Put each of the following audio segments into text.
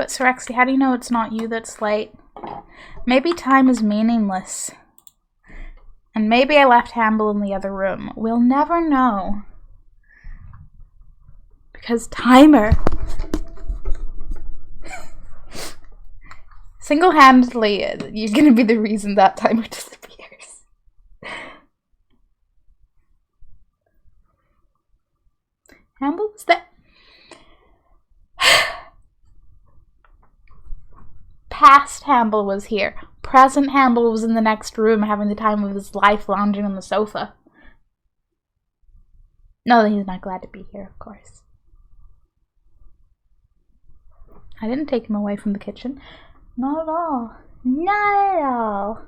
But Sorexy, how do you know it's not you that's late? Maybe time is meaningless. And maybe I left Hamble in the other room. We'll never know. Because timer. Single-handedly, you're gonna be the reason that timer disappears. Hamble was there. Past Hamble was here. Present Hamble was in the next room having the time of his life lounging on the sofa. No, he's not glad to be here, of course. I didn't take him away from the kitchen. Not at all. Not at all.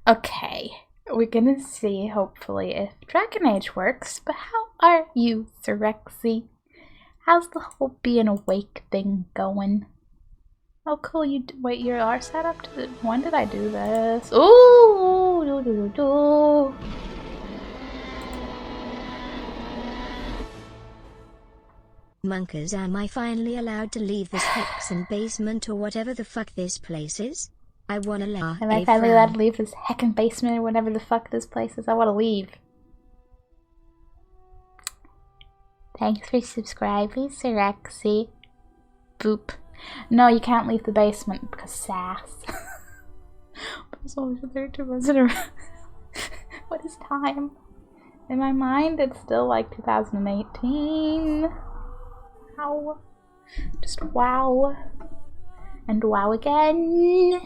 Okay. We're gonna see, hopefully, if Dragon Age works. But how are you, Sorexy? How's the whole being awake thing going? Oh, cool. Wait, you are set up to the... When did I do this? Ooh! Monkers, am I finally allowed to leave this hexen basement or whatever the fuck this place is? I wanna laugh. Am I finally allowed to leave this heckin' basement or whatever the fuck this place is? I wanna leave. Thanks for subscribing, Sorexy. Boop. No, you can't leave the basement because sass. There's always there 2 months in a row. What is time? In my mind, it's still like 2018. Wow. Just wow. And wow again.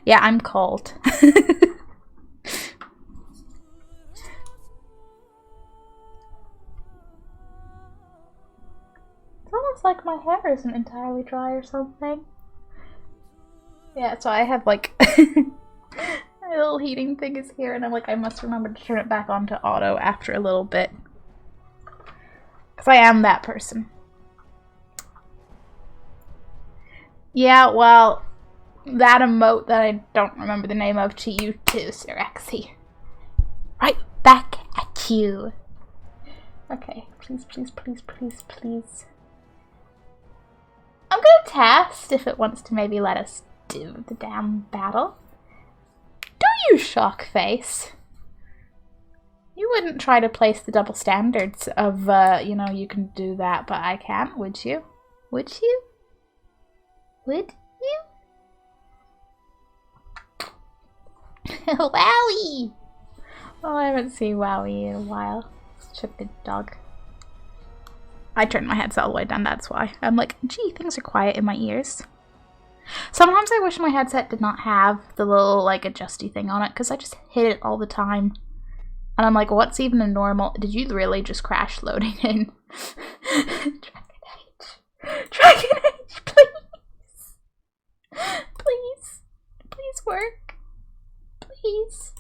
Yeah, I'm cold. It's almost like my hair isn't entirely dry or something. Yeah, so I have like my little heating thing is here and I'm like, I must remember to turn it back on to auto after a little bit. Because I am that person. Yeah, well, that emote that I don't remember the name of to you too, Sorexy. Right back at you. Okay, please, please, please, please, please. I'm gonna test if it wants to maybe let us do the damn battle. Do you, shock face? You wouldn't try to place the double standards of, you know, you can do that, but I can't, would you? Would you? Would you? Wowie! Oh, I haven't seen Wowie in a while. Such a good dog. I turned my headset all the way down, that's why. I'm like, gee, things are quiet in my ears. Sometimes I wish my headset did not have the little, like, adjusty thing on it, because I just hit it all the time. And I'm like, what's even a normal... Did you really just crash loading in? Dragon Age. Dragon Age, please. Please. Please work. Please.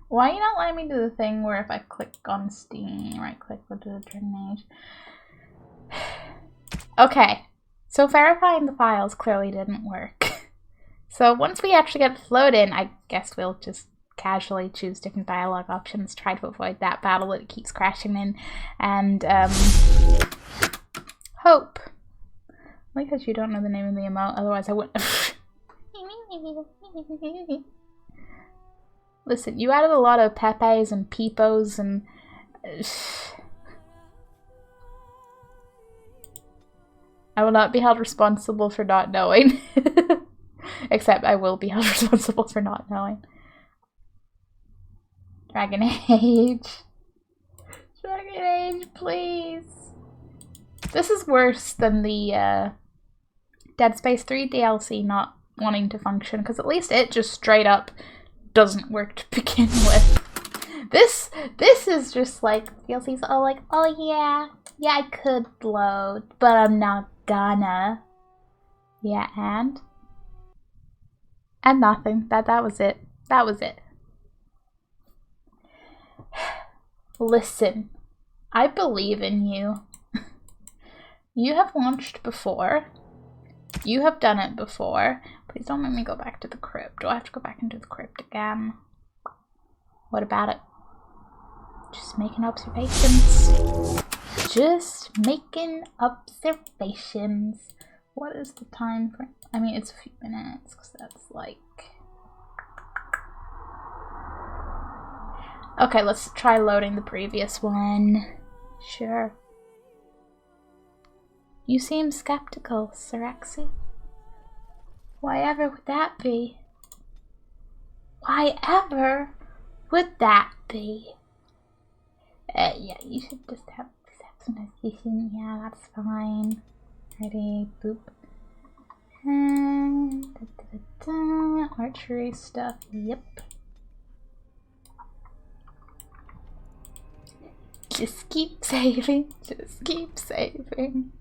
Why are you not letting me do the thing where if I click on Steam, right click, go to the Dragon Age? Okay. So verifying the files clearly didn't work. So once we actually get the float in, I guess we'll just casually choose different dialogue options, try to avoid that battle that it keeps crashing in, and hope. Because you don't know the name of the emote, otherwise I wouldn't. Listen, you added a lot of Pepes and Peepos and I will not be held responsible for not knowing. Except I will be held responsible for not knowing. Dragon Age. Dragon Age, please. This is worse than the Dead Space 3 DLC not wanting to function, because at least it just straight up doesn't work to begin with. This is just like, DLC's all like, oh yeah, I could load, but I'm not gonna. Yeah, and nothing. That was it. That was it. Listen, I believe in you. You have launched before. You have done it before. Please don't make me go back to the crypt. Do I have to go back into the crypt again? What about it? Just making observations. Just making observations. What is the time frame? I mean, it's a few minutes, because that's like... Okay, let's try loading the previous one. Sure. You seem skeptical, Sirexi. Why ever would that be? Why ever would that be? Yeah, you should just have some hesitation. Yeah, that's fine. Ready, boop. Archery stuff, yep. Just keep saving, just keep saving.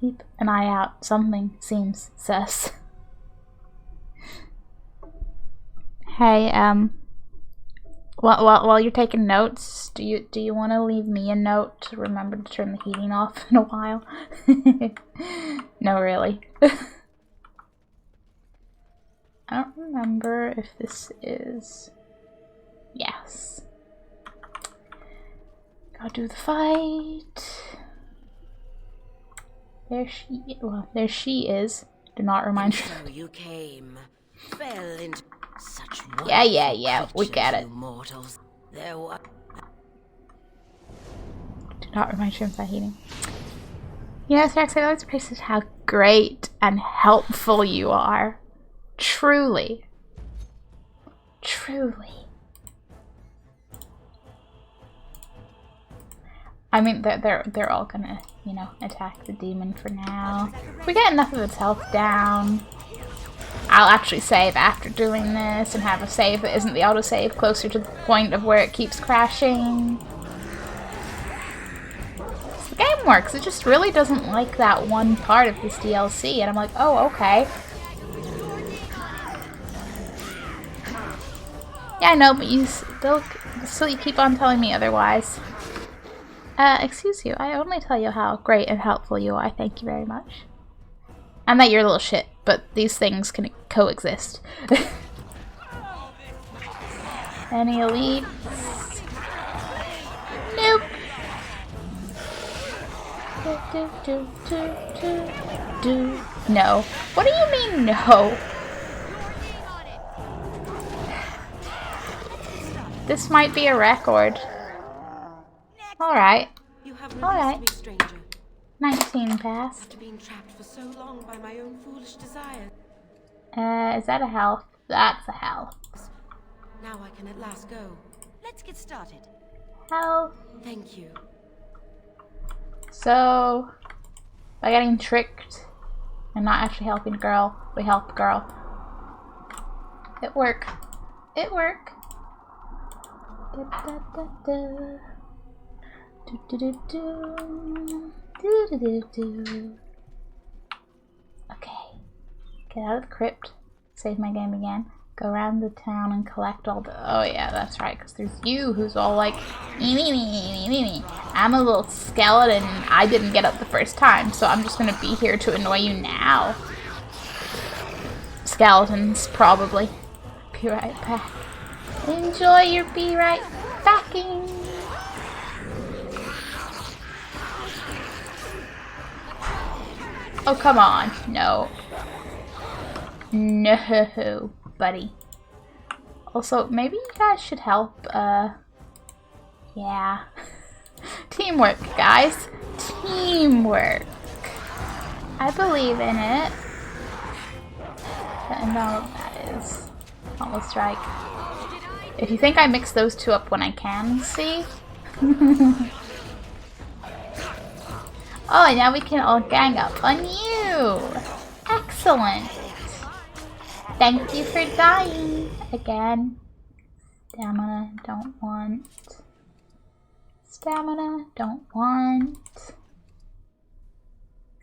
Keep an eye out, something seems sus. Hey, while you're taking notes, do you want to leave me a note to remember to turn the heating off in a while? No, really. I don't remember if this is... Yes. Gotta do the fight. There she is. Do not remind her. So you came, fell into such Yeah, we get it. Mortals. There were... Do not remind you of that heating. Yes, Rex, I always appreciate how great and helpful you are. Truly. Truly. I mean, they're all gonna, you know, attack the demon for now. If we get enough of its health down, I'll actually save after doing this and have a save that isn't the autosave closer to the point of where it keeps crashing. The game works, it just really doesn't like that one part of this DLC, and I'm like, oh, okay. Yeah, I know, but you still you keep on telling me otherwise. Excuse you, I only tell you how great and helpful you are, thank you very much. And that you're a little shit, but these things can coexist. Any elites? Nope. No. What do you mean, no? This might be a record. Alright. Alright. 19 passed. After being trapped for so long by my own foolish desires. Is that a health? That's a health. Now I can at last go. Let's get started. Health. Thank you. So, by getting tricked and not actually helping the girl, we help the girl. It worked. It worked. Da, da, da, da. Do, do, do, do. Do, do, do, do. Okay. Get out of the crypt. Save my game again. Go around the town and collect all the... Oh yeah, that's right, because there's you who's all like... I'm a little skeleton and I didn't get up the first time, so I'm just gonna be here to annoy you now. Skeletons, probably. Be right back. Enjoy your be right backing. Oh, come on. No. No, buddy. Also, maybe you guys should help, yeah. Teamwork, guys. Teamwork. I believe in it. And all that is almost strike. If you think I mix those two up when I can see. Oh, and now we can all gang up on you! Excellent! Thank you for dying again. Stamina, don't want. Stamina, don't want.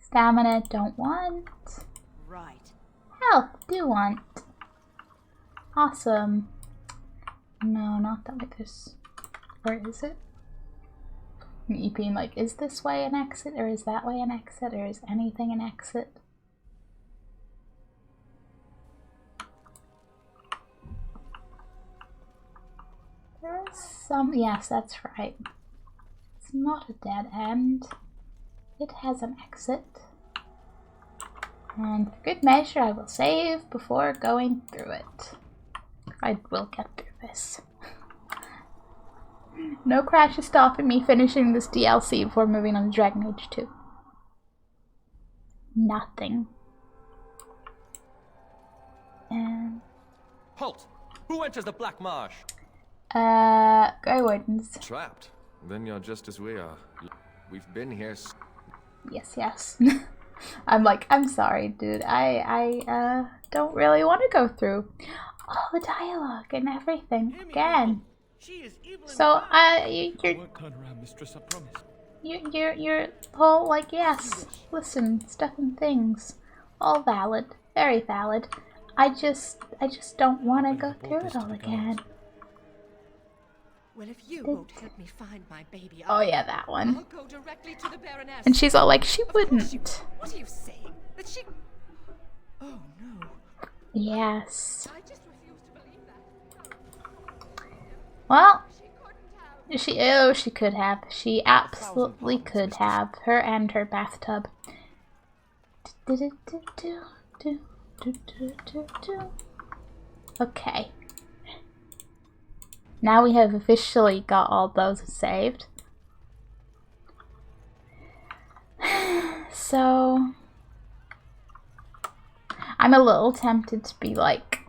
Stamina, don't want. Right. Health, do want. Awesome. No, not that way. There's... Where is it? You being like, is this way an exit, or is that way an exit, or is anything an exit? There's Yes, that's right. It's not a dead end. It has an exit. And for good measure, I will save before going through it. I will get through this. No crash is stopping me finishing this DLC before moving on to Dragon Age 2. Nothing. And Halt! Who enters the Black Marsh? Grey Wardens. Trapped. Then you're just as we are. We've been here. Yes. I'm like, I'm sorry, dude. I don't really want to go through all the dialogue and everything again. So, your whole, like, yes, listen, stuff and things, all valid, very valid. I just don't want to go through it all again. Well, if you won't help me find my baby, Oh yeah, that one. I'll go directly to the Baroness. And she's all like, she Of course wouldn't. you- What are you saying? That she... Oh no. Yes. I just refuse to believe that. Well, She couldn't have. she could have. She absolutely could have. Her and her bathtub. Okay. Now we have officially got all those saved. So I'm a little tempted to be like,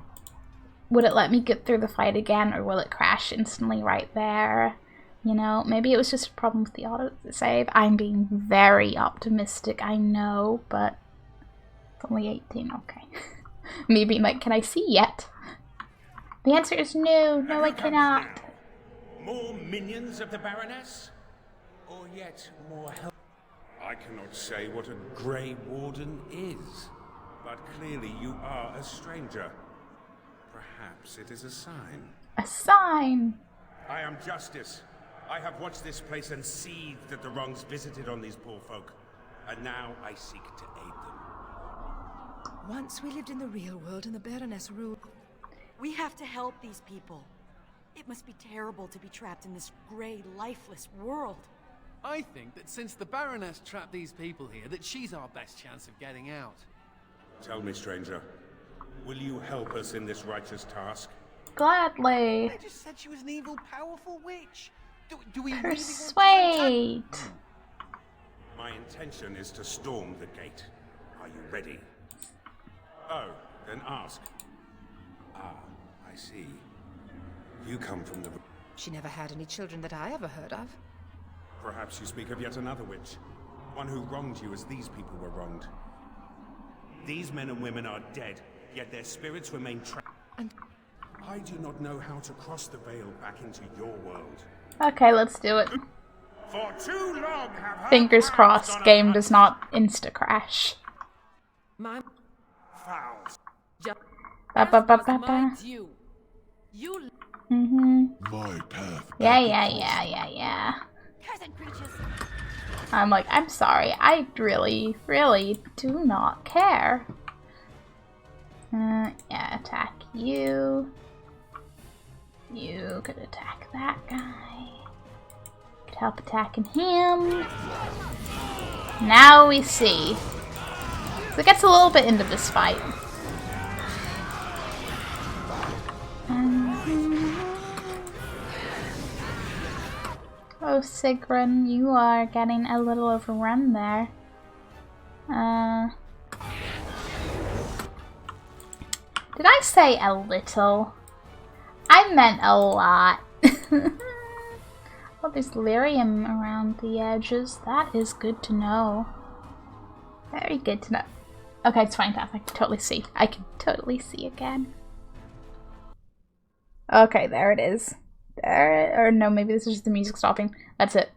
would it let me get through the fight again, or will it crash instantly right there? You know, maybe it was just a problem with the autosave. I'm being very optimistic, I know, but it's only 18, okay. Me being like, can I see yet? The answer is no, no I cannot. More minions of the Baroness? Or yet more help? I cannot say what a Grey Warden is, but clearly you are a stranger. Perhaps it is a sign. A sign! I am Justice. I have watched this place and seethed at the wrongs visited on these poor folk, and now I seek to aid them. Once we lived in the real world and the Baroness ruled. We have to help these people. It must be terrible to be trapped in this grey, lifeless world. I think that since the Baroness trapped these people here, that she's our best chance of getting out. Tell me, stranger, will you help us in this righteous task? Gladly. They just said she was an evil, powerful witch. Do we really want to Persuade. My intention is to storm the gate. Are you ready? Oh, then ask. Ah, I see. You come from the... She never had any children that I ever heard of. Perhaps you speak of yet another witch. One who wronged you as these people were wronged. These men and women are dead, yet their spirits remain trapped. And I do not know how to cross the veil back into your world. Okay, let's do it. For too long have her Fingers crimes crossed, gone game does not insta-crash. my Fouls. Ba-ba-ba-ba-ba. you. You My path. Yeah. peasant creatures. I'm like, I'm sorry, I really do not care. Yeah, attack you. You could attack that guy. Could help attacking him. Now we see. So it gets a little bit into this fight. Oh, Sigrun, you are getting a little overrun there. Did I say a little? I meant a lot. Oh, there's lyrium around the edges. That is good to know. Very good to know. Okay, it's fine, I can totally see. I can totally see again. Okay, there it is. There, or no, maybe this is just the music stopping. That's it.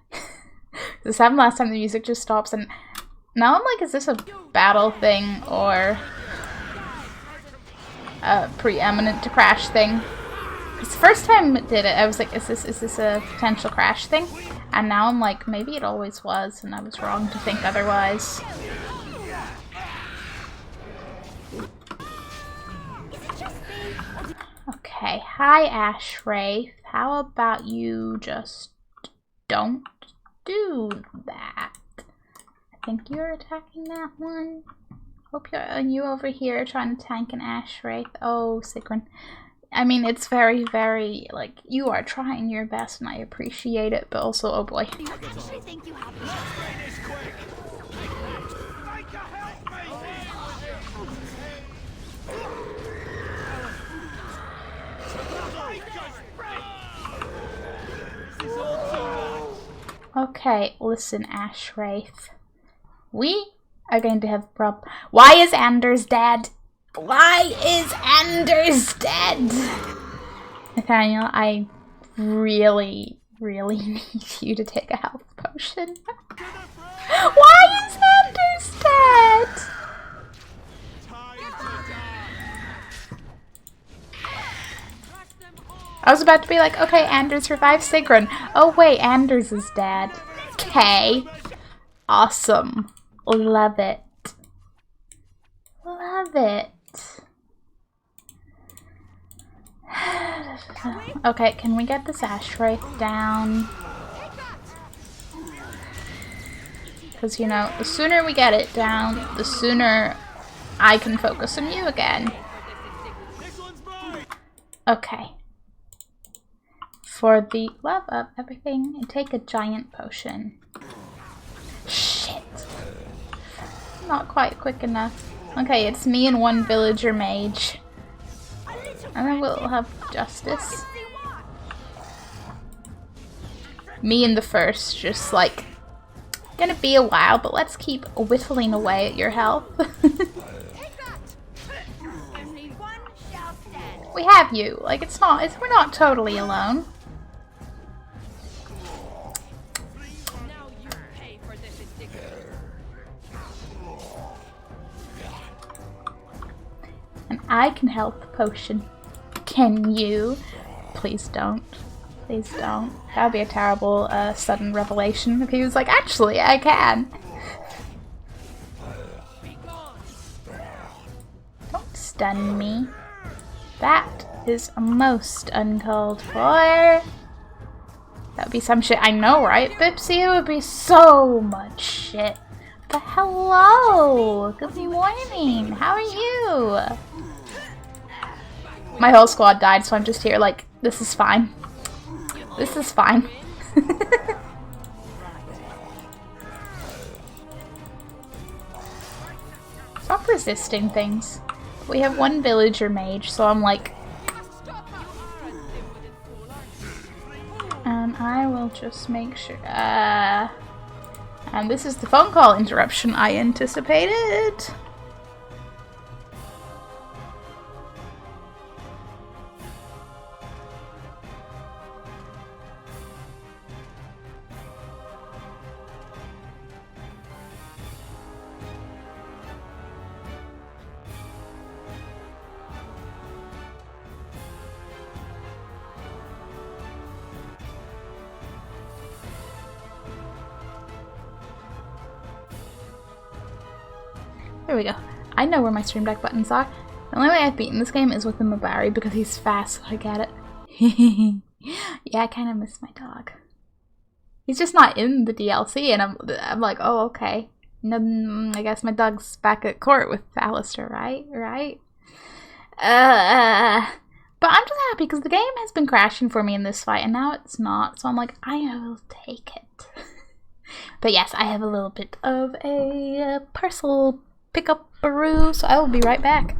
This happened last time, the music just stops, and now I'm like, is this a battle thing or a preeminent to crash thing? Because the first time it did it, I was like, is this a potential crash thing? And now I'm like, maybe it always was, and I was wrong to think otherwise. Okay, hi Ash Wraith. How about you just don't do that? I think you're attacking that one. Hope you over here trying to tank an Ash Wraith. Oh, Sigrun. I mean, it's very, very, like, you are trying your best and I appreciate it, but also, oh boy. Do you actually think you have Okay, listen, Ash Wraith. We are going to have Why is Anders dead? Why is Anders dead? Nathaniel, I really, really need you to take a health potion. Why is Anders dead? I was about to be like, okay, Anders revive Sigrun. Oh wait, Anders is dead. Okay. Awesome. Love it. Love it. Okay, can we get this Ash Wraith down? Because, you know, the sooner we get it down, the sooner I can focus on you again. Okay. For the love of everything, take a giant potion. Shit. Not quite quick enough. Okay, it's me and one villager mage. And then we'll have justice. Me and the first, just like, gonna be a while, but let's keep whittling away at your health. We have you. Like, we're not totally alone. And I can health potion. Can you? Please don't. Please don't. That would be a terrible sudden revelation if he was like, actually, I can. Don't stun me. That is most uncalled for. That would be some shit. I know, right, Bipsy? It would be so much shit. But hello! Good morning! How are you? My whole squad died, so I'm just here like, this is fine. This is fine. Stop resisting things. We have one villager mage, so I'm like... And I will just make sure... and this is the phone call interruption I anticipated. There we go. I know where my stream deck buttons are. The only way I've beaten this game is with the Mabari because he's fast, so I get it. Yeah, I kind of miss my dog. He's just not in the DLC, and I'm like, oh, okay. No, I guess my dog's back at court with Alistair, right? Right? But I'm just happy because the game has been crashing for me in this fight, and now it's not. So I'm like, I will take it. But yes, I have a little bit of a parcel pick-up-aroo, so I will be right back.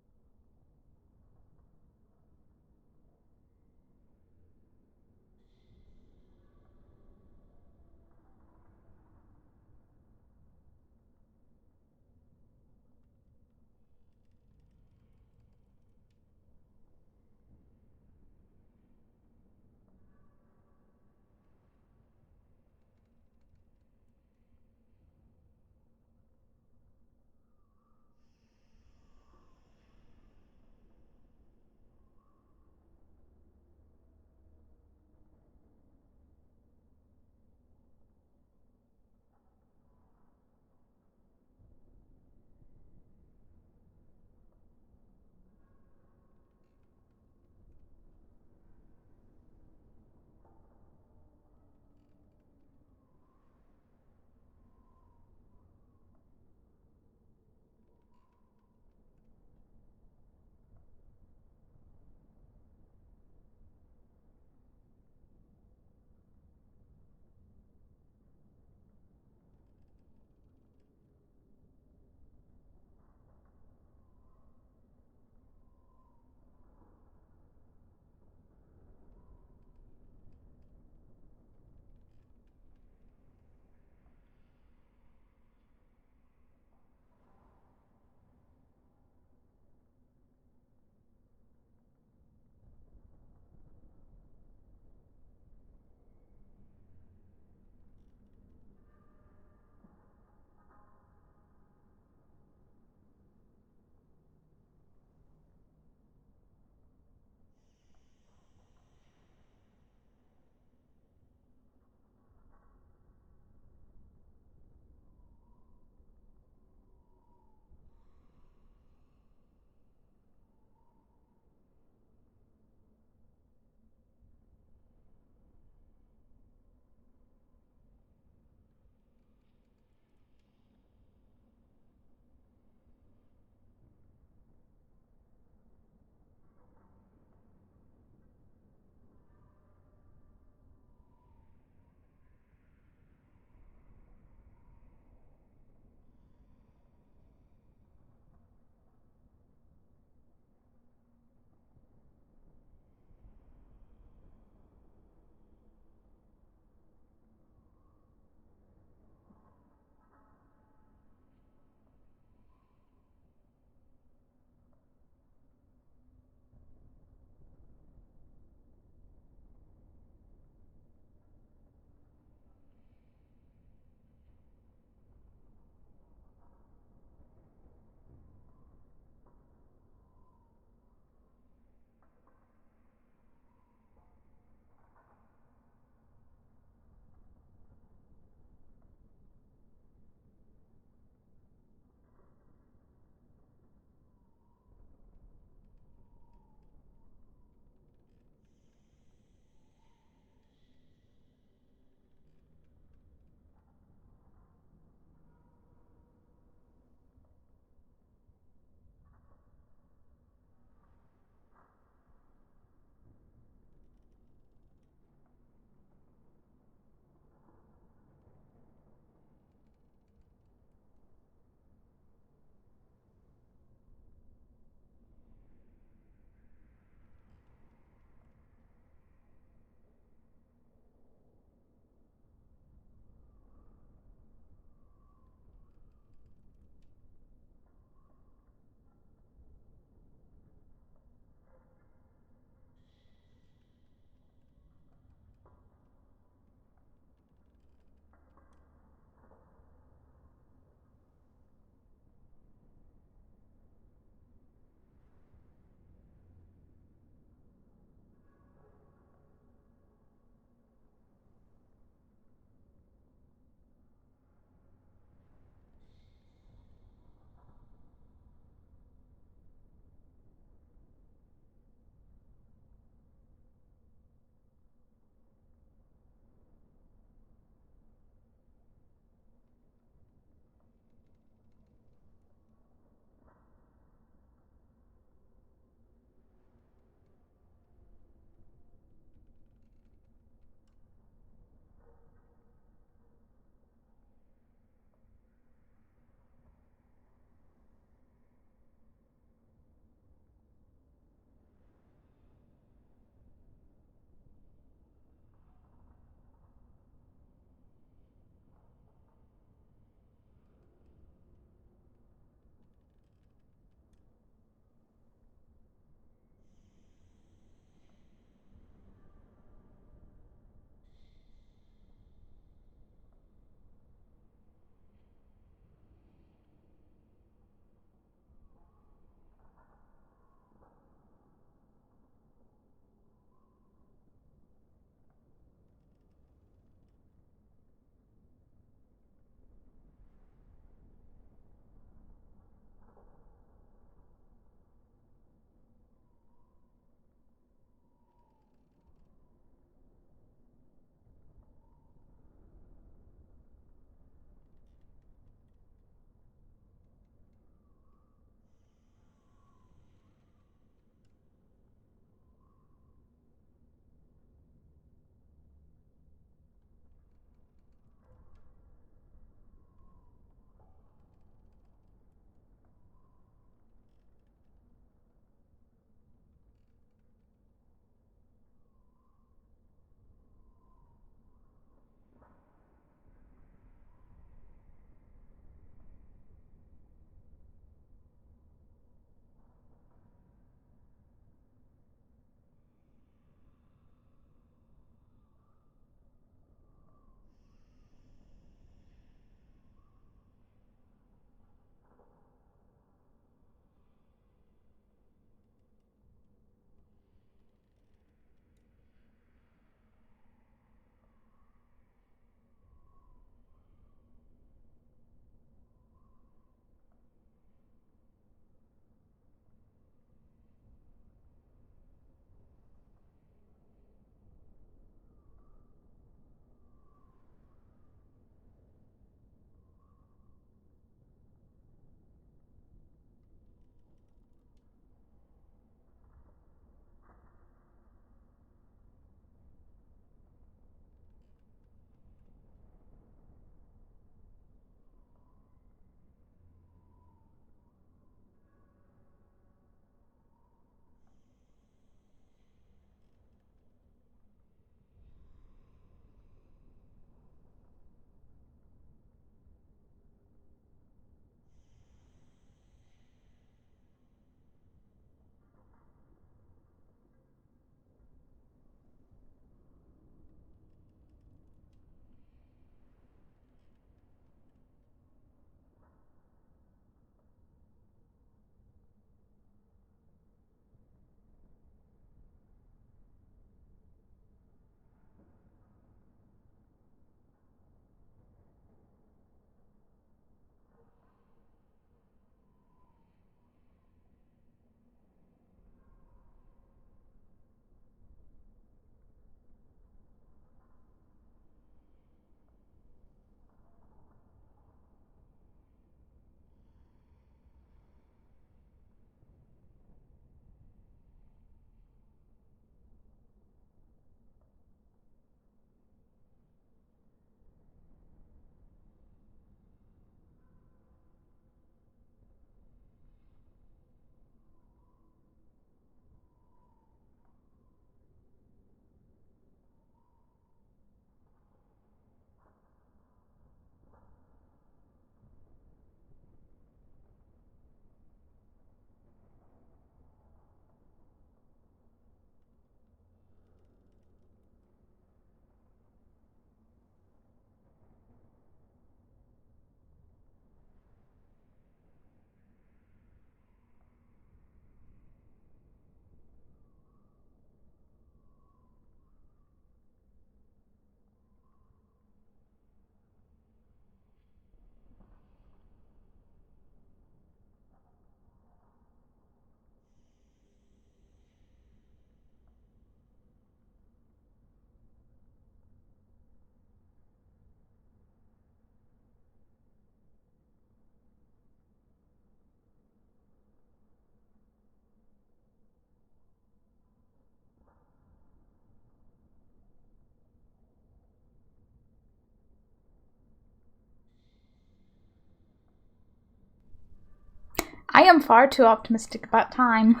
I am far too optimistic about time.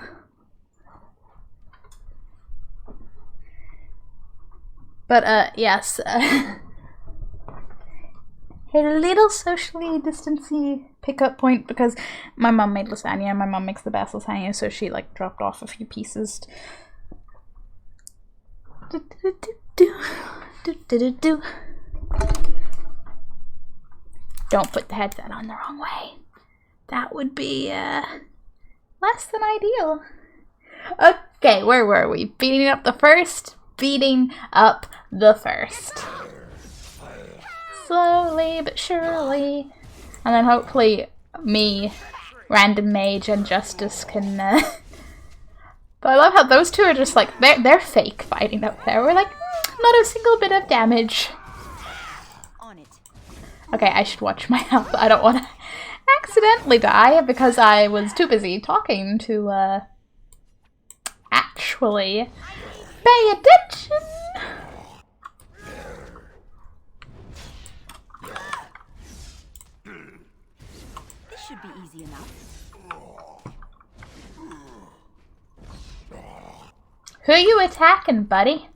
But, yes. A little socially distancing pickup point because my mum made lasagna. My mum makes the best lasagna, so she, like, dropped off a few pieces. Don't put the headset on the wrong way. That would be, less than ideal. Okay, where were we? Beating up the first? Beating up the first. Slowly but surely. And then hopefully me, Random Mage, and Justice can, But I love how those two are just like, they're fake fighting up there. We're like, not a single bit of damage. Okay, I should watch my health. I don't want to accidentally die because I was too busy talking to, actually pay attention. This should be easy enough. Who are you attacking, buddy?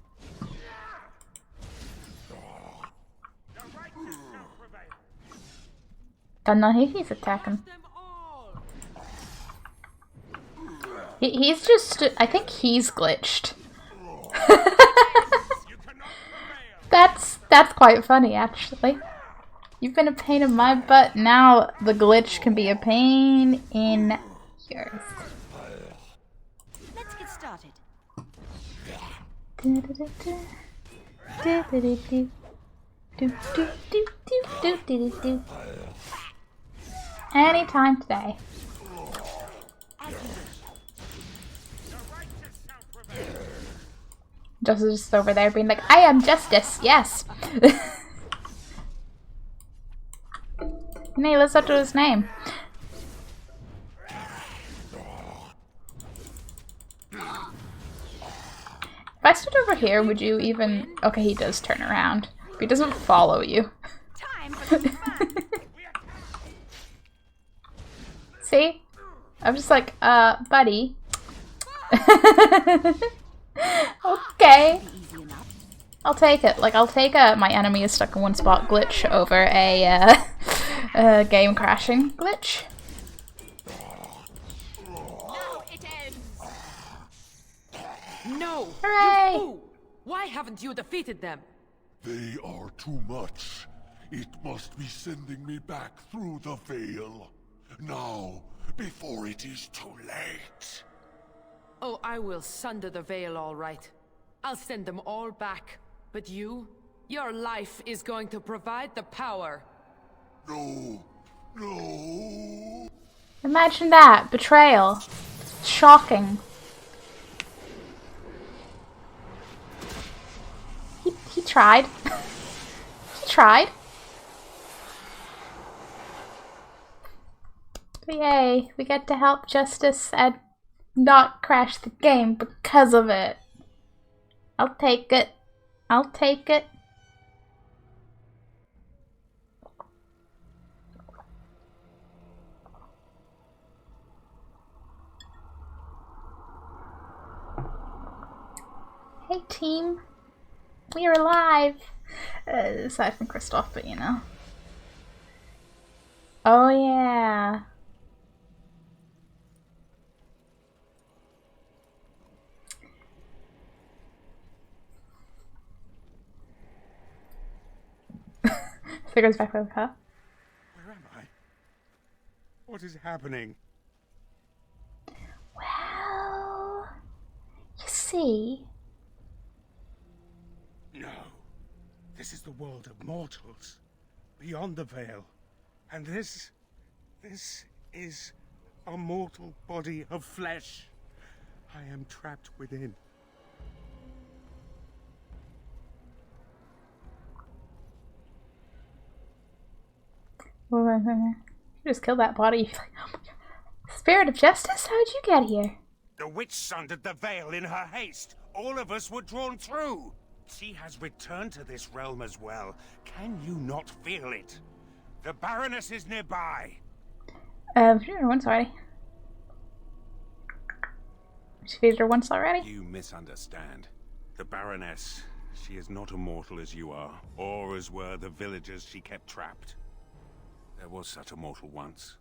Don't know who he's attacking. He's just... I think he's glitched. That's quite funny, actually. You've been a pain in my butt. Now the glitch can be a pain in yours. Let's get started. Anytime today. Justice is just over there being like, I am Justice, yes. Hey, let's up to his name. If I stood over here, would you even... Okay, he does turn around. But he doesn't follow you. See? I'm just like, buddy. Okay. I'll take it. Like, I'll take my enemy is stuck in one spot glitch over a game crashing glitch. No! Hooray! You fool! Why haven't you defeated them? They are too much. It must be sending me back through the veil. Now, before it is too late. Oh, I will sunder the veil, all right. I'll send them all back. But you? Your life is going to provide the power. No. No. Imagine that. Betrayal. Shocking. He tried. He tried. But yay, we get to help Justice and not crash the game because of it. I'll take it. I'll take it. Hey team. We are alive. Aside from Kristoff, but you know. Oh yeah. Figures back over her. Where am I? What is happening? Well, you see. No. This is the world of mortals. Beyond the veil. And this is a mortal body of flesh. I am trapped within. You just killed that body. You're like, oh my God. Spirit of Justice? How'd you get here? The witch sundered the veil in her haste. All of us were drawn through. She has returned to this realm as well. Can you not feel it? The Baroness is nearby. Sure, one, sorry. She defeated her once already? You misunderstand. The Baroness, she is not immortal as you are, or as were the villagers she kept trapped. There was such a mortal once,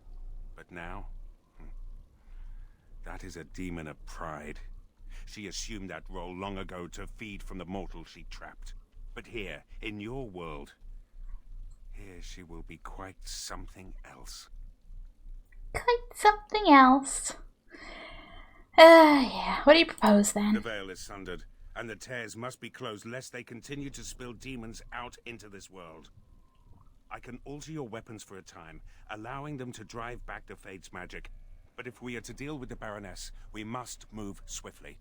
but now? That is a demon of pride. She assumed that role long ago to feed from the mortals she trapped. But here, in your world, here she will be quite something else. Quite something else. Yeah. What do you propose then? The veil is sundered, and the tears must be closed lest they continue to spill demons out into this world. I can alter your weapons for a time, allowing them to drive back the Fate's magic. But if we are to deal with the Baroness, we must move swiftly.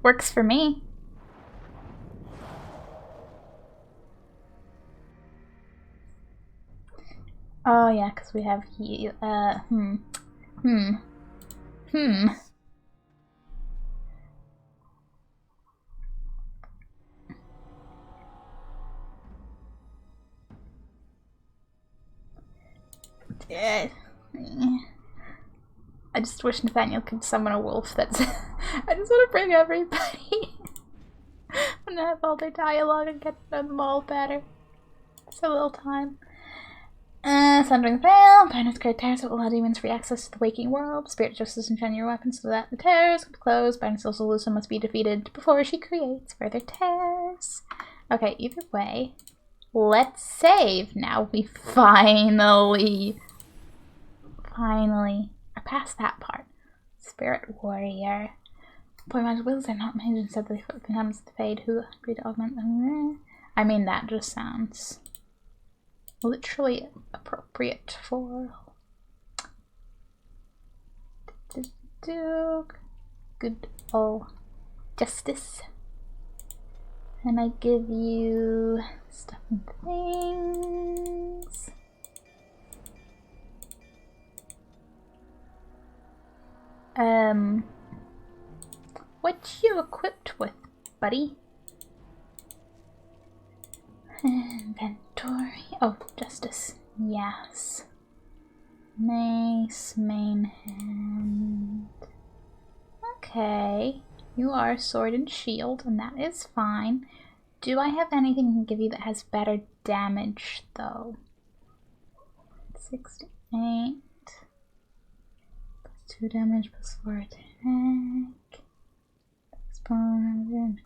Works for me. Oh yeah, because we have I just wish Nathaniel could summon a wolf that's I just want to bring everybody and have all their dialogue and get them all better. So little time. Sundering the Veil. Baroness create terrors that will allow demons free access to the waking world. Spirit justice and shine your weapons so that the terrors can close. Baroness Illusa must be defeated before she creates further terrors. Okay, either way, let's save. Now we finally are past that part. Spirit warrior. Boy, my wills are not made instead they can happen to the Fade who agreed to augment them. I mean, that just sounds literally appropriate for good old justice. And I give you stuff and things. What you equipped with, buddy? Inventory. Oh, justice. Yes. Mace, main hand. Okay. You are sword and shield, and that is fine. Do I have anything I can give you that has better damage, though? 68. Plus 2 damage, plus 4 attack. Spawn.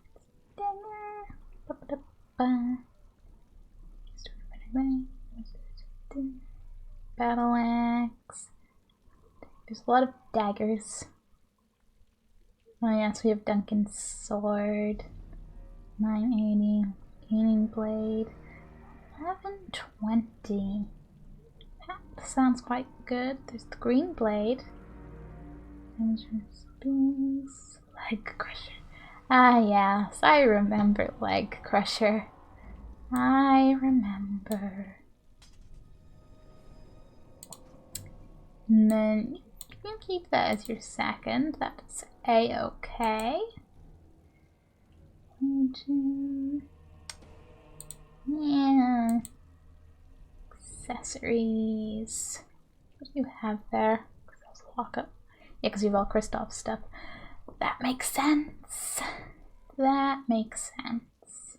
Battle axe. There's a lot of daggers. Oh yes, we have Duncan's sword. 980. Gaining blade. 1120. That sounds quite good. There's the green blade. Beams. Leg crusher. Ah yes, I remember leg crusher. I remember. And then you can keep that as your second. That's a-okay. Yeah. Accessories. What do you have there? Lock up. Yeah, because you have all Kristoff's stuff. That makes sense. That makes sense.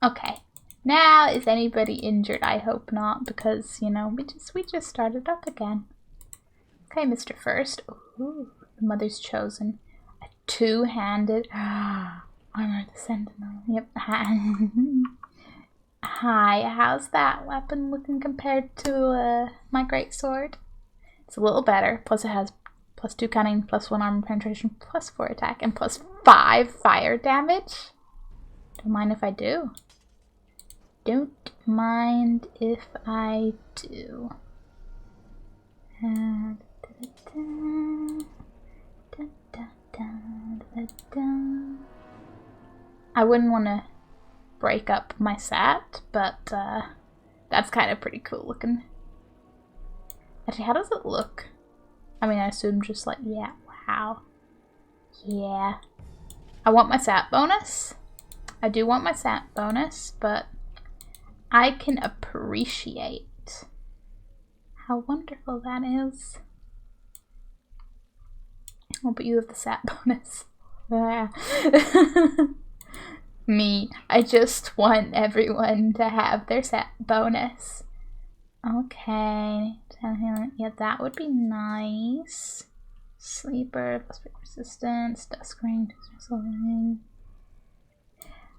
Okay. Now, is anybody injured? I hope not, because, you know, we just started up again. Okay, Mr. First. Ooh, the Mother's Chosen. A two-handed armor of the Sentinel. Yep. Hi, how's that weapon looking compared to my greatsword? It's a little better. Plus it has plus 2 cunning, plus 1 armor penetration, plus 4 attack, and plus 5 fire damage. Don't mind if I do. Don't mind if I do. I wouldn't want to break up my set, but that's kind of pretty cool looking. Actually, how does it look? I mean, I assume just like, yeah, wow. Yeah. I want my sat bonus. I do want my sat bonus, but I can appreciate how wonderful that is. Oh, but you have the sat bonus. Me, I just want everyone to have their sat bonus. Okay, yeah, that would be nice. Sleeper, plus big resistance, dusk ring,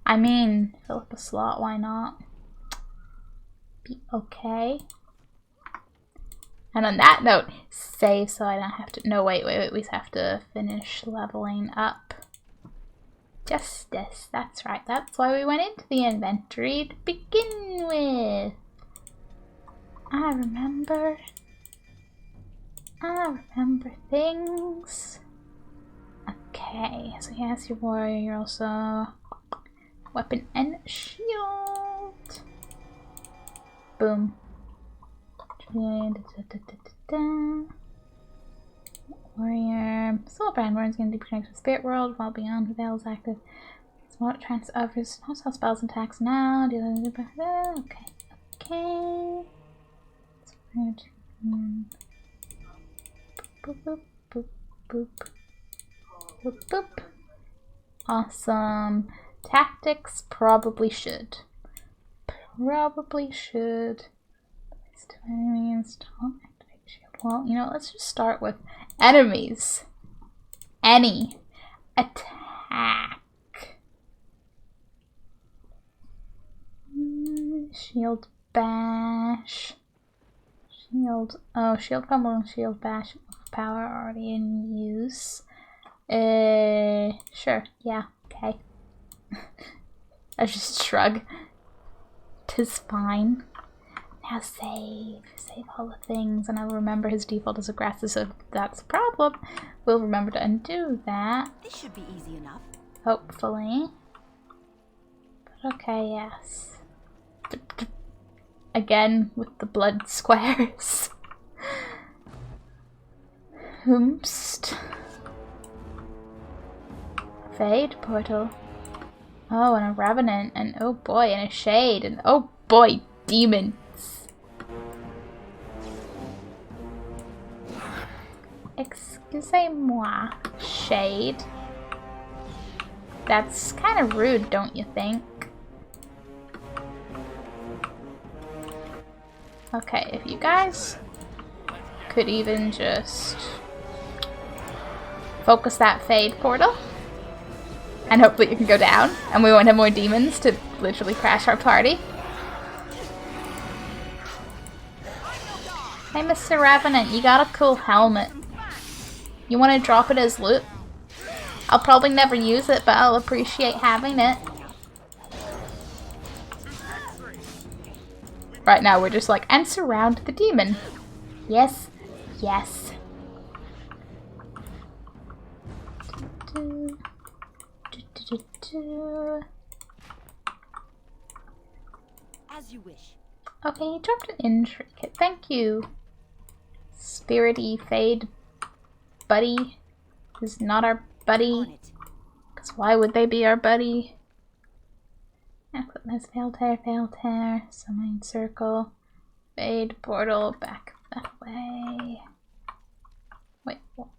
I mean, fill up a slot, why not? Be okay. And on that note, save so I don't have to. No, wait, we have to finish leveling up. Justice, that's right, that's why we went into the inventory to begin with. I remember things. Okay, so yes, your warrior, you're also weapon and shield. Boom. Warrior. Soul Brand Warrior is going to connect with Spirit World while beyond the veil is active. Smart trance offers hostile spells and attacks now. Okay. Okay. Boop, boop, boop, boop. Boop, boop. Awesome. Tactics probably should. Well, you know, let's just start with enemies. Any attack. Shield bash. Shield. Oh, shield pummel and shield bash power already in use. Sure. Yeah. Okay. I just shrug. 'Tis fine. Now save all the things, and I'll remember his default is aggressive, so if that's a problem, we'll remember to undo that. This should be easy enough. Hopefully. But okay, yes. Again, with the blood squares. Hoomst. Fade portal. Oh, and a revenant, and oh boy, and a shade, and oh boy, demons. Excusez-moi, shade. That's kind of rude, don't you think? Okay, if you guys could even just focus that fade portal, and hopefully you can go down, and we won't have more demons to literally crash our party. Hey, Mr. Revenant, you got a cool helmet. You want to drop it as loot? I'll probably never use it, but I'll appreciate having it. Right now, we're just like, and surround the demon. Yes, yes. As you wish. Okay, you dropped an injury kit. Thank you. Spirity Fade buddy is not our buddy. Because why would they be our buddy? Equipment, fail tear, summoning circle, fade portal, back that way. Wait, what?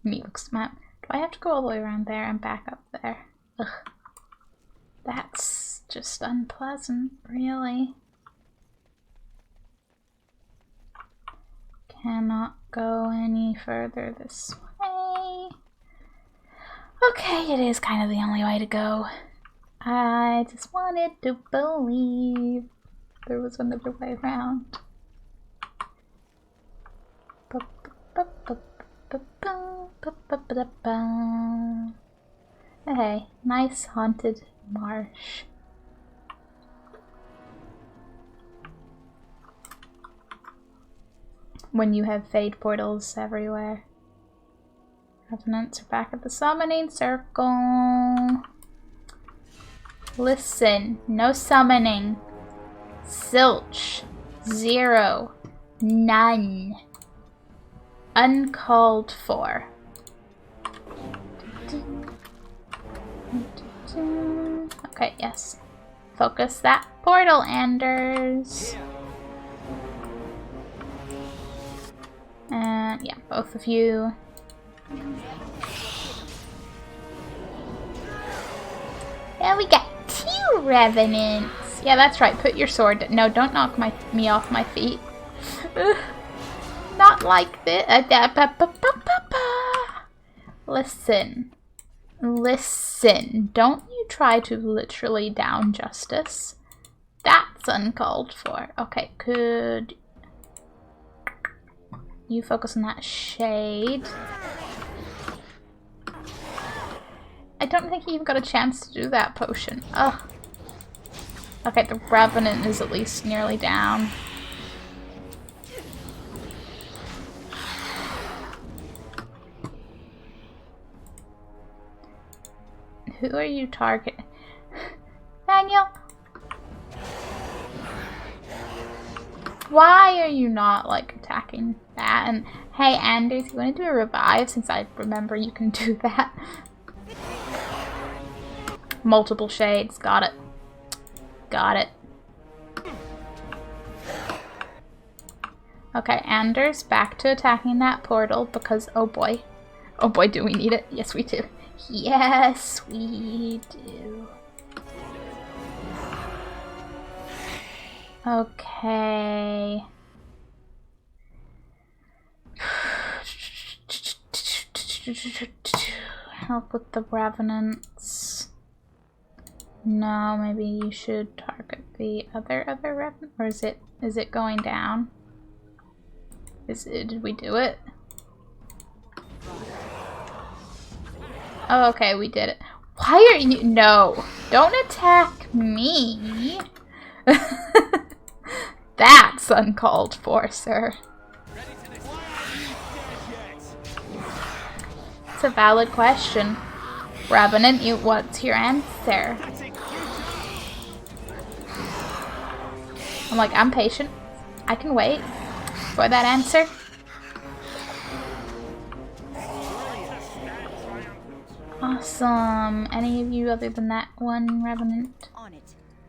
Me looks map. Do I have to go all the way around there and back up there? Ugh. That's just unpleasant, really. Cannot go any further this way. Okay, it is kind of the only way to go. I just wanted to believe there was another way around. Hey, nice haunted marsh. When you have fade portals everywhere. Revenants are back at the summoning circle. Listen, no summoning. Zilch. 0. None. Uncalled for. Okay, yes. Focus that portal, Anders. And yeah, both of you. Yeah, we got 2 revenants. Yeah, that's right. Put your sword. No, don't knock me off my feet. Not like this. Listen. Listen. Don't you try to literally down Justice. That's uncalled for. Okay, could you focus on that shade? I don't think he even got a chance to do that potion. Ugh. Okay, the Revenant is at least nearly down. Who are you targeting? Daniel? Why are you not, like, attacking that? And, hey, Anders, you want to do a revive since I remember you can do that? Multiple shades. Got it. Got it. Okay, Anders, back to attacking that portal because, oh boy. Oh boy, do we need it? Yes, we do. Yes, we do. Okay. Help with the Revenants. No, maybe you should target the other Revenant, or is it going down? Did we do it? Oh, okay, we did it. Why are you? No, don't attack me. That's uncalled for, sir. It's a valid question. Revenant, what's your answer? I'm like, I'm patient. I can wait for that answer. Awesome. Any of you other than that one Revenant?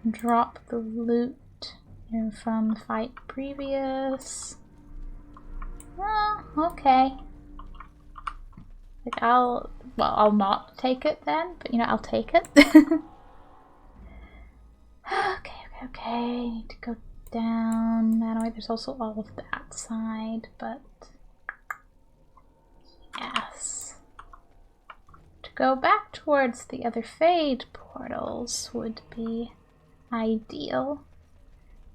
Drop the loot from the fight previous. Oh, okay. Like I'll not take it then, but you know, I'll take it. Okay. Need to go down that way. There's also all of that side, but yes. To go back towards the other Fade portals would be ideal,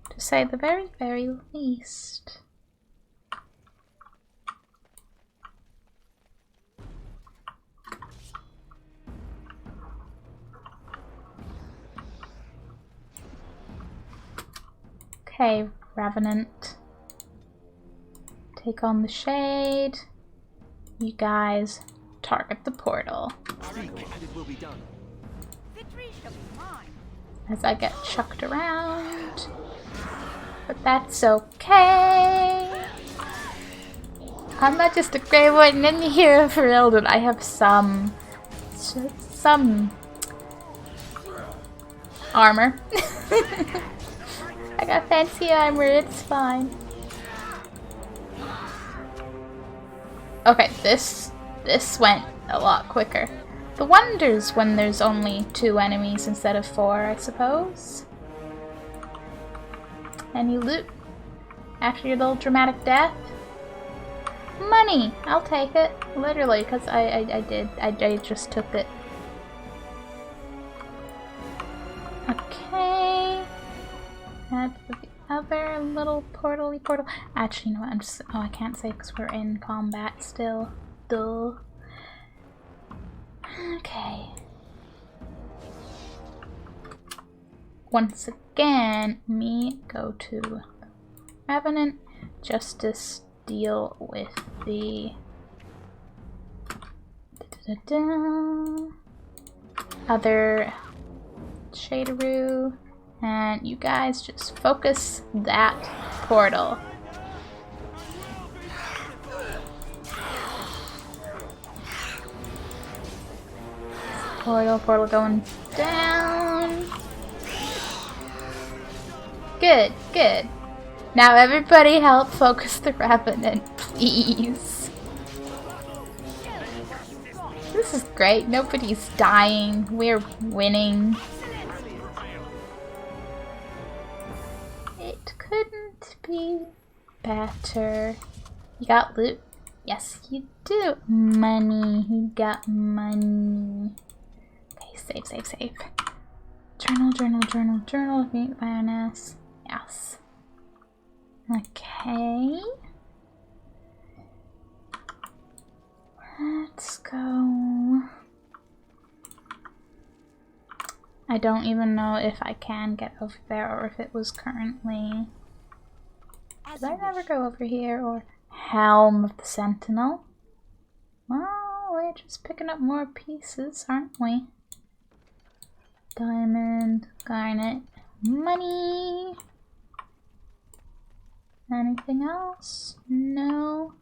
to say the very, very least. Okay, Revenant. Take on the shade. You guys target the portal. As I get chucked around. But that's okay. I'm not just a Grey Warden in here for Ilden. I have some armor. I got fancy armor, it's fine. Okay, this went a lot quicker. The wonders when there's only 2 enemies instead of 4, I suppose. Any loot after your little dramatic death? Money! I'll take it. Literally, because I just took it. Okay. Head for the other little portal. Actually, you know what? I can't say because we're in combat still. Duh. Okay. Once again, me go to Revenant just to deal with the other Shaderoo, and you guys just focus that portal. Portal going down. Good. Now everybody help focus the Revenant, please. This is great. Nobody's dying. We're winning. It couldn't be better. You got loot? Yes, you do. Money. You got money. Okay, save. Journal. Meet Baroness. Yes. Okay. Let's go. I don't even know if I can get over there or if it was currently... Did I never go over here? Or Helm of the Sentinel? Well, we're just picking up more pieces, aren't we? Diamond, garnet, money. Anything else? No.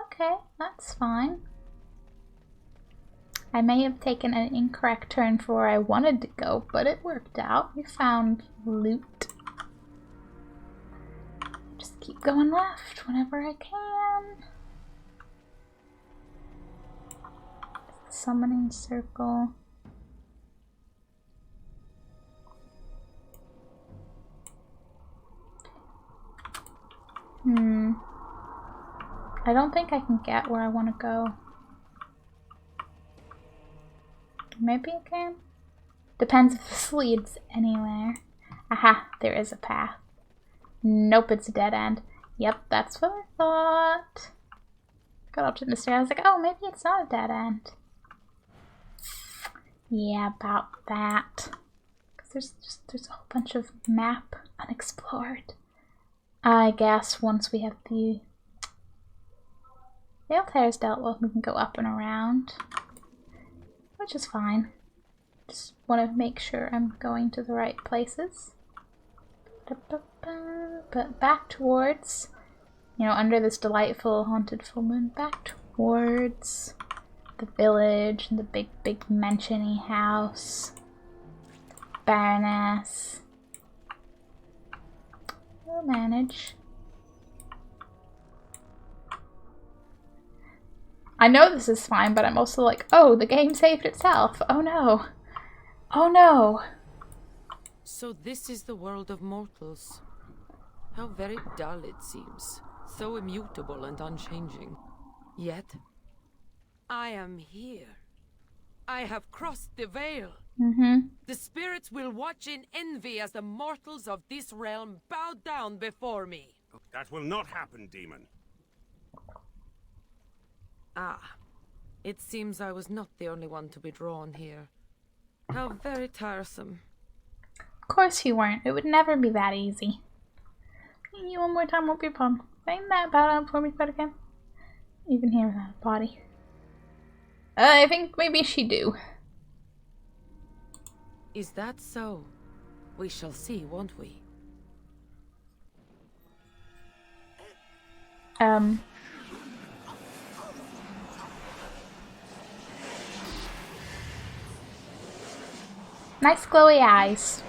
Okay, that's fine. I may have taken an incorrect turn for where I wanted to go, but it worked out. We found loot. Just keep going left whenever I can. Summoning circle. I don't think I can get where I want to go. Maybe I can? Depends if this leads anywhere. Aha, there is a path. Nope, it's a dead end. Yep, that's what I thought. Got up to the stairs, I was like, oh, maybe it's not a dead end. Yeah, about that. Because there's a whole bunch of map unexplored. I guess once we have the Altair's dealt with, we can go up and around, which is fine. Just want to make sure I'm going to the right places. But back towards, you know, under this delightful haunted full moon, back towards the village and the big mansion-y house. Baroness. We'll manage. I know this is fine, but I'm also like, oh, the game saved itself. Oh no. Oh no. So this is the world of mortals. How very dull it seems. So immutable and unchanging. Yet, I am here. I have crossed the veil. The spirits will watch in envy as the mortals of this realm bow down before me. That will not happen, demon. Ah, it seems I was not the only one to be drawn here. How very tiresome. Of course you weren't. It would never be that easy. You one more time won't be a problem. Saying that bow down before me quite again. Even here without a body. I think maybe she do. Is that so? We shall see, won't we? Nice glowy eyes.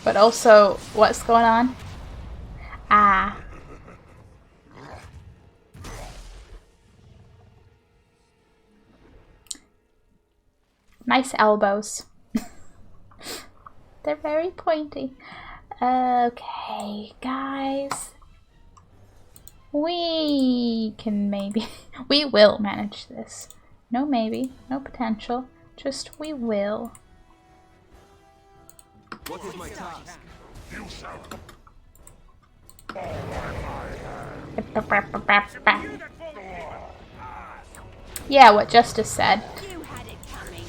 But also, what's going on? Ah. Nice elbows. They're very pointy. Okay, guys. We can maybe... we will manage this. No maybe, no potential. Just we will. What is my task? You shall. Yeah, what Justice said. You had it coming.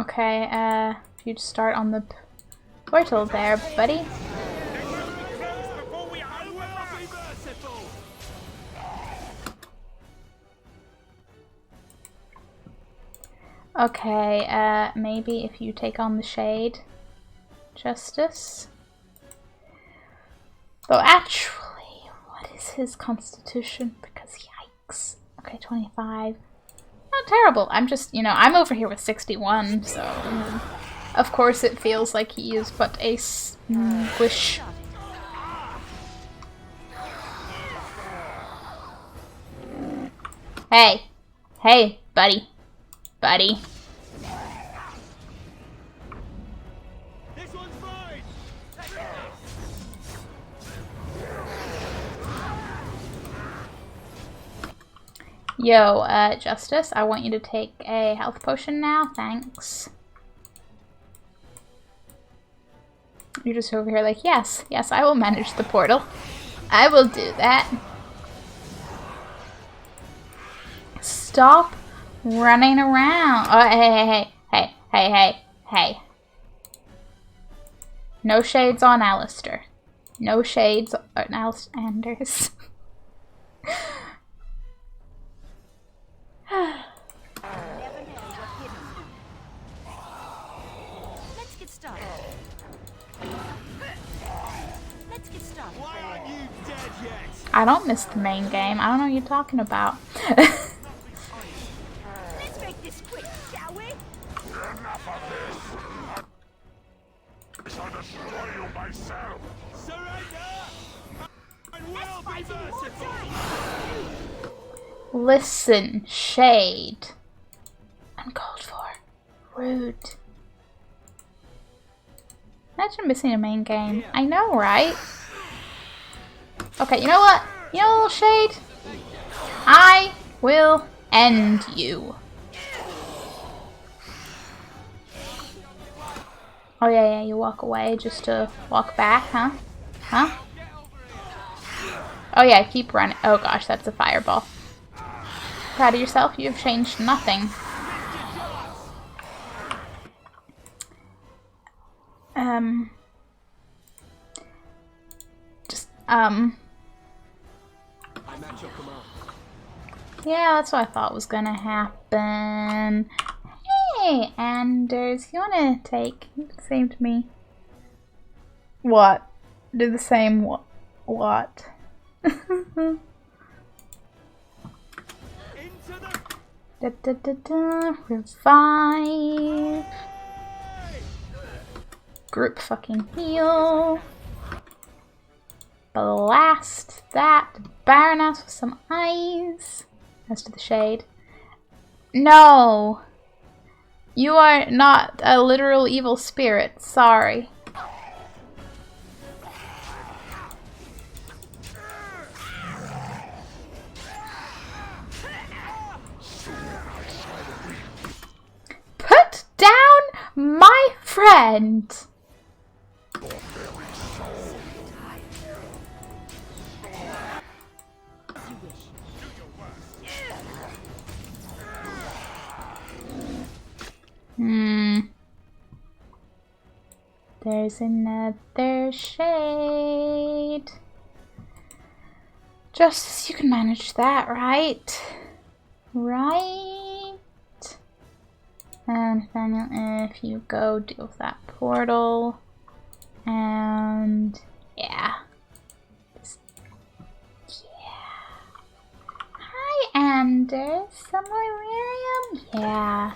Okay, if you just start on the portal there, buddy. Okay, maybe if you take on the shade, Justice. Though actually, what is his constitution? Because yikes. Okay, 25. Not terrible. I'm just, you know, I'm over here with 61, so... Of course it feels like he is but a squish. Hey. Hey, buddy. Buddy. This one's mine. Yo, Justice, I want you to take a health potion now. Thanks. You're just over here like, yes, yes, I will manage the portal. I will do that. Stop running around. Oh, hey. No shades on Alistair. No shades on Anders. Let's get started. Why aren't you dead yet? I don't miss the main game. I don't know what you're talking about. Let's make this quick, shall we? Enough of this! I shall destroy you myself! Surrender! And we'll be merciful! Listen, shade. Uncalled for. Rude. Imagine missing a main game. I know, right? Okay, you know what? You know, little shade? I will end you. Oh yeah, you walk away just to walk back, huh? Huh? Oh yeah, keep running. Oh gosh, that's a fireball. Proud of yourself? You've changed nothing. Yeah, that's what I thought was gonna happen. Hey, Anders, you wanna do the same to me? What? Do the same what? Revive. Group fucking heal. Blast that Baroness with some eyes. As to the shade. No! You are not a literal evil spirit. Sorry. Put down my friend! There's another shade. Justice, you can manage that, right? Right? And Nathaniel, if you go deal with that portal. And yeah. Hi, Anders. Somewhere Miriam? Yeah.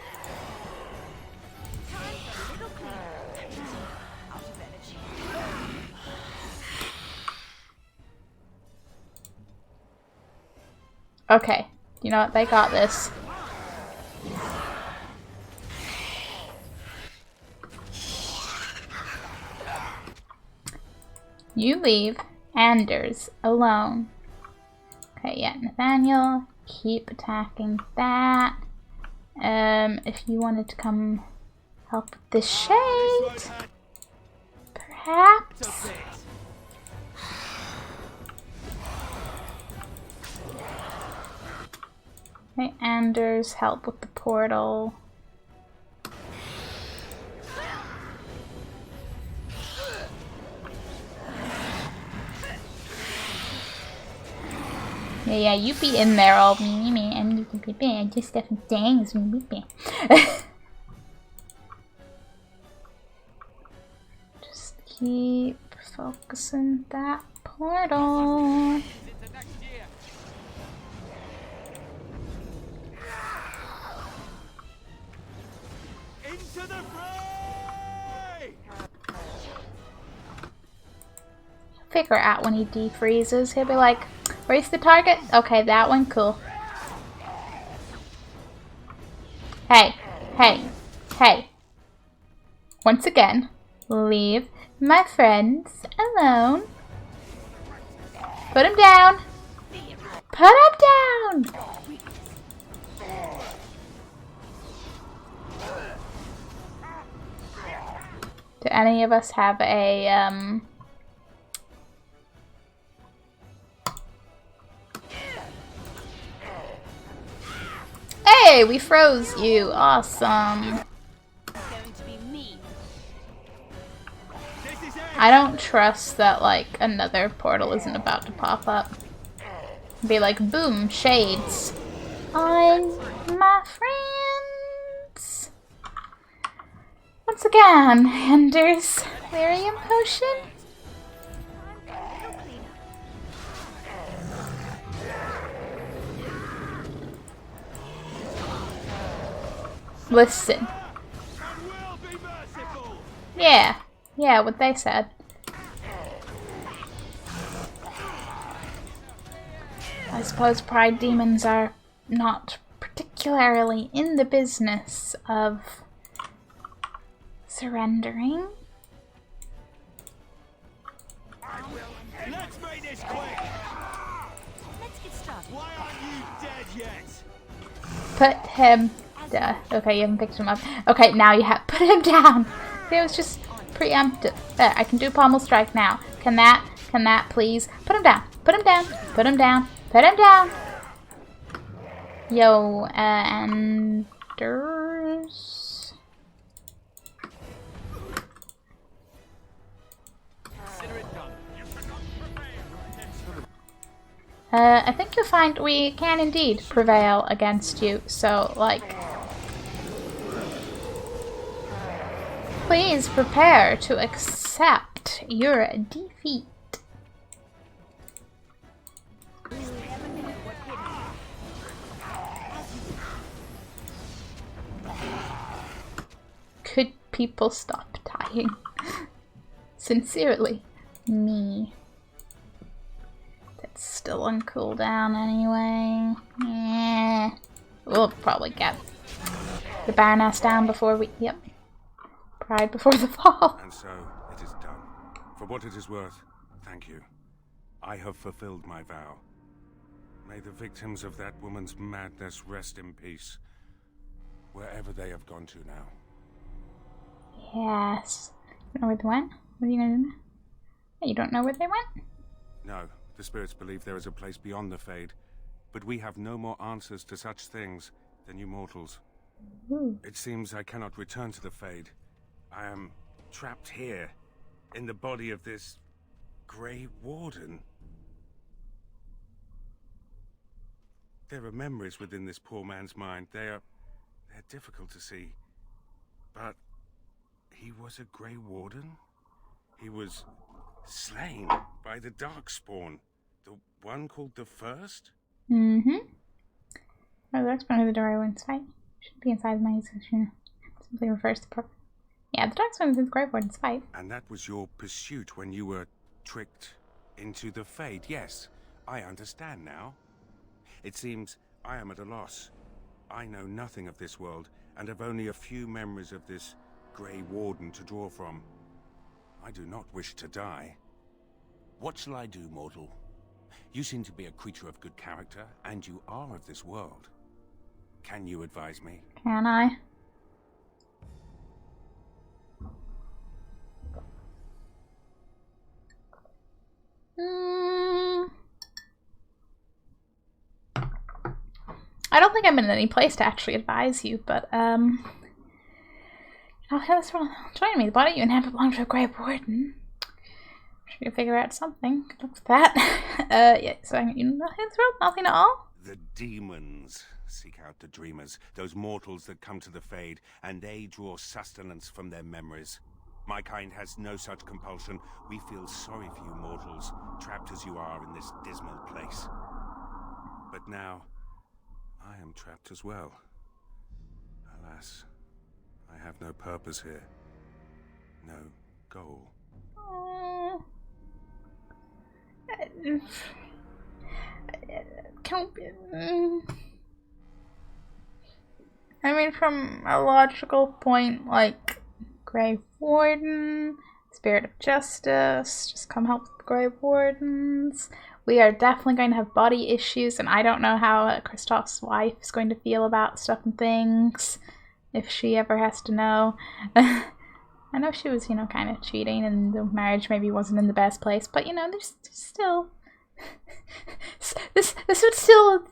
Okay, you know what? They got this. You leave Anders alone. Okay, yeah, Nathaniel, keep attacking that. If you wanted to come help with the shade, perhaps. Okay, Anders, help with the portal. Yeah, you be in there all me and you can be big. Just stuff and things and be Just keep focusing that portal. Into the fray! figure out when he defreezes. He'll be like, where's the target? Okay, that one, cool. Hey, hey, hey. Once again, leave my friends alone. Put him down. Put him down. Do any of us have a, Hey, we froze you. Awesome. I don't trust that, like, another portal isn't about to pop up. Be like, boom, shades. On my friends. Once again, Ender's Lyrium Potion. Listen. Yeah. Yeah, what they said. I suppose pride demons are not particularly in the business of surrendering. Let's make this quick. Let's get started. Why aren't you dead yet? Put him down. Okay, you haven't picked him up. Okay, now you have put him down. It was just preemptive. There, I can do pommel strike now. Can that please? Put him down. Put him down. Put him down. Put him down. Yo, Anders. I think you'll find we can indeed prevail against you. So, like, please prepare to accept your defeat. Could people stop dying? Sincerely, me. That's still on cooldown anyway. Yeah. We'll probably get the Baroness down before we... Yep. Pride before the fall. And so, it is done. For what it is worth, thank you. I have fulfilled my vow. May the victims of that woman's madness rest in peace, wherever they have gone to now. Yes. You know where they went? What are you gonna do? You don't know where they went? No, the spirits believe there is a place beyond the Fade, but we have no more answers to such things than you mortals. Ooh. It seems I cannot return to the Fade. I am trapped here, in the body of this Grey Warden. There are memories within this poor man's mind. They're difficult to see. But he was a Grey Warden? He was slain by the Darkspawn. The one called the First? Mm-hmm. Oh, that's one of the door I went inside. Should be inside my section. Simply refers to yeah, the Darkspawn is in the Grey Warden's fight. And that was your pursuit when you were tricked into the Fade. Yes, I understand now. It seems I am at a loss. I know nothing of this world, and have only a few memories of this Grey Warden to draw from. I do not wish to die. What shall I do, mortal? You seem to be a creature of good character, and you are of this world. Can you advise me? Can I? I don't think I'm in any place to actually advise you, but I'll have this one. Join me. The body you inhabit belongs to a Grey Warden. Should we figure out something? Good luck with that. Yeah, so you know nothing through nothing at all? The demons seek out the dreamers, those mortals that come to the Fade, and they draw sustenance from their memories. My kind has no such compulsion. We feel sorry for you mortals, trapped as you are in this dismal place. But now, I am trapped as well. Alas, I have no purpose here. No goal. I mean, from a logical point, like Grey Warden, Spirit of Justice, just come help the Grey Wardens. We are definitely going to have body issues, and I don't know how Kristoff's wife is going to feel about stuff and things, if she ever has to know. I know she was, kind of cheating, and the marriage maybe wasn't in the best place, but, there's still... this would still...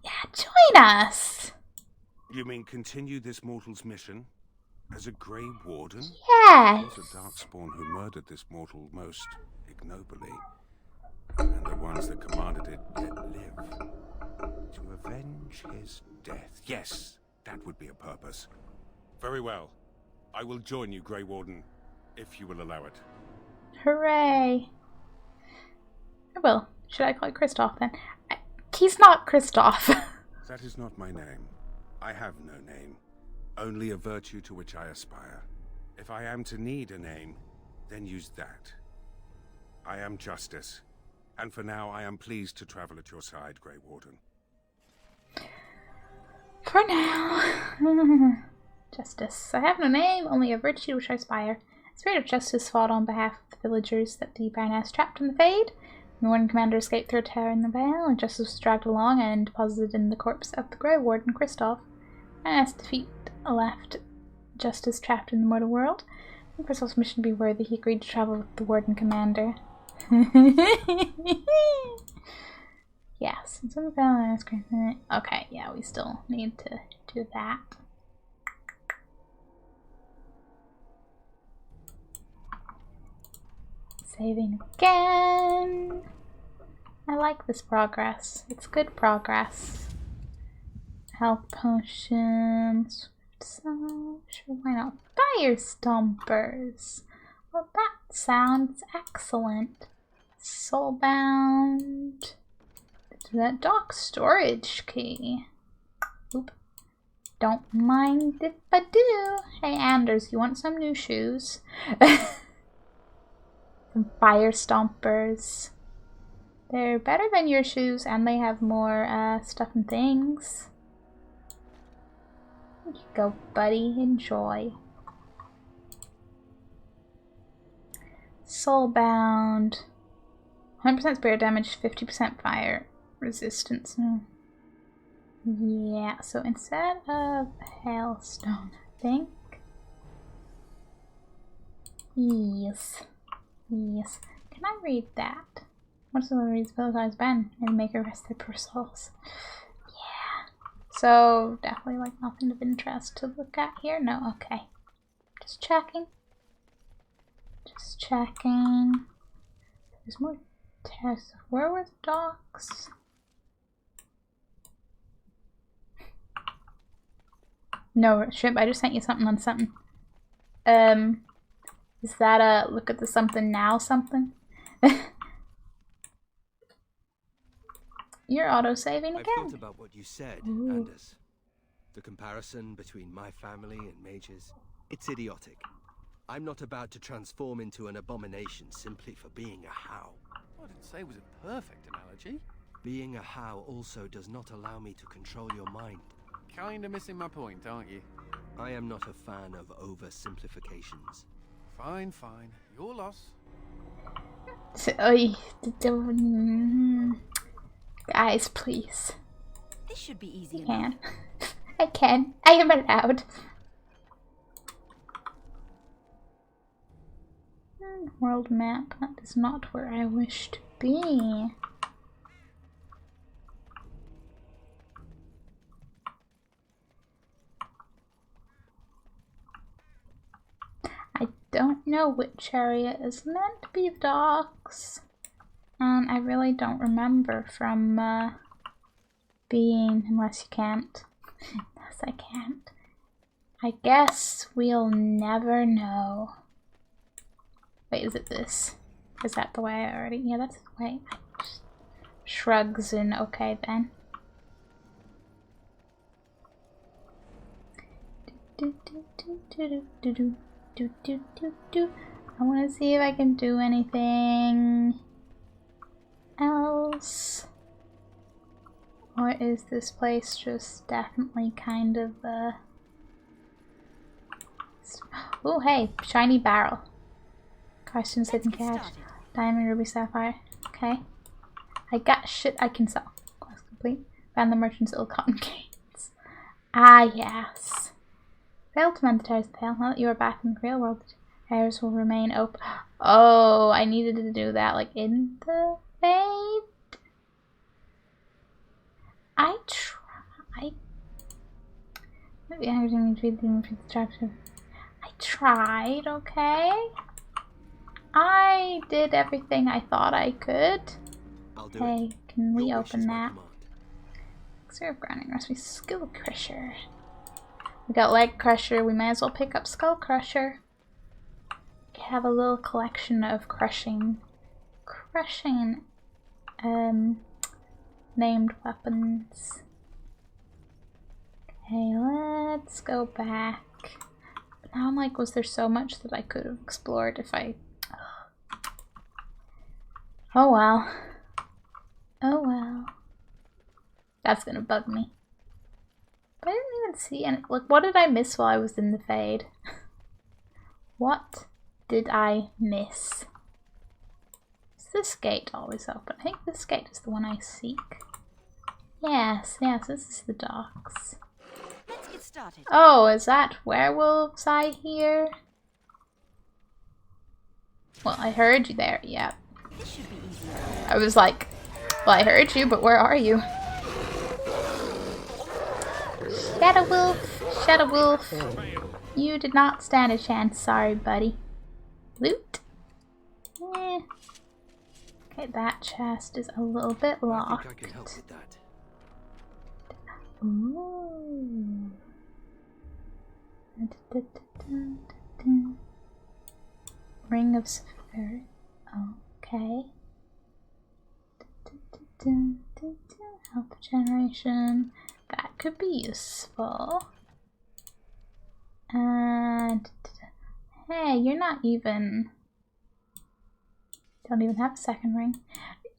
yeah, join us! You mean continue this mortal's mission? As a Grey Warden? Yes! It was a Darkspawn who murdered this mortal most ignobly. And the ones that commanded it yet live. To avenge his death. Yes, that would be a purpose. Very well. I will join you, Grey Warden, if you will allow it. Hooray! I will. Should I call you Kristoff then? He's not Kristoff. That is not my name. I have no name. Only a virtue to which I aspire. If I am to need a name, then use that. I am Justice. And for now, I am pleased to travel at your side, Grey Warden. For now. Justice. I have no name, only a virtue to which I aspire. Spirit of Justice fought on behalf of the villagers that the Baroness trapped in the Fade. The Warden Commander escaped through a tear in the veil, and Justice was dragged along and deposited in the corpse of the Grey Warden, Kristoff. Baroness defeat left Justice trapped in the mortal world. And Kristoff's mission to be worthy, he agreed to travel with the Warden Commander. Yes, it's in the balance. Okay, yeah, we still need to do that. Saving again. I like this progress. It's good progress. Health potions. So, sure, why not? Fire Stompers. Well, that sounds excellent. Soulbound. That dock storage key. Oop. Don't mind if I do. Hey, Anders, you want some new shoes? Some fire stompers. They're better than your shoes, and they have more stuff and things. Here you go, buddy. Enjoy. Soulbound. 100% spirit damage, 50% fire resistance. Yeah, so instead of hailstone, I think. Yes. Yes. Can I read that? What's the reads Valentine's Ben and make her rest their poor souls? Yeah. So definitely like nothing of interest to look at here. No, okay. Just checking. Just checking. There's more tests. Where were the docks? No, ship, I just sent you something on something. Is that a look at the something now something? You're auto-saving again. I've thought about what you said, Anders. The comparison between my family and Mage's, it's idiotic. I'm not about to transform into an abomination simply for being a How. I didn't say it was a perfect analogy. Being a How also does not allow me to control your mind. Kinda missing my point, aren't you? I am not a fan of oversimplifications. Fine, fine. Your loss. So, guys, please. This should be easy I can. I can. I am allowed. World map. That is not where I wish to be. I don't know which area is meant to be the docks. And I really don't remember from being, unless you can't. Unless I can't. I guess we'll never know. Wait, is it this? Is that the way I already? Yeah, that's the way. Shrugs and okay then. I want to see if I can do anything else. Or is this place just definitely kind of oh hey, shiny barrel. Questions, hidden cache. Diamond, ruby, sapphire. Okay. I got shit I can sell. Quest complete. Found the merchant's ill cotton gates. Ah yes. Failed to mend the tires of the tail. Now that you are back in the real world, the tires will remain open. Oh, I needed to do that like in the fade. I tried. Maybe I didn't read the instructions. I tried, okay? I did everything I thought I could. Hey, can we open that? Serve grounding recipe, skill crusher. We got leg crusher, we might as well pick up skull crusher. We have a little collection of crushing named weapons. Okay, let's go back. Now I'm like, was there so much that I could have explored if I... Oh well. Oh well. That's gonna bug me. But I didn't even see any... Like, what did I miss while I was in the fade? What did I miss? Is this gate always open? I think this gate is the one I seek. Yes, yes, this is the docks. Let's get started. Oh, is that werewolves I hear? Well, I heard you there, yeah. This should be easy. I was like, well, I heard you, but where are you? Shadow Wolf, Shadow Wolf. You did not stand a chance, sorry, buddy. Loot? Eh. Okay, that chest is a little bit locked. I think I can help with that. Ooh. Ring of Spirit. Okay. Health generation. That could be useful. And hey, you're not even. Don't even have a second ring.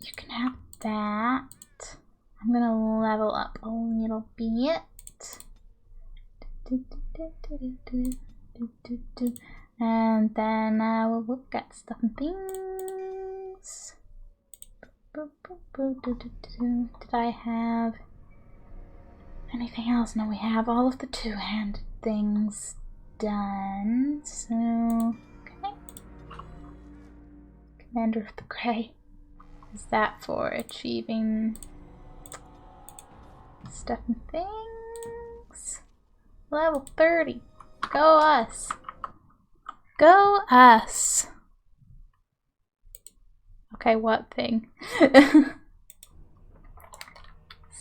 You can have that. I'm gonna level up a little bit. And then we'll look at stuff and things. Did I have anything else? No, we have all of the two-handed things done. So, okay. Commander of the Grey. Is that for achieving stuff and things? Level 30. Go us. Go us. Okay, what thing?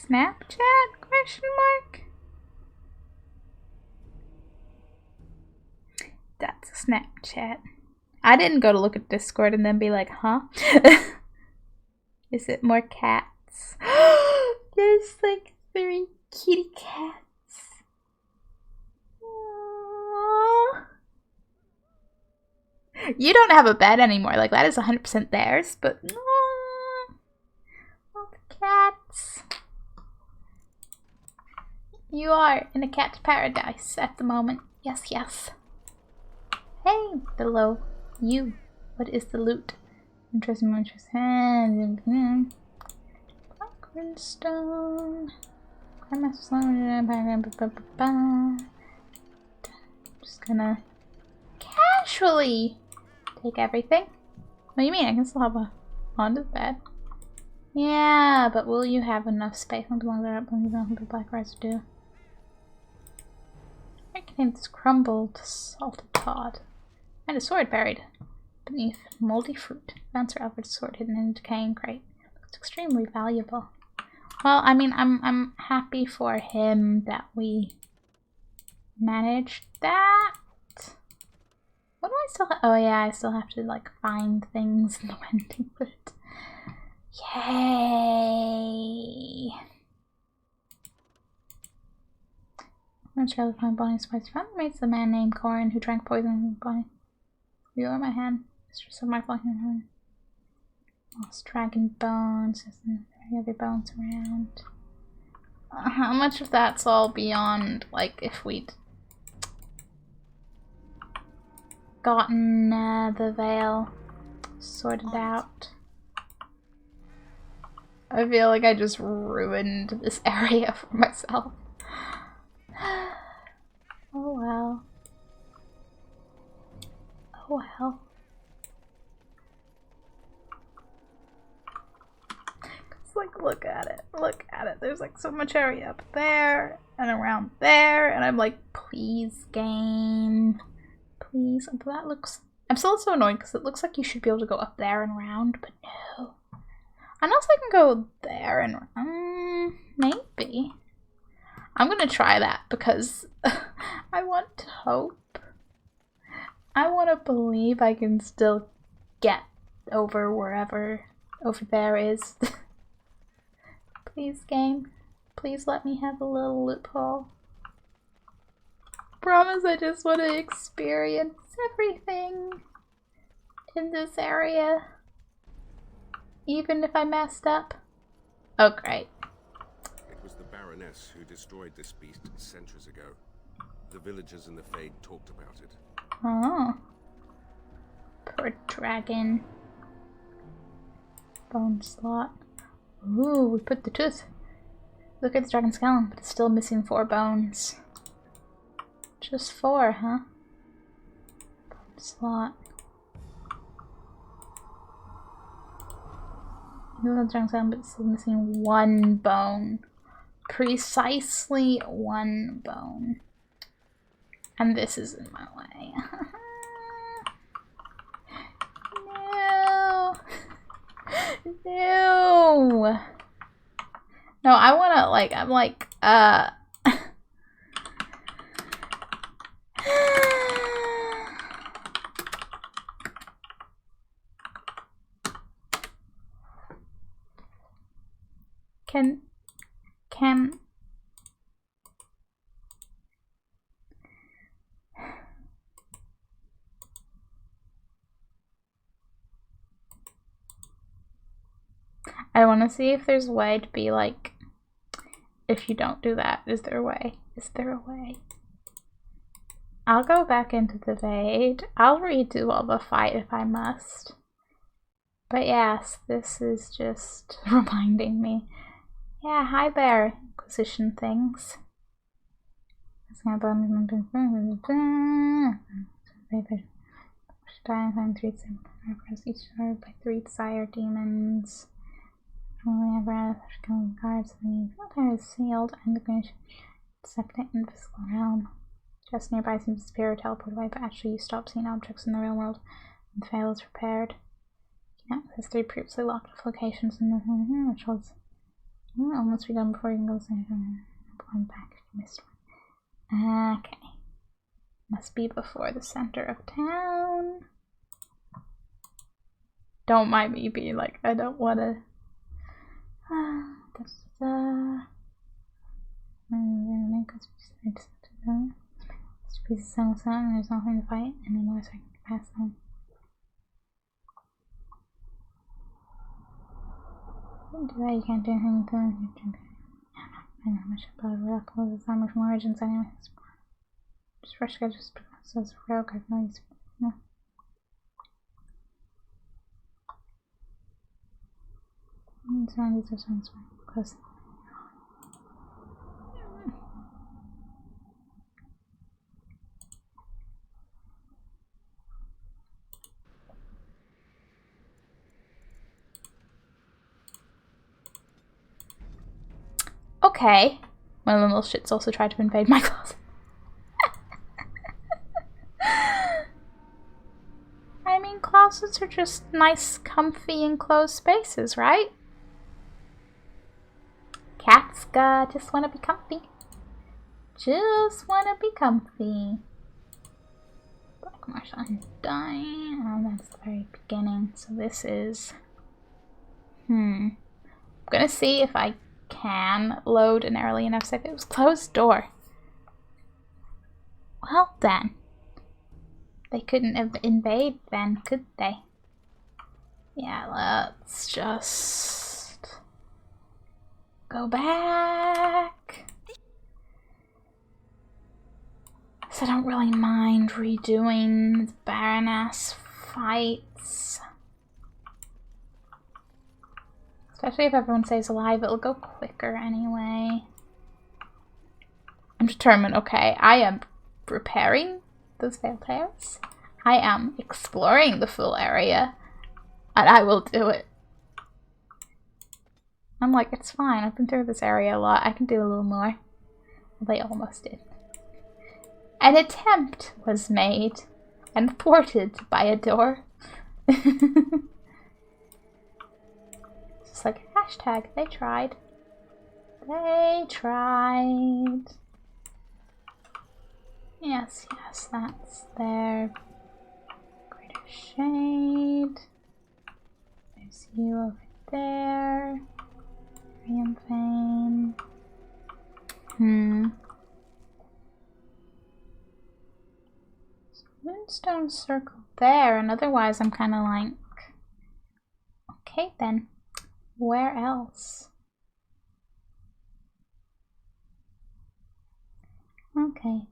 Snapchat? Question mark? That's a Snapchat. I didn't go to look at Discord and then be like, huh? Is it more cats? There's like 3 kitty cats. Aww. You don't have a bed anymore. Like, that is 100% theirs, but all the cats. You are in a cat's paradise at the moment. Yes, yes. Hey, below you. What is the loot? Interesting, interesting. Black stone. Just gonna casually take everything. What do you mean? I can still have a Honda bed. Yeah, but will you have enough space? How long that the black rice do? I contain this crumbled salted cod. And a sword buried beneath moldy fruit. Bouncer Alfred's sword hidden in a decaying crate. Looks extremely valuable. Well, I mean, I'm happy for him that we managed that. What do I still have? Oh yeah, I still have to like find things in the vending booth. Yay! I'm sure to find Bonnie's spice. Found the mates the man named Corin who drank poison from Bonnie. You are my hand. Mistress of my fucking hand. Lost dragon bones. There's any other bones around. How much of that's all beyond, like, if we'd gotten the veil sorted out? I feel like I just ruined this area for myself. Oh well. Oh well. It's like, look at it. Look at it. There's like so much area up there and around there. And I'm like, please, game. Please. But that looks... I'm still so annoyed because it looks like you should be able to go up there and around, but no. Unless I can go there and... maybe. I'm gonna try that because I want to hope. I want to believe I can still get over wherever over there is. Please, game. Please let me have a little loophole. Promise I just want to experience everything in this area. Even if I messed up. Oh, great. It was the Baroness who destroyed this beast centuries ago. The villagers in the Fade talked about it. Oh. Poor dragon. Bone slot. Ooh, we put the tooth. Look at the dragon skeleton, but it's still missing 4 bones. Just 4, huh? Bone slot. The dragon skeleton, but it's still missing 1 bone. Precisely 1 bone. And this is in my way. No. No. No, I wanna, like, I'm like, Can I want to see if there's a way to be like, if you don't do that, is there a way? Is there a way? I'll go back into the Vade. I'll redo all the fight if I must. But yes, this is just reminding me. Yeah, hi there, Inquisition things. Find 3 each started by 3 desire demons. Only have killing guards. The filter is sealed and the Greenwich septic in the physical realm. Just nearby seems to disappear or teleport away, but actually you stop seeing objects in the real world when the veil is repaired. You can access 3 previously locked off locations in the rituals. Almost be done before you can go going back if you missed one. Okay. Must be before the center of town. Don't mind me being like, I don't wanna there's nothing to fight anymore, so I can pass on. Do that, you can't do anything with them. I know how much about a real clothes. It's not much more origins anyway. Just rush guys just because it's a real guy noise. No. Surroundings are so close. Okay. My little shits also tried to invade my closet. I mean, closets are just nice, comfy, enclosed spaces, right? Cats just want to be comfy. Just want to be comfy. Black Marsh undying. Oh, that's the very beginning. So this is... I'm gonna see if I can load an early enough save. It was closed door. Well then. They couldn't have invaded then, could they? Yeah, let's just go back. So I don't really mind redoing the Baroness fights. Especially if everyone stays alive, it'll go quicker anyway. I'm determined, okay, I am repairing those failed tales. I am exploring the full area. And I will do it. I'm like, it's fine, I've been through this area a lot, I can do a little more. They almost did. An attempt was made and thwarted by a door. It's like, hashtag, they tried. They tried. Yes, yes, that's there. Greater shade. There's you over there. Vein. Moonstone circle there, and otherwise I'm kind of like, okay then, where else? Okay.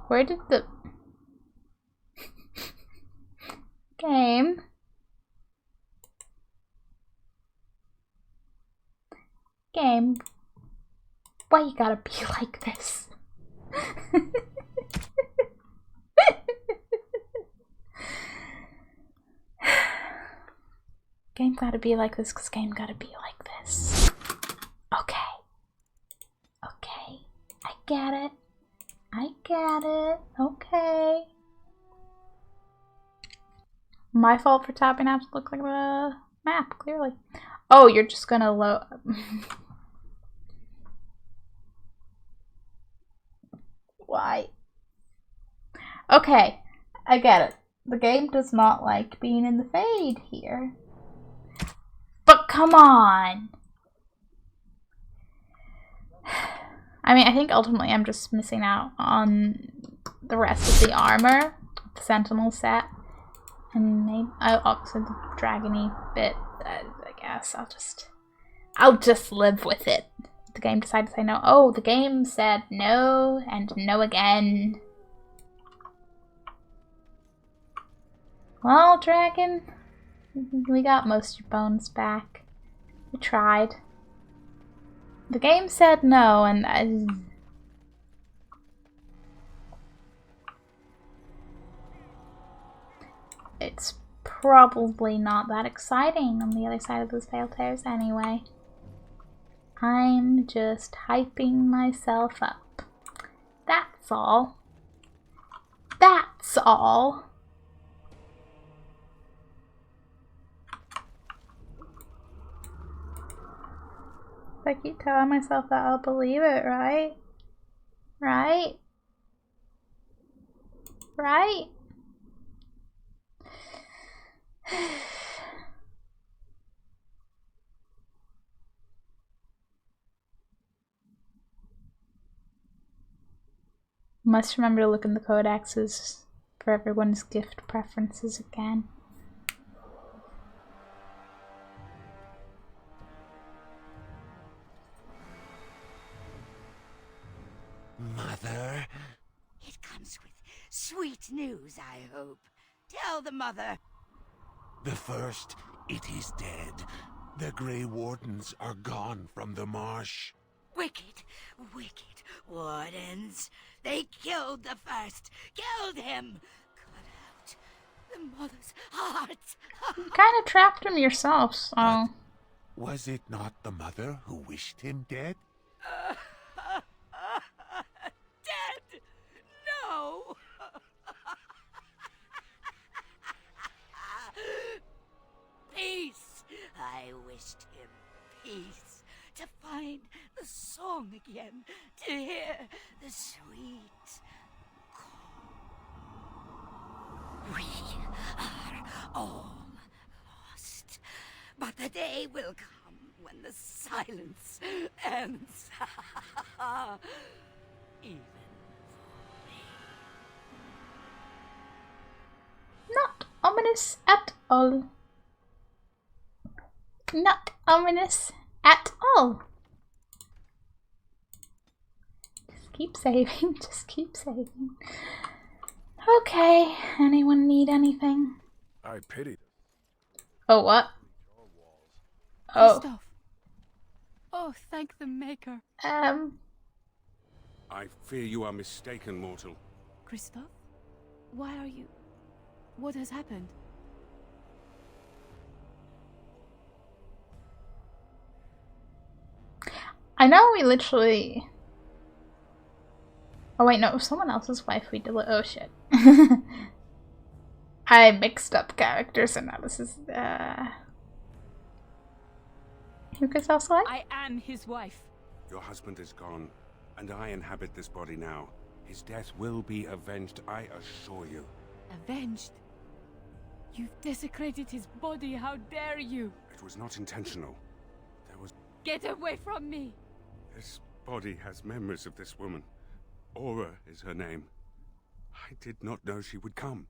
Where did the game? Game, why you gotta be like this? Game gotta be like this because game gotta be like this. Okay. Okay. I get it. I get it. Okay. My fault for tapping apps look like the map, clearly. Oh, you're just gonna load. Why? Okay, I get it. The game does not like being in the fade here. But come on! I mean, I think ultimately I'm just missing out on the rest of the armor, the Sentinel set, and maybe also the dragony bit. I guess I'll just live with it. The game decided to say no. Oh, the game said no and no again. Well, dragon, we got most of your bones back. We tried. The game said no, and it's probably not that exciting on the other side of those failed tears anyway. I'm just hyping myself up. That's all. That's all. I keep telling myself that I'll believe it, right? Right? Right? Must remember to look in the codexes for everyone's gift preferences again. Mother? It comes with sweet news, I hope. Tell the mother. The first, it is dead. The Grey Wardens are gone from the marsh. Wicked, wicked wardens. They killed the first. Killed him. Cut out the mother's heart. You kind of trapped him yourself, so... But was it not the mother who wished him dead? Dead? No. Peace. I wished him peace. To find the song again. To hear the sweet call. We are all lost. But the day will come when the silence ends. Even Not ominous at all. Not ominous at all. Just keep saving, just keep saving. Okay, anyone need anything? I pity. Oh, what? Oh. Christoph. Oh, thank the Maker. I fear you are mistaken, mortal. Christoph? Why are you... What has happened? I know we literally... Oh wait, no, it was someone else's wife we did. Oh shit. I mixed up characters and now this is, Who could else like? I am his wife. Your husband is gone, and I inhabit this body now. His death will be avenged, I assure you. Avenged? You've desecrated his body, how dare you? It was not intentional. There was... Get away from me! This body has memories of this woman. Aura is her name. I did not know she would come.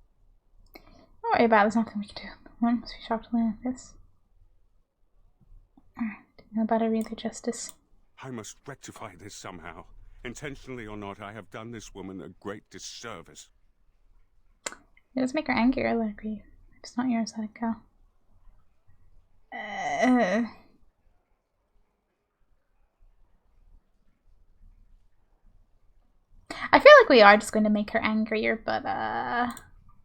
Don't worry about it, there's nothing we can do. One must be shocked to learn this. Didn't know about her either, Justice. I must rectify this somehow. Intentionally or not, I have done this woman a great disservice. It does make her angry, I let her grieve. It's not yours, let it go. I feel like we are just going to make her angrier, but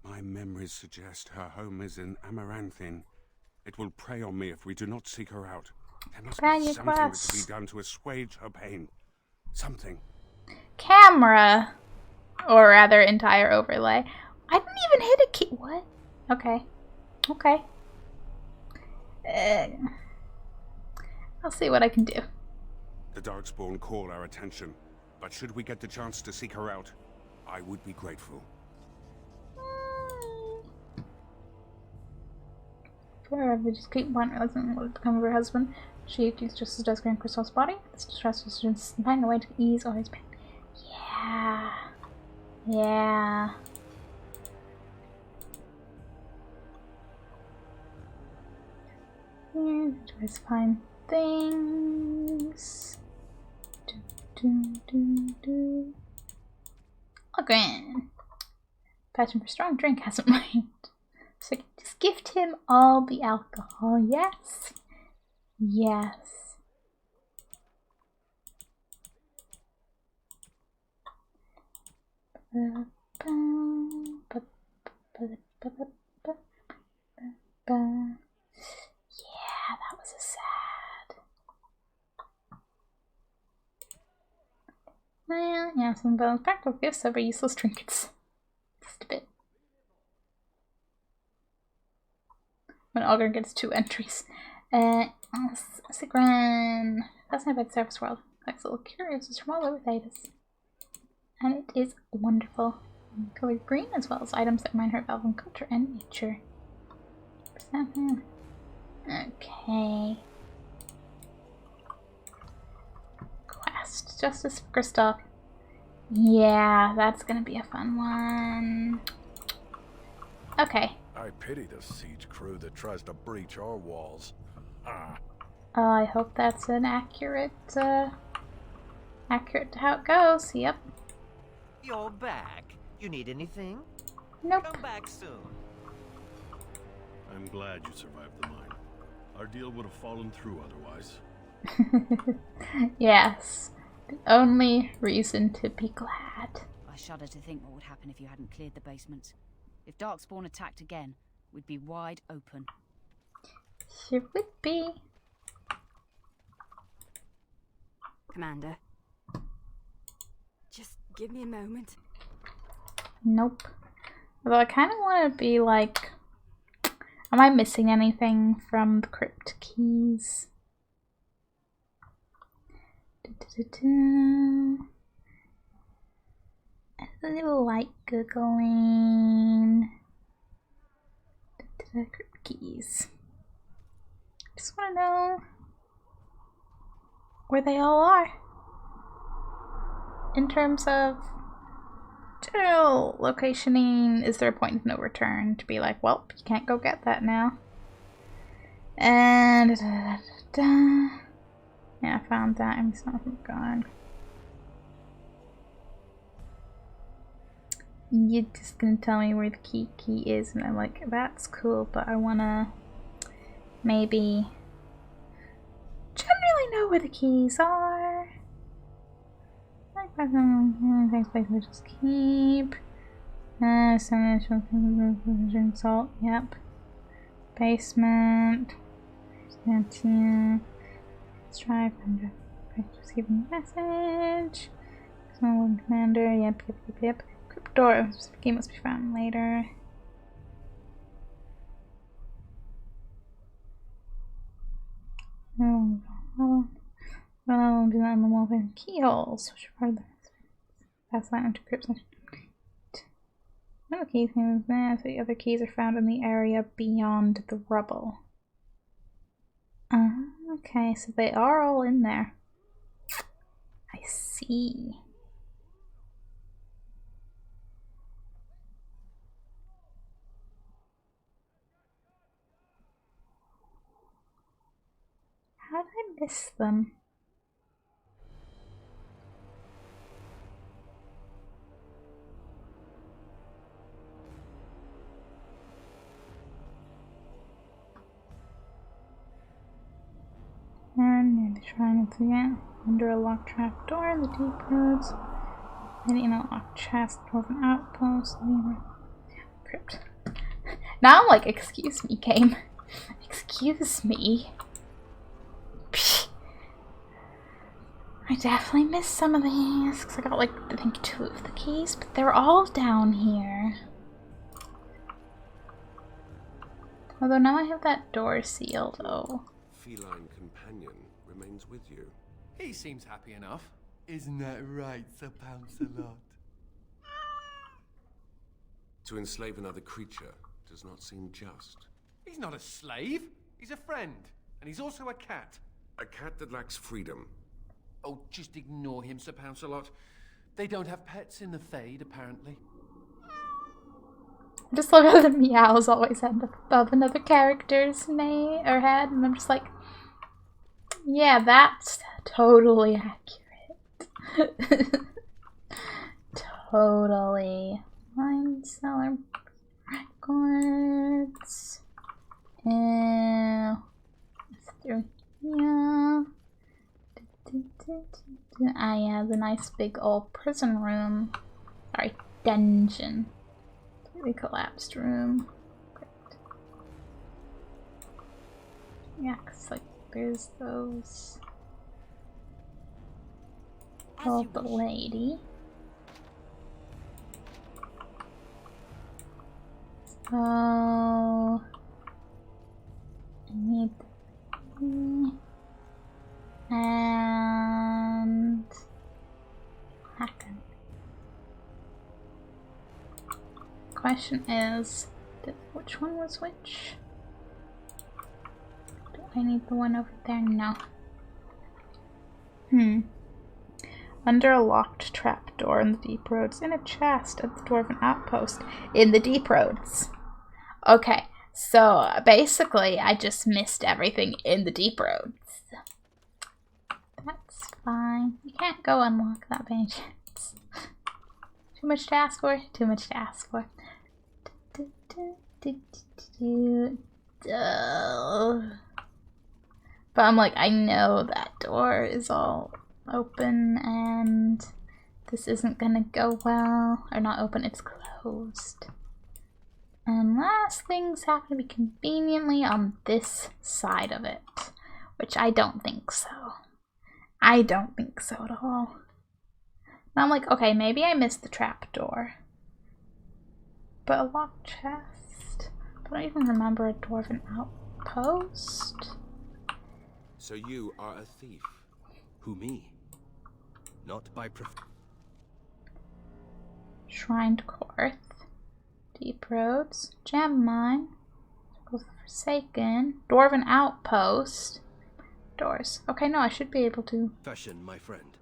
My memories suggest her home is in Amaranthin. It will prey on me if we do not seek her out. There must be something that can be done to assuage her pain. Something. Camera! Or rather, entire overlay. I didn't even hit a key. What? Okay. Okay. I'll see what I can do. The Darkspawn call our attention, but should we get the chance to seek her out, I would be grateful. Forever, just keep one realizing what would become of her husband. She accused just as does Grand Crystal's body. This distress was just finding a way to ease all his pain. Yeah. Yeah. Yeah, tries to find things. Login. Passion for strong drink hasn't mind. So just gift him all the alcohol. Yes. Yes. Yeah, that was a sad. Well, yeah, some balance practical gifts over useless trinkets. Just a bit. When Augur gets 2 entries. Sigran. Fascinated by the surface world. Looks a little curious. It's from all over Thedas. And it is wonderful. Colored green as well as items that remind her of elven culture and nature. Okay. Quest. Justice for Kristoff. Yeah, that's gonna be a fun one. Okay. I pity the siege crew that tries to breach our walls. I hope that's an accurate to how it goes. Yep. You're back. You need anything? Nope. Come back soon. I'm glad you survived the mine. Our deal would have fallen through otherwise. Yes. The only reason to be glad. I shudder to think what would happen if you hadn't cleared the basements. If Darkspawn attacked again, we'd be wide open. Sure would be. Commander. Just give me a moment. Nope. Although I kind of want to be like, am I missing anything from the crypt keys? A little light googling. Crypt keys. Just want to know where they all are. In terms of general locationing, is there a point of no return to be like, well, you can't go get that now. And yeah, I found that. I'm gone. You're just gonna tell me where the key is, and I'm like, that's cool, but I wanna maybe generally know where the keys are. Thanks, place we just keep. Salt, yep. Basement. Here. Let's try. Just keep a message. Small commander, yep. Crypt door. Key must be found later. Keyholes. Which part of the pass line into crypts? No keys in there, so the other keys are found in the area beyond the rubble. Okay, so they are all in there. I see. How did I miss them? And near the shrine once again. Under a locked trap door in the deep roads. Hiding in a locked chest of an outpost. Crypt. Now I'm like, excuse me, game. Excuse me. Psh. I definitely missed some of these because I got like, I think 2 of the keys, but they're all down here. Although now I have that door sealed, oh. Feline companion remains with you. He seems happy enough. Isn't that right, Sir Pouncelot? To enslave another creature does not seem just. He's not a slave. He's a friend. And he's also a cat. A cat that lacks freedom. Oh, just ignore him, Sir Pouncelot. They don't have pets in the Fade, apparently. I just love how the meows always end up above another character's name or head, and I'm just like, yeah, that's totally accurate. Totally. Wine cellar records. Through here. Ah, yeah, the nice big old prison room. Sorry, dungeon. The collapsed room. Great. Yeah, cause like there's those. Oh, the lady. So I need and hacken. Question is, which one was which? Do I need the one over there? No. Under a locked trapdoor in the deep roads, in a chest at the dwarven outpost in the deep roads. Okay, so basically I just missed everything in the deep roads. That's fine. You can't go unlock that by any chance. Too much to ask for? Too much to ask for. But I'm like, I know that door is all open and this isn't gonna go well. Or not open, it's closed. Unless things happen to be conveniently on this side of it. Which I don't think so. I don't think so at all. And I'm like, okay, maybe I missed the trapdoor. But a locked chest? I don't even remember a dwarven outpost. So you are a thief? Who, me? Not by Shrined Court. Deep Roads. Gem Mine. Forsaken. Dwarven Outpost. trapdoors. Okay, no, I should be able to. Fashion, my friend.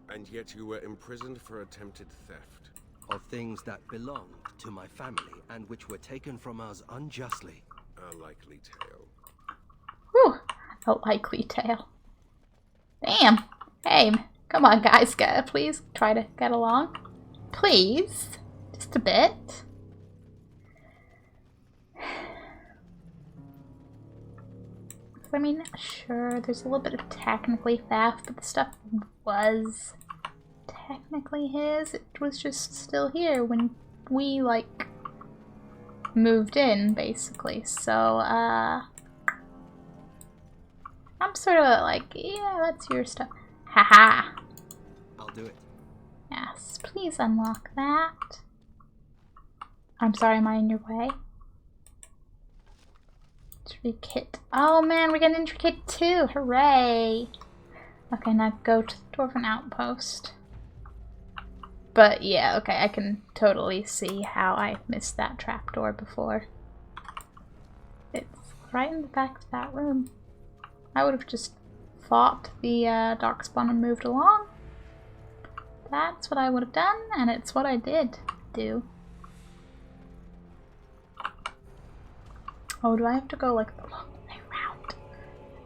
And yet you were imprisoned for attempted theft. Of things that belonged to my family and which were taken from us unjustly. A likely tale. Whew, a likely tale. Damn. Hey, come on guys, please try to get along. Please. Just a bit. I mean, sure, there's a little bit of technically theft, but the stuff was technically his. It was just still here when we, like, moved in, basically. So, I'm sort of like, yeah, that's your stuff. Haha. I'll do it. Yes, please unlock that. I'm sorry, am I in your way? Intricate. Oh man, we got an intricate too. Hooray! Okay, now go to the Orphan outpost. But yeah, okay, I can totally see how I missed that trapdoor before. It's right in the back of that room. I would have just fought the darkspawn and moved along. That's what I would have done, and it's what I did do. Oh, do I have to go like the long way around?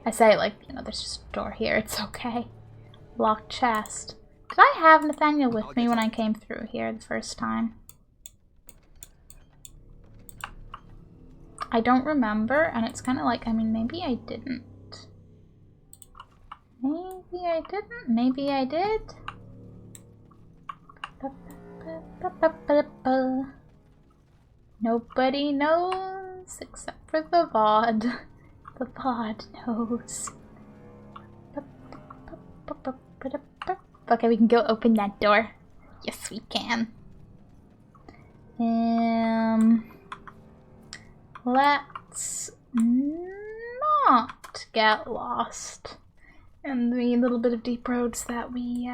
I say, like, you know, there's just a door here. It's okay. Locked chest. Did I have Nathaniel with me when I came through here the first time? I don't remember, and it's kind of like, I mean, maybe I didn't. Maybe I didn't. Maybe I did. Nobody knows except for the VOD. The VOD knows. Okay, we can go open that door. Yes, we can. Let's not get lost in the little bit of deep roads that we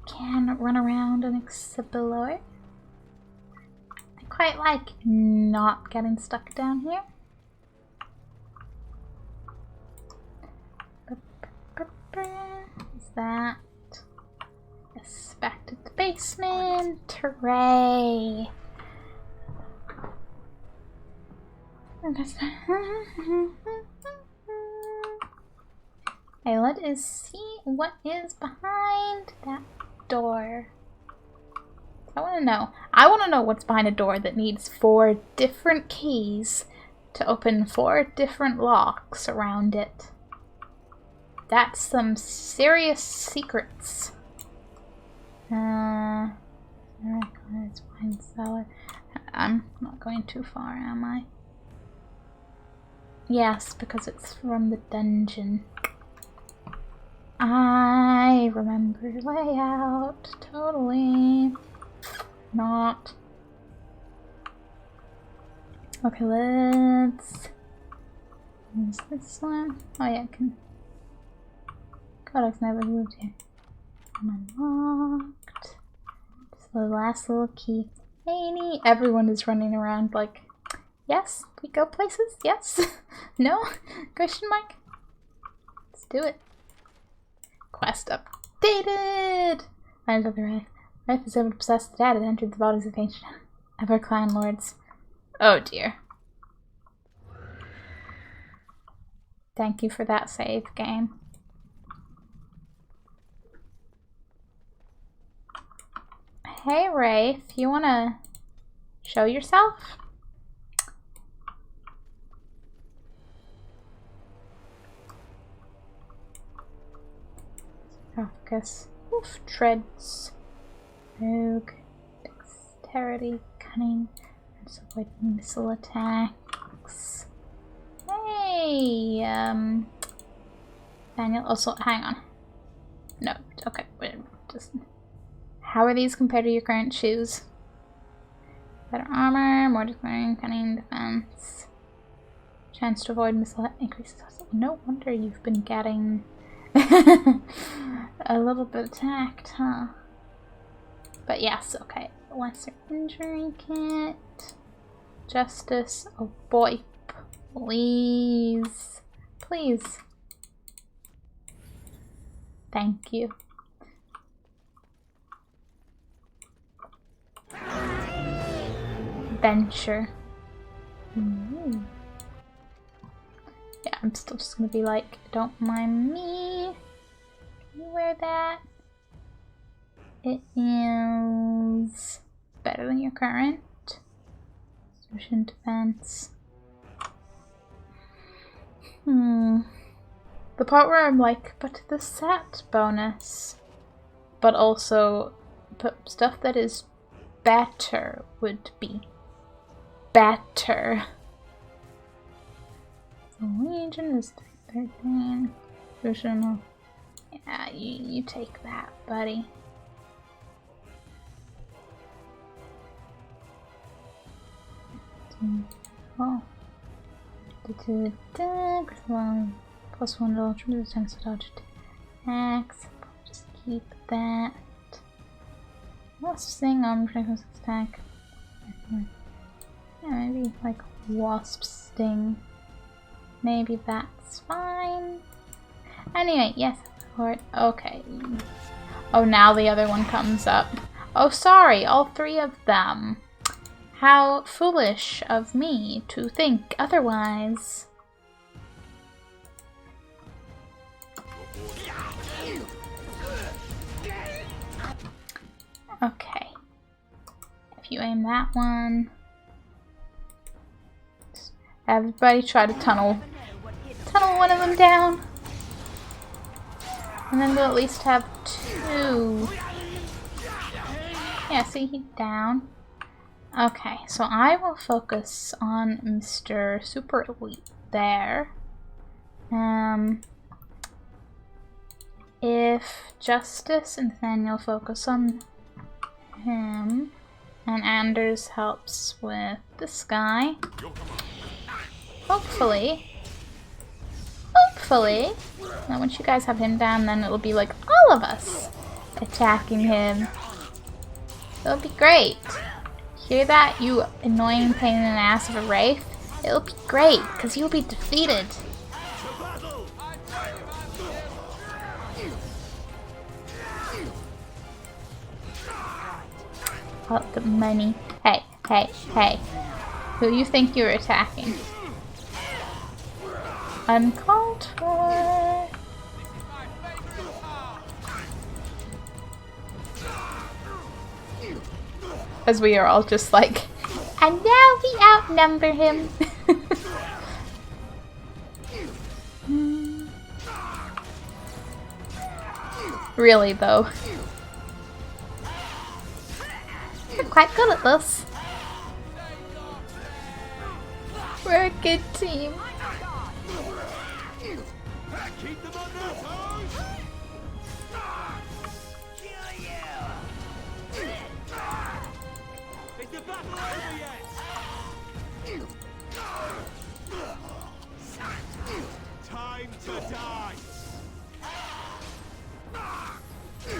can run around and explore. I quite like not getting stuck down here. Is that? Yes, back to the basement. Hooray! Okay, let us see what is behind that door. I want to know. I want to know what's behind a door that needs 4 different keys to open 4 different locks around it. That's some serious secrets. Wine cellar. I'm not going too far, am I? Yes, because it's from the dungeon. I remember layout. Totally. Not. Okay, let's... Use this one. Oh yeah, I can... God, I've never moved here. Unlocked. It's the last little key. Hey, everyone is running around like, yes, we go places? Yes? No? Question mark? Let's do it. Quest updated! Land of the Wraith. Wraith is able to possess the data that entered the bodies of ancient of our clan lords. Oh dear. Thank you for that save, game. Hey Wraith, you wanna show yourself? Focus. Oof, treads. Rogue. Dexterity. Cunning. And avoid missile attacks. Hey, Daniel. Also, hang on. No, okay. Wait, just. How are these compared to your current shoes? Better armor, more declaring, cunning, defense. Chance to avoid missile increases. No wonder you've been getting a little bit attacked, huh? But yes, okay. Lesser injury kit. Justice. Oh boy. Please. Please. Thank you. Venture. Ooh. Yeah, I'm still just gonna be like, don't mind me. Can you wear that? It is better than your current. Solution defense. The part where I'm like, but the set bonus. But also, but stuff that is better would be better. The Legion is 313. Traditional. Yeah, you take that, buddy. Oh. Plus 1 ultra resistance to dodge attacks. Just keep that. What's thing on protective attack? Yeah, maybe like wasp sting. Maybe that's fine. Anyway, yes, Lord. Okay. Oh, now the other one comes up. Oh, sorry, all three of them. How foolish of me to think otherwise. Okay. If you aim that one. Everybody try to tunnel one of them down. And then we'll at least have 2. Yeah, see, he's down. Okay, so I will focus on Mr. Super Elite there. If Justice and Nathaniel focus on him, and Anders helps with this guy. Hopefully, now once you guys have him down, then it'll be like all of us attacking him. It'll be great. Hear that, you annoying pain in the ass of a wraith? It'll be great, because you'll be defeated. Oh, the money. Hey, hey, hey. Who you think you're attacking? Uncalled for. As we are all just like, and now we outnumber him. Really though. We're quite good at this. We're a good team.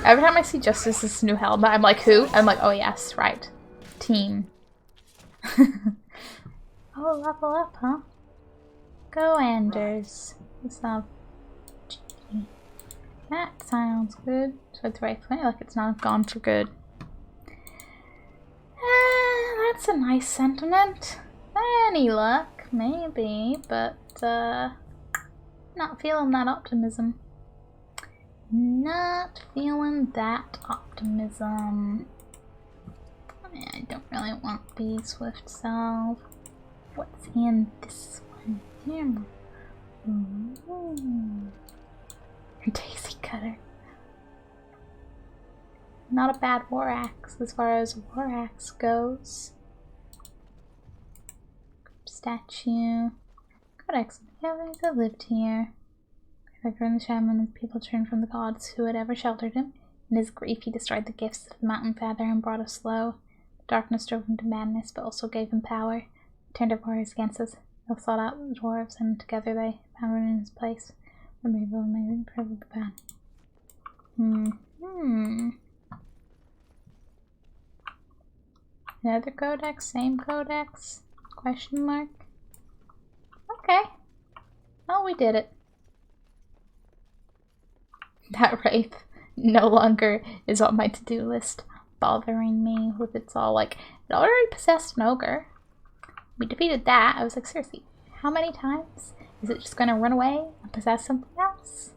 Every time I see Justice's new helmet, I'm like, who? I'm like, oh yes, right. Team. Oh, level up, huh? Go, Anders. What's up? That sounds good. So it's right way, like it's not gone for good. That's a nice sentiment. Any luck? Maybe, but not feeling that optimism. Not feeling that optimism. I don't really want the swift salve. What's in this one here? Ooh. Daisy cutter. Not a bad war axe as far as war axe goes. Statue. Codex. The heavens have lived here. During the shaman, his people turned from the gods who had ever sheltered him. In his grief, he destroyed the gifts of the mountain father and brought us low. The darkness drove him to madness, but also gave him power. He turned our warriors against us. They sought out the dwarves, and together they found one in his place. Removal of amazing, probably bad. Another codex, same codex? Question mark? Okay. I'll Oh, we did it. That wraith no longer is on my to-do list, bothering me with it's all like, it already possessed an ogre. We defeated that. I was like, seriously, how many times? Is it just gonna run away and possess something else?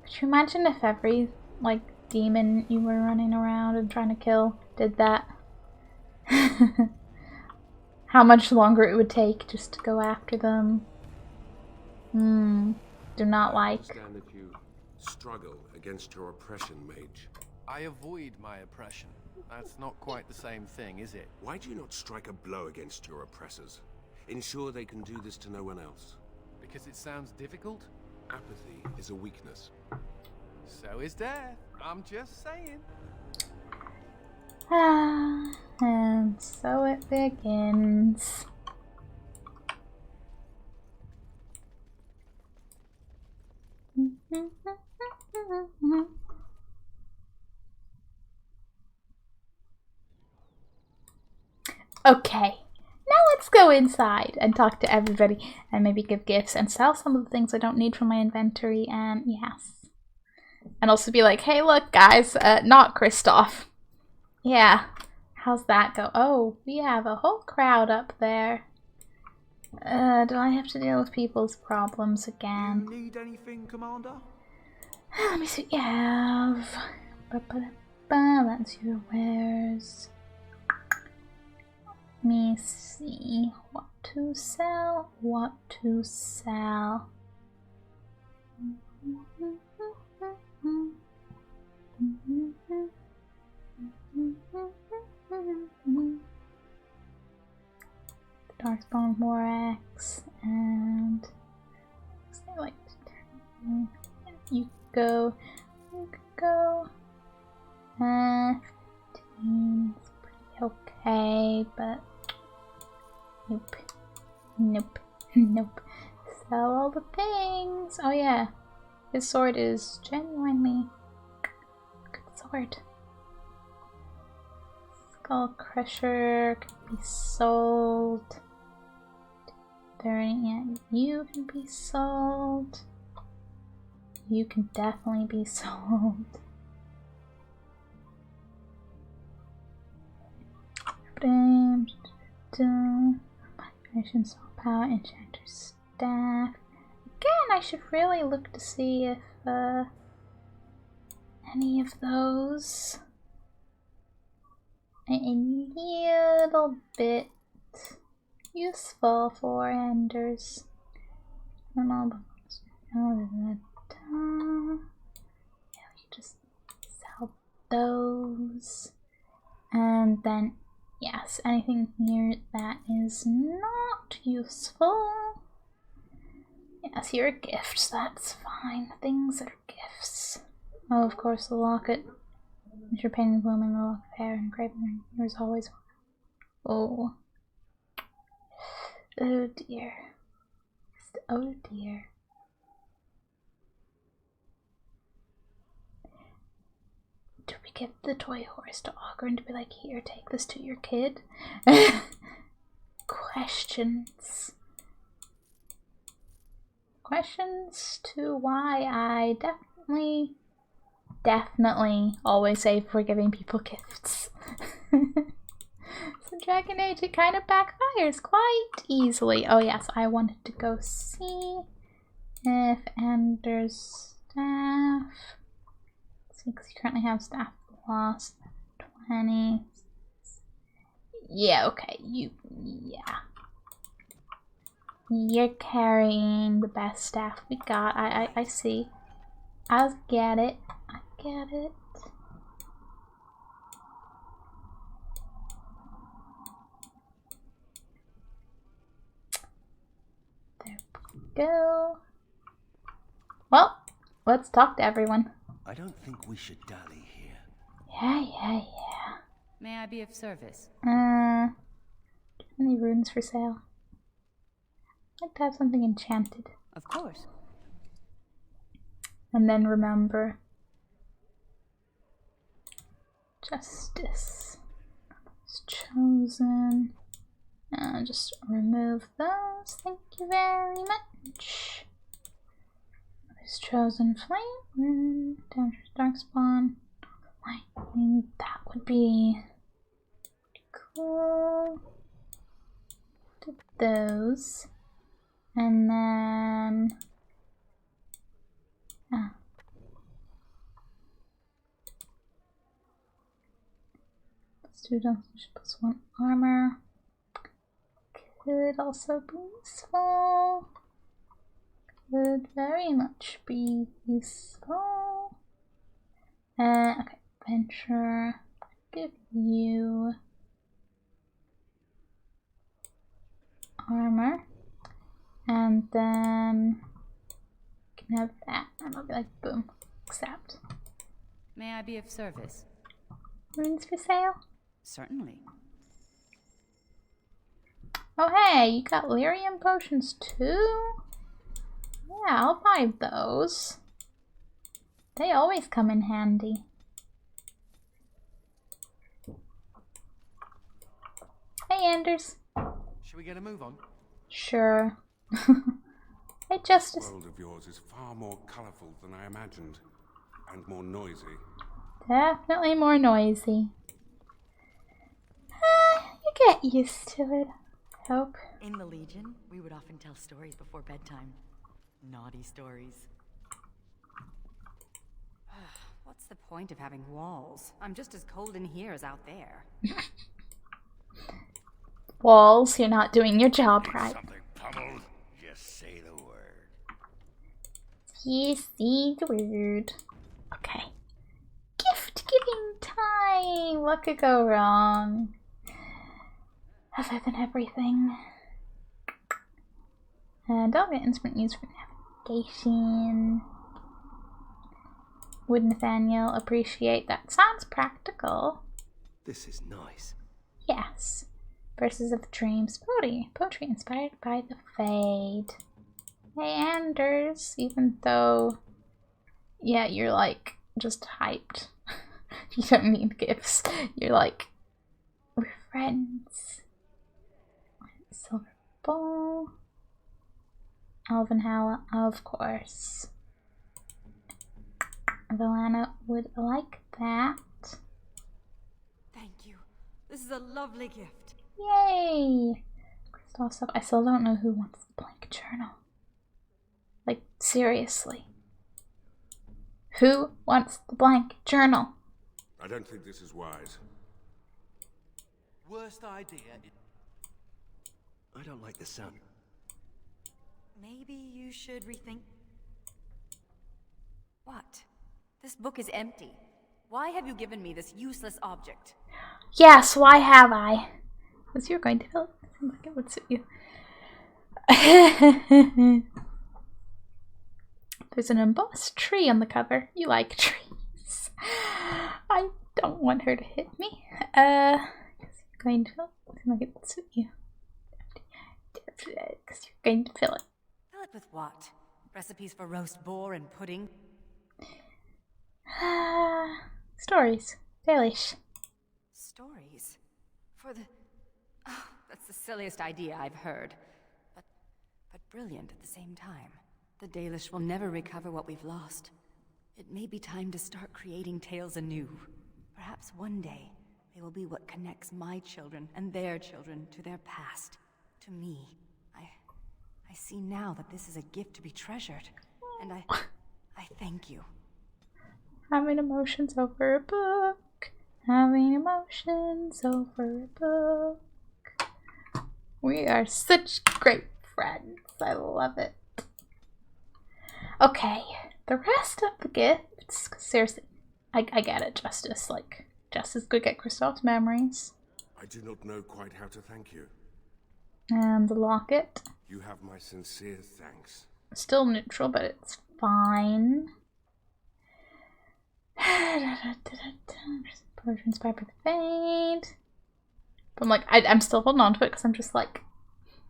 Could you imagine if every, like, demon you were running around and trying to kill did that? How much longer it would take just to go after them. Do not like. I understand that you struggle against your oppression, mage. I avoid my oppression. That's not quite the same thing, is it? Why do you not strike a blow against your oppressors? Ensure they can do this to no one else. Because it sounds difficult? Apathy is a weakness. So is death. I'm just saying. And so it begins. Okay, now let's go inside and talk to everybody and maybe give gifts and sell some of the things I don't need from my inventory, and yes. And also be like, hey look guys, not Kristoff. Yeah, how's that go? Oh, we have a whole crowd up there. Do I have to deal with people's problems again? You need anything, Commander? Let me see what you have. That's your wares. Let me see what to sell, what to sell. Darkspawn Borax and like you go. 15's pretty okay, but nope. Sell all the things. Oh yeah, his sword is genuinely good sword. Skull Crusher can be sold. You can be sold. You can definitely be sold. Mission Soul Power, Enchanter's Staff. Again, I should really look to see if any of those are a little bit useful for enders. Yeah, we just sell those. And then, yes, anything here that is not useful. Yes, here are gifts, that's fine. Things that are gifts. Oh, of course, the locket. Your painting blooming, the lock of hair, and engraving ring. Yours always. Oh. Oh dear. Oh dear. Do we give the toy horse to Augur and to be like, here, take this to your kid? Questions. Questions to why I definitely always say for giving people gifts. So Dragon Age, it kind of backfires quite easily. Oh yes, I wanted to go see if Ender's staff. Let's see, because you currently have staff lost 20. Yeah, okay, yeah. You're carrying the best staff we got. I see. I get it. I get it. There we go. Well, let's talk to everyone. I don't think we should dally here. Yeah. May I be of service? Any runes for sale? I'd like to have something enchanted. Of course. And then remember. Justice. It's chosen. Just remove those. Thank you very much. Who's chosen flame? Dangerous darkspawn. I mean, that would be cool. Did those. And then let's do +1 armor. Could also be useful. Could very much be useful. Okay, venture. Give you armor. And then you can have that. And I'll be like, boom, accept. May I be of service? Runes for sale? Certainly. Oh hey, you got lyrium potions too? Yeah, I'll buy those. They always come in handy. Hey Anders. Should we get a move on? Sure. Hey Justice. This world of yours is far more colourful than I imagined, and more noisy. Definitely more noisy. You get used to it, I hope. In the Legion, we would often tell stories before bedtime. Naughty stories. What's the point of having walls? I'm just as cold in here as out there. Walls, you're not doing your job right. Something pummeled? Just say the word. Yes, say the word. Okay. Gift giving time! What could go wrong? Other than everything. And I'll get instrument used for navigation. Would Nathaniel appreciate that? Sounds practical. This is nice. Yes. Verses of Dreams. Poetry inspired by the Fade. Hey Anders, even though, yeah, you're like just hyped. You don't need gifts. You're like, we're friends. Silver Bowl. Alvinhala, of course. Valana would like that. Thank you. This is a lovely gift. Yay! Christoph stuff. I still don't know who wants the blank journal. Like, seriously. Who wants the blank journal? I don't think this is wise. Worst idea. I don't like the sun. Maybe you should rethink. What? This book is empty. Why have you given me this useless object? Yes, why have I? Because you're going to fill it. Seems like it would suit you. There's an embossed tree on the cover. You like trees. I don't want her to hit me. Because you're going to fill it. Seems like it would suit you. Because you're going to fill it. Fill it with what? Recipes for roast boar and pudding? Stories. Delish. Stories? For the... Oh, that's the silliest idea I've heard. But brilliant at the same time. The Dalish will never recover what we've lost. It may be time to start creating tales anew. Perhaps one day, they will be what connects my children and their children to their past. To me. I see now that this is a gift to be treasured. And I thank you. Having emotions over a book. Having emotions over a book. We are such great friends. I love it. Okay, the rest of the gifts. Seriously, I get it, Justice. Like, Justice could get Kristoff's memories. I do not know quite how to thank you. And the locket. You have my sincere thanks. Still neutral, but it's fine. Poetry inspired by the Fade. But I'm like, I'm still holding on to it because I'm just like,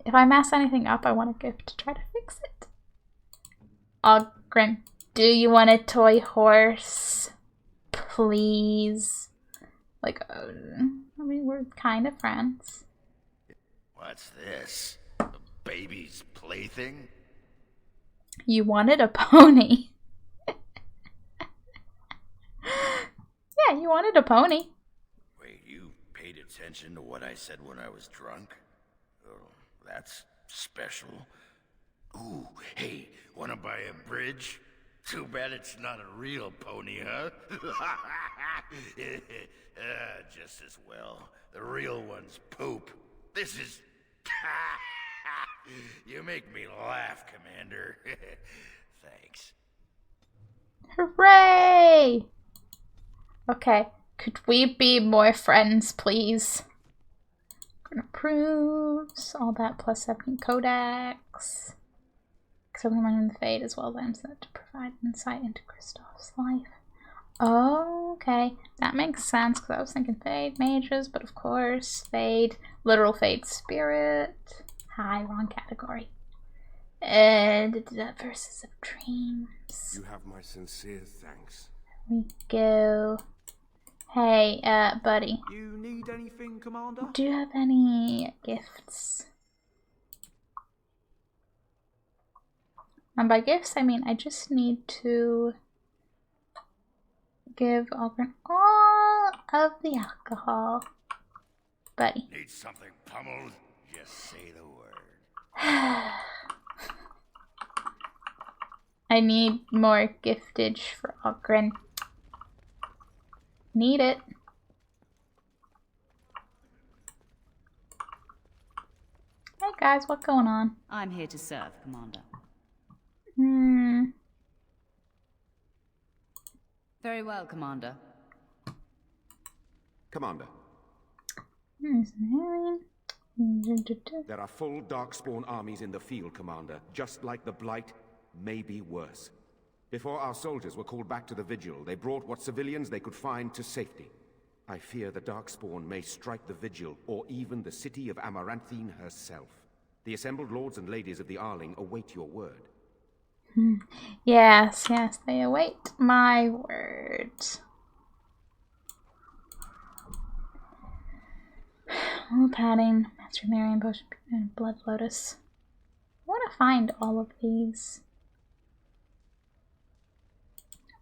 if I mess anything up, I want a gift to try to fix it. Ogren, do you want a toy horse? Please. Like, I mean, we're kind of friends. What's this? A baby's plaything? You wanted a pony. Yeah, you wanted a pony. Wait, you paid attention to what I said when I was drunk? Oh, that's special. Ooh, hey, wanna buy a bridge? Too bad it's not a real pony, huh? Just as well. The real ones poop. This is... You make me laugh, Commander. Thanks. Hooray! Okay, could we be more friends, please? Approves all that plus 7 codex. Something in the Fade as well then, so that to provide insight into Kristoff's life. Oh, okay, that makes sense because I was thinking Fade mages, but of course Fade, literal Fade spirit. Hi, wrong category. And verses of dreams. You have my sincere thanks. There we go. Hey, buddy. You need anything, Commander? Do you have any gifts? And by gifts, I mean I just need to give Orphan all of the alcohol. Buddy. Need something pummeled? Just say the word. I need more giftage for Orphan. Need it. Hey guys, what's going on? I'm here to serve, Commander. Very well, Commander. Commander. There are full Darkspawn armies in the field, Commander, just like the Blight, maybe worse. Before our soldiers were called back to the Vigil, they brought what civilians they could find to safety. I fear the Darkspawn may strike the Vigil, or even the city of Amaranthine herself. The assembled lords and ladies of the Arling await your word. Yes, yes, they await my word. All padding, Master Marion Potion, and Blood Lotus. I want to find all of these.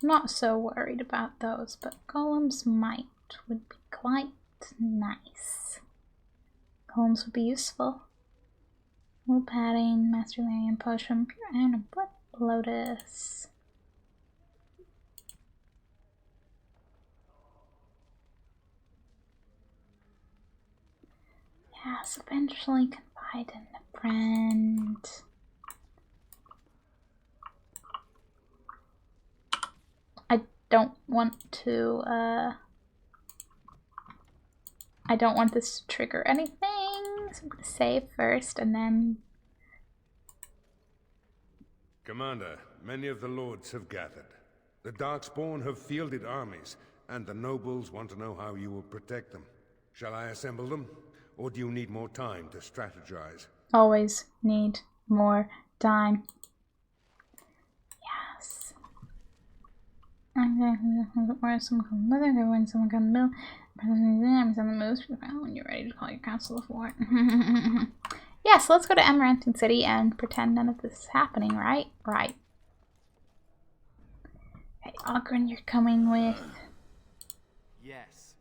I'm not so worried about those, but Golem's Might would be quite nice. Golems would be useful. All padding, Master Marion Potion, Pure Iron, and Blood Lotus. Yes, eventually confide in a friend. I don't want to, I don't want this to trigger anything, so I'm gonna save first and then... Commander, many of the lords have gathered. The Darkspawn have fielded armies, and the nobles want to know how you will protect them. Shall I assemble them, or do you need more time to strategize? Always need more time. Yes. Where someone comes mother, when someone comes mill, I'm on the moves when you're ready to call your council of war. Yeah, so let's go to Amaranthine City and pretend none of this is happening, right? Right. Hey, Ogren, you're coming with. Yes.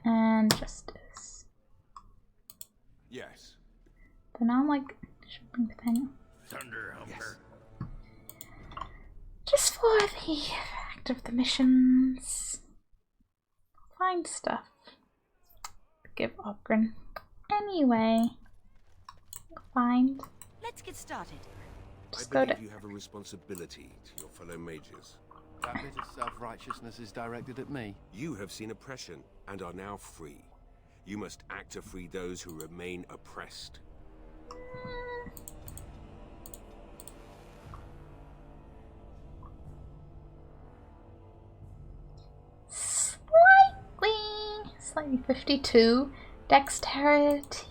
And Justice. Yes. Then I'm like shopping with him. Thunder Humper. Just for the fact of the missions. Find stuff. Give Ogren. Anyway. Find. Let's get started. Just I go to. believe you have a responsibility to your fellow mages. That bit of self-righteousness is directed at me. You have seen oppression and are now free. You must act to free those who remain oppressed. Slightly 52 dexterity.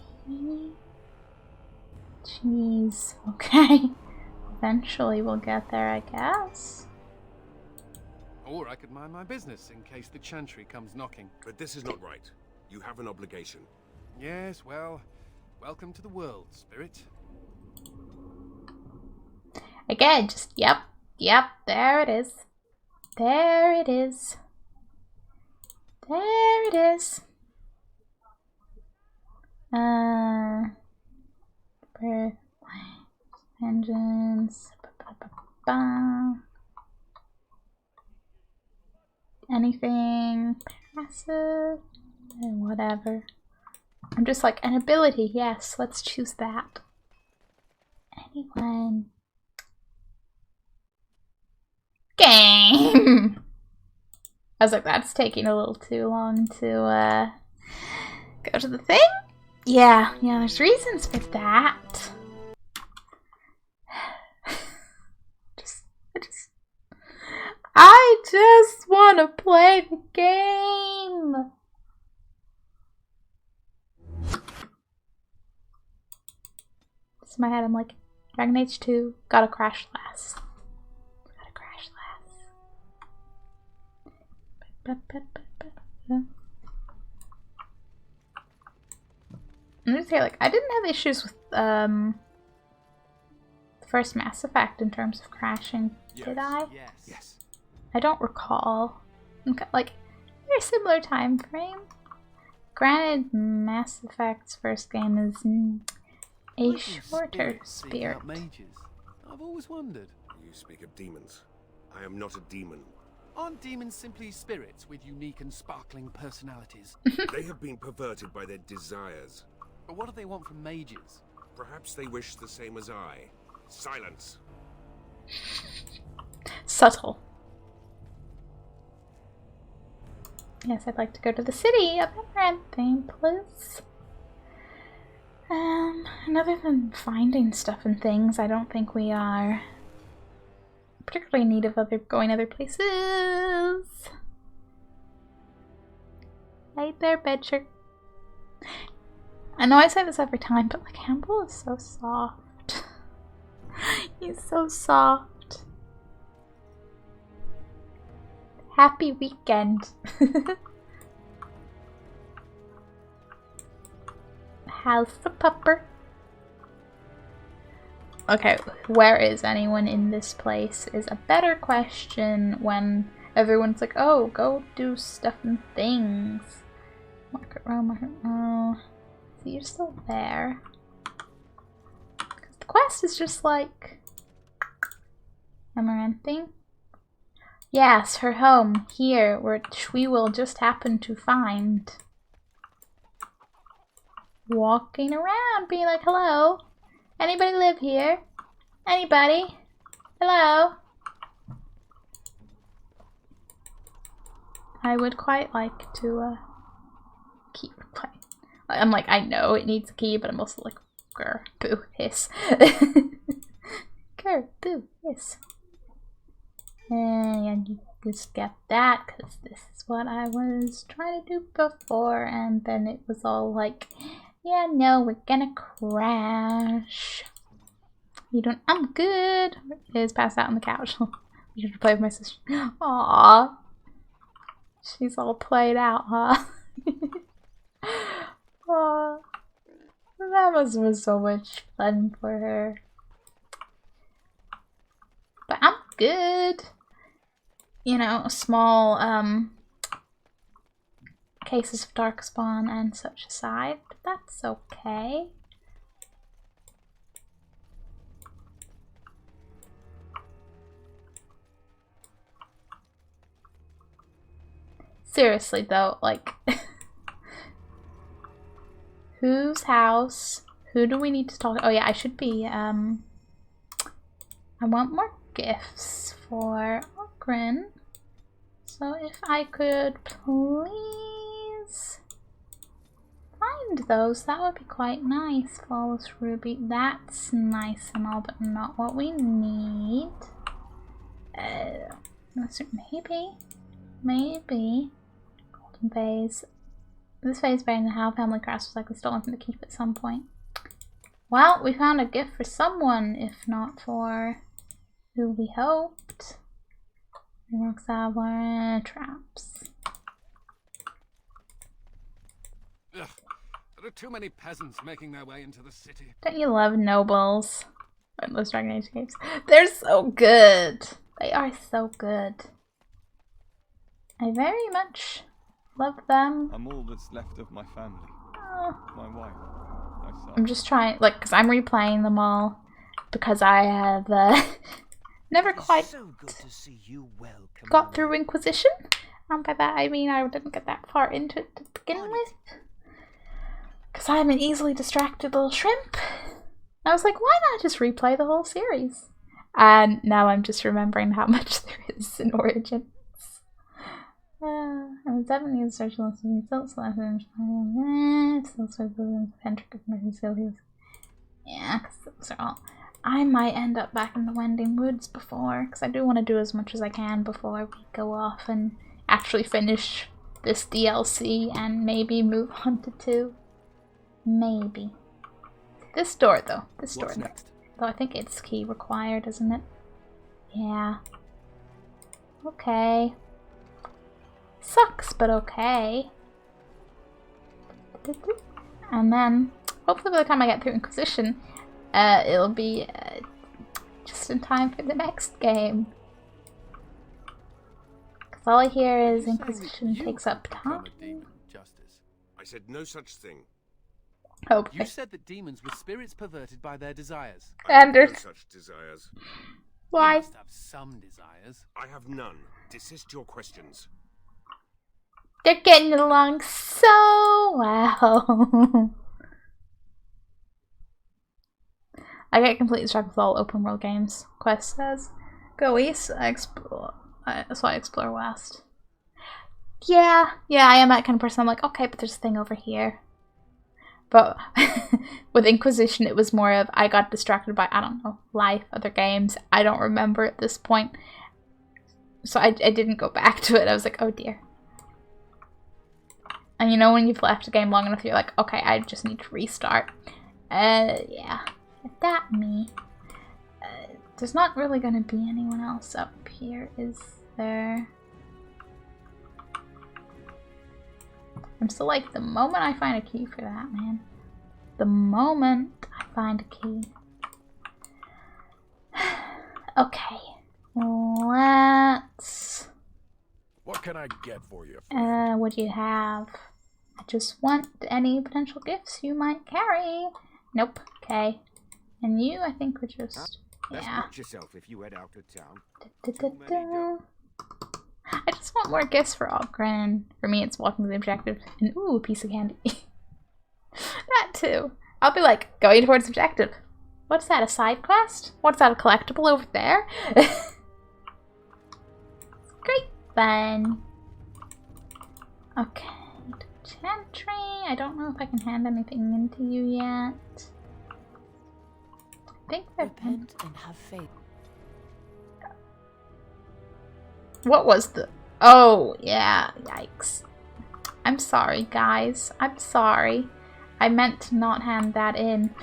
Jeez. Okay. Eventually we'll get there, I guess. Or I could mind my business in case the Chantry comes knocking. But this is not right. You have an obligation. Yes, well, welcome to the world, Spirit. Again, just, yep, there it is. There it is. There it is. Engines. Anything passive? Whatever. I'm just like, an ability, yes, let's choose that. Anyone? Game! I was like, that's taking a little too long to go to the thing? Yeah, there's reasons for that. I just want to play the game. It's in my head, I'm like, Dragon Age 2, gotta crash less. Gotta crash less. I'm gonna say, like, I didn't have issues with the first Mass Effect in terms of crashing, did I? Yes. I don't recall. Like, very similar time frame. Granted, Mass Effect's first game is a shorter spirit. Mages. I've always wondered. You speak of demons. I am not a demon. Aren't demons simply spirits with unique and sparkling personalities? They have been perverted by their desires. But what do they want from mages? Perhaps they wish the same as I. Silence. Subtle. Yes, I'd like to go to the city of Errands, please. And other than finding stuff and things, I don't think we are particularly in need of going other places. Right there, Bedcher. I know I say this every time, but like, Campbell is so soft. He's so soft. Happy weekend. How's the pupper? Okay, where is anyone in this place is a better question when everyone's like, oh, go do stuff and things. Market row, market row. So you're still there. Because the quest is just like Amaranthine. Yes, her home here, which we will just happen to find. Walking around, being like, hello. Anybody live here? Anybody? Hello? I would quite like to keep playing. I'm like, I know it needs a key, but I'm also like, grr, boo, hiss. Grr, boo, hiss. And you just get that, because this is what I was trying to do before, and then it was all like, yeah, no, we're gonna crash. You don't, I'm good. Is passed out on the couch. You have to play with my sister. Aww. She's all played out, huh? Aww. That must have been so much fun for her. But I'm good. You know, small cases of darkspawn and such aside, but that's okay. Seriously though, like, whose house? Who do we need to talk to? Oh yeah, I should be, I want more gifts for Orphan. So if I could please find those, that would be quite nice. Flawless ruby, that's nice and all, but not what we need. Maybe. Golden vase. This vase buried in the Howe family crest was likely stolen from the keep at some point. Well, we found a gift for someone, if not for who we hoped. Rock Saddler, traps. Ugh, there are too many peasants making their way into the city. Don't you love nobles? Endless Dragon Age games. They're so good. They are so good. I very much love them. I'm all that's left of my family. My wife, my son. I'm just trying, like, because I'm replaying them all because I have never quite got through Inquisition. And by that I mean I didn't get that far into it to begin with. Because I'm an easily distracted little shrimp. I was like, why not just replay the whole series? And now I'm just remembering how much there is in Origins. I'm 7 years social listening, still slashing, yeah, because those are all. I might end up back in the Wending Woods before, because I do want to do as much as I can before we go off and actually finish this DLC and maybe move on to 2. Maybe. This door, though. This door. Though I think it's key required, isn't it? Yeah. Okay. Sucks, but okay. And then, hopefully by the time I get through Inquisition, it'll be just in time for the next game. Because all I hear is Inquisition takes up time. I said no such thing. You said that demons were spirits perverted by their desires. I have no such desires. Why? You must have some desires. I have none. Desist your questions. They're getting along so well. I get completely distracted with all open world games. Quest says, go east, so I explore west. Yeah, I am that kind of person. I'm like, okay, but there's a thing over here. But with Inquisition, it was more of I got distracted by, I don't know, life, other games. I don't remember at this point. So I didn't go back to it. I was like, oh dear. And you know when you've left a game long enough, you're like, okay, I just need to restart. Yeah. That me. There's not really going to be anyone else up here, is there? I'm still like, the moment I find a key for that, man. The moment I find a key. Okay. Let's... What can I get for you? What do you have? I just want any potential gifts you might carry. Nope. Okay. And you, I think we're just... Let's yeah. watch yourself if you head out of town. I just want more gifts for Ogren. For me, it's walking the objective. And ooh, a piece of candy. That too. I'll be like, going towards objective. What's that, a side quest? What's that, a collectible over there? Great fun. Okay. Chantry. I don't know if I can hand anything into you yet. I think repent and have faith. What was the... oh, yeah. Yikes. I'm sorry, guys. I'm sorry. I meant to not hand that in.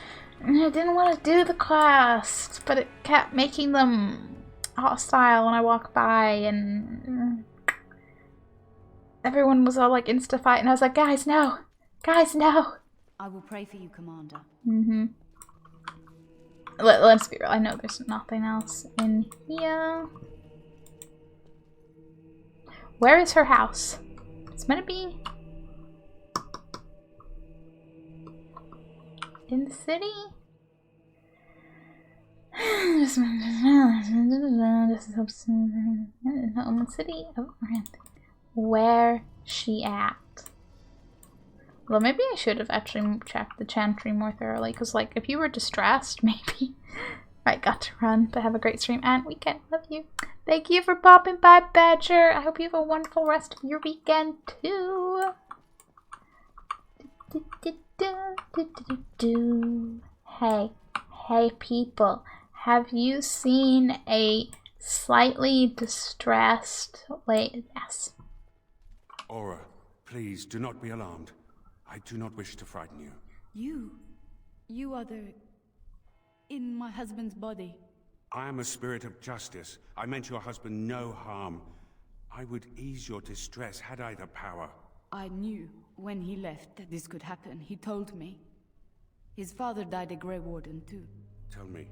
I didn't want to do the quest, but it kept making them hostile when I walked by, and everyone was all like insta-fight, and I was like, guys, no! Guys, no! I will pray for you, Commander. Mm-hmm. Let's be real. I know there's nothing else in here. Where is her house? It's meant to be in the city? Home city of Orphan. Where she at? Well, maybe I should have actually checked the Chantry more thoroughly, because, like, if you were distressed, maybe. Right, got to run, but have a great stream and weekend. Love you. Thank you for popping by, Badger. I hope you have a wonderful rest of your weekend, too. Hey, people. Have you seen a slightly distressed... wait, yes. Aura, please do not be alarmed. I do not wish to frighten you. You are in my husband's body. I am a spirit of justice. I meant your husband no harm. I would ease your distress had I the power. I knew when he left that this could happen. He told me. His father died a Grey Warden too. Tell me,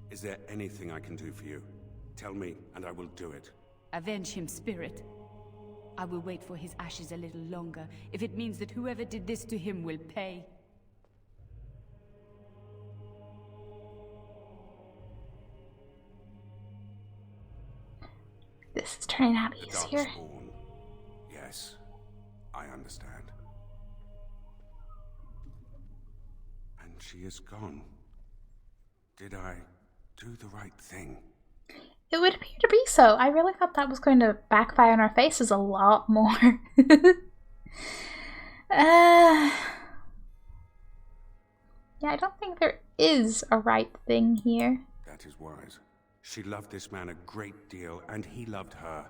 Is there anything I can do for you? Tell me, and I will do it. Avenge him, spirit. I will wait for his ashes a little longer, if it means that whoever did this to him will pay. This is turning out The easier. Darkspawn. Yes, I understand. And she is gone. Did I do the right thing? It would appear to be so. I really thought that was going to backfire in our faces a lot more. Yeah, I don't think there is a right thing here. That is wise. She loved this man a great deal, and he loved her.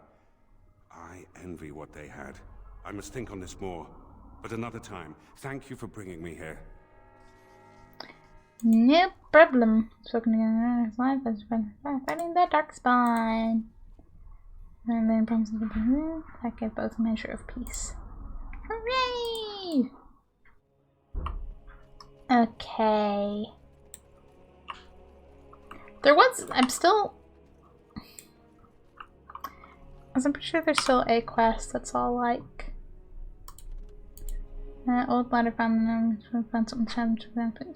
I envy what they had. I must think on this more. But another time. Thank you for bringing me here. No problem. So his life has been fighting the Darkspawn. And then promises to be that give both a measure of peace. Hooray! Okay. I'm pretty sure there's still a quest that's all like old letter found something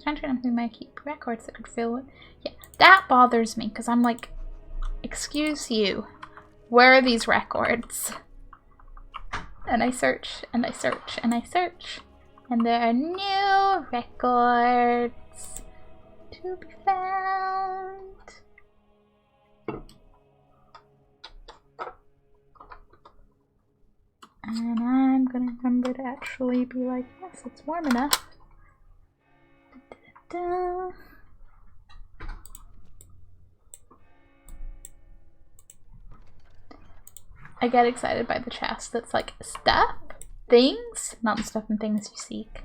something might keep records that could fill it. Yeah, that bothers me because I'm like, excuse you, where are these records? And I search and I search and I search, and there are no records to be found. And I'm gonna remember to actually be like, yes, it's warm enough. Da, da, da. I get excited by the chest that's like stuff, things, not the stuff and things you seek.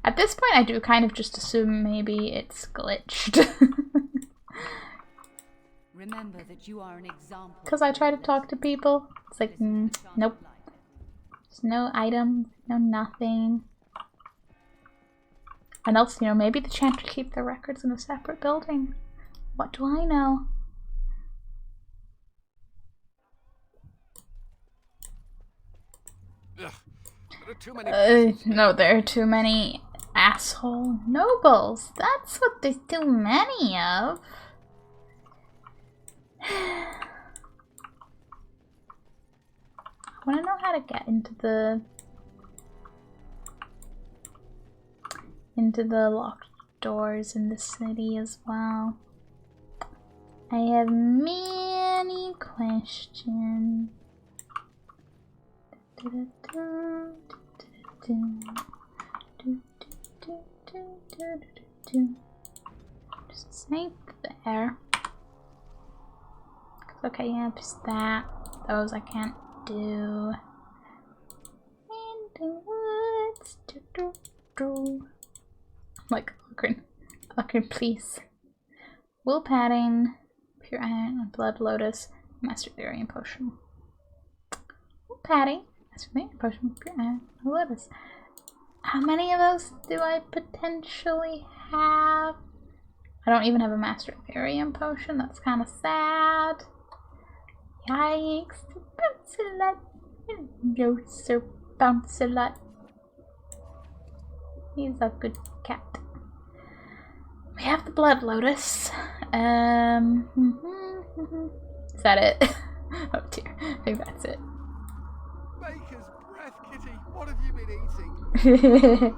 At this point, I do kind of just assume maybe it's glitched. Remember that you are an example. Because I try to talk to people. It's like, nope. There's no item, no nothing. And else, you know, maybe the chant would keep the records in a separate building. What do I know? Ugh, there are too many no, there are too many asshole nobles. That's what there's too many of. I want to know how to get into the locked doors in the city as well. I have many questions. Just snipe there. Okay, yeah, just that. Those I can't do. In the woods. Like, Lachlan, please. Wool padding, pure iron, blood lotus, master Therian potion. Wool padding, master Therian potion, pure iron, lotus. How many of those do I potentially have? I don't even have a master Therian potion. That's kind of sad. Yikes, Bounce-a-lot. No, Sir Bounce-a-lot. He's a good cat. We have the blood lotus. Is that it? Oh dear, I think that's it. Baker's breath, Kitty. What have you been eating?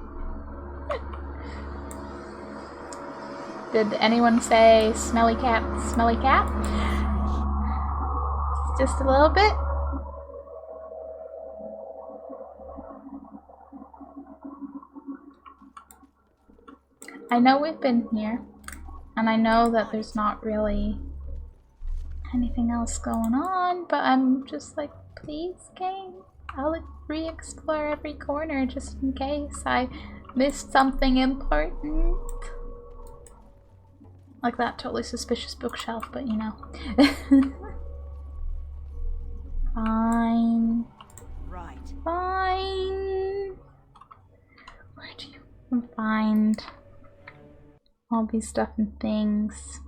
Did anyone say smelly cat? Smelly cat? Just a little bit. I know we've been here, and I know that there's not really anything else going on, but I'm just like, please, game, I'll re-explore every corner just in case I missed something important. Like that totally suspicious bookshelf, but you know. Fine. Right. Fine. Where do you find all these stuff and things.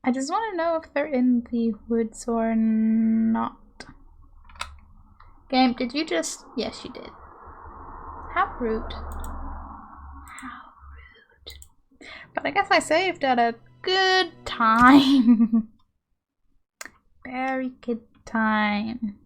I just want to know if they're in the woods or not. Game, did you just... Yes, you did. How rude. How rude. But I guess I saved at a good time. Very good time.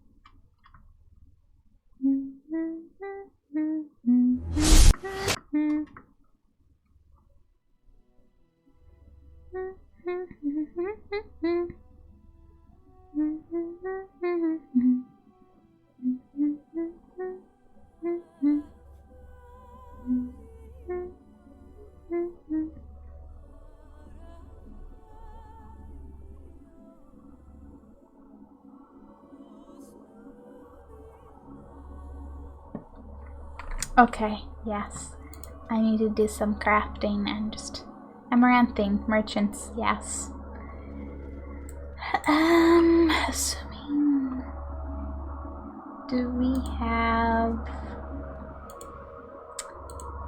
Okay, yes. I need to do some crafting and just amaranthine merchants, yes. Assuming, do we have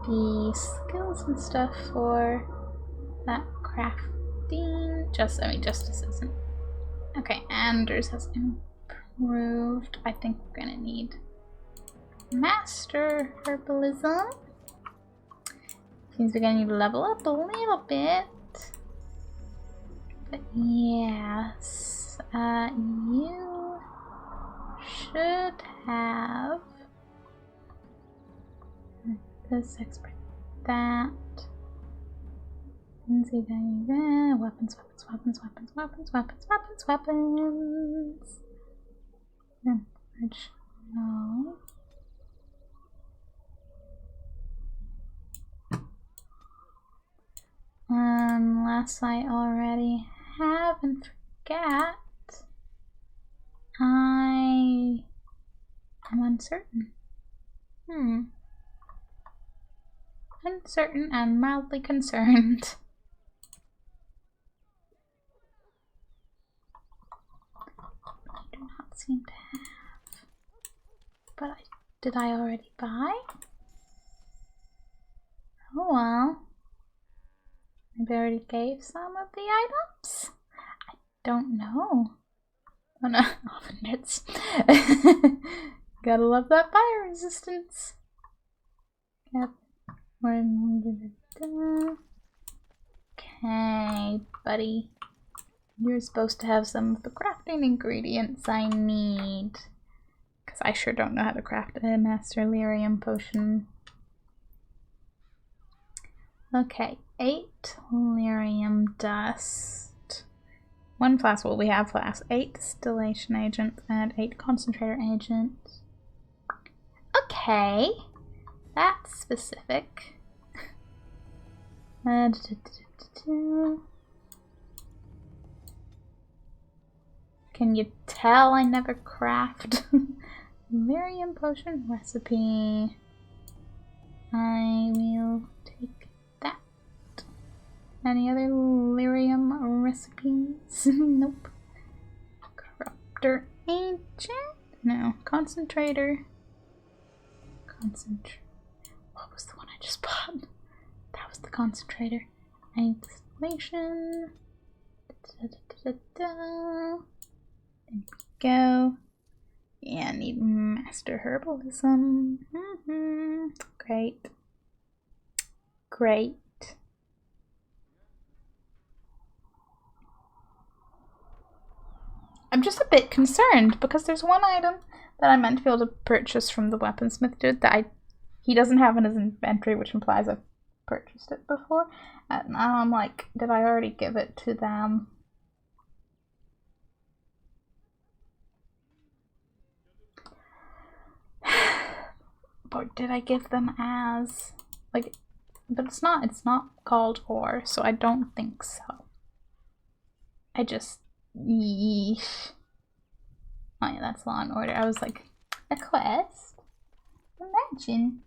the skills and stuff for that crafting? Justice isn't. Okay, Anders has improved. I think we're gonna need Master Herbalism. Seems we're gonna need to level up a little bit. But yes, you should have this expert, that. Weapons. No. Unless I already have and forget, I am uncertain. Uncertain and mildly concerned. I do not seem to have. But did I already buy? Oh well. Maybe I already gave some of the items? I don't know. Oh no, often hits. Gotta love that fire resistance. Yep. Okay, buddy. You're supposed to have some of the crafting ingredients I need. Because I sure don't know how to craft a Master Lyrium potion. Okay, 8 lyrium dust. 1 flask, well we have flasks. 8 distillation agents and 8 concentrator agents. Okay, that's specific. Can you tell I never craft? Lyrium potion recipe. I will take that. Any other lyrium recipes? Nope. Corruptor agent? No. Concentrator. What was the one I just bought? That was the concentrator. I need distillation. There we go. Yeah, I need Master Herbalism. Great. Great. I'm just a bit concerned because there's one item that I meant to be able to purchase from the weaponsmith dude that he doesn't have in his inventory, which implies I've purchased it before. And now I'm like, did I already give it to them? But did I give them as like, but it's not called ore, so I don't think so. I just yeesh. Oh yeah, that's Law and Order. I was like, a quest? Imagine.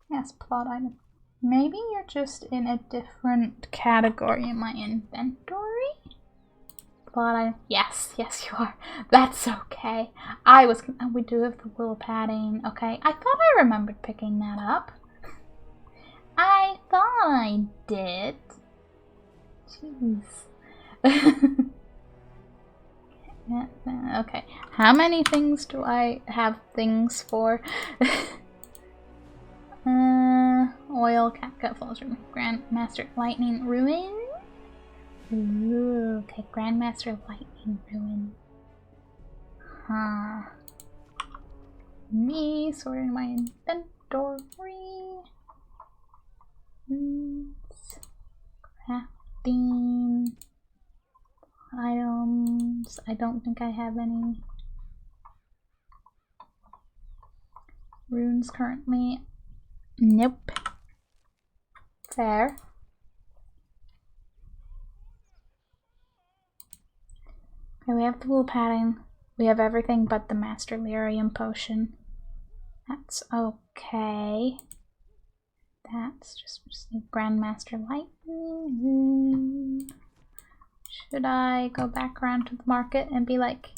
Yes, plot item. Maybe you're just in a different category in my inventory? Yes, yes you are. That's okay. We do have the wool padding. Okay, I thought I remembered picking that up. I thought I did. Jeez. Okay, how many things do I have things for? Oil, catgut, falls from Grandmaster Lightning Ruin. Ooh, okay, Grandmaster Lightning Ruin. Huh. Me sorting my inventory. Crafting items. I don't think I have any runes currently. Nope. Fair. Okay, we have the wool padding. We have everything but the Master Lyrium potion. That's okay. That's just the Grandmaster Lightning. Should I go back around to the market and be like,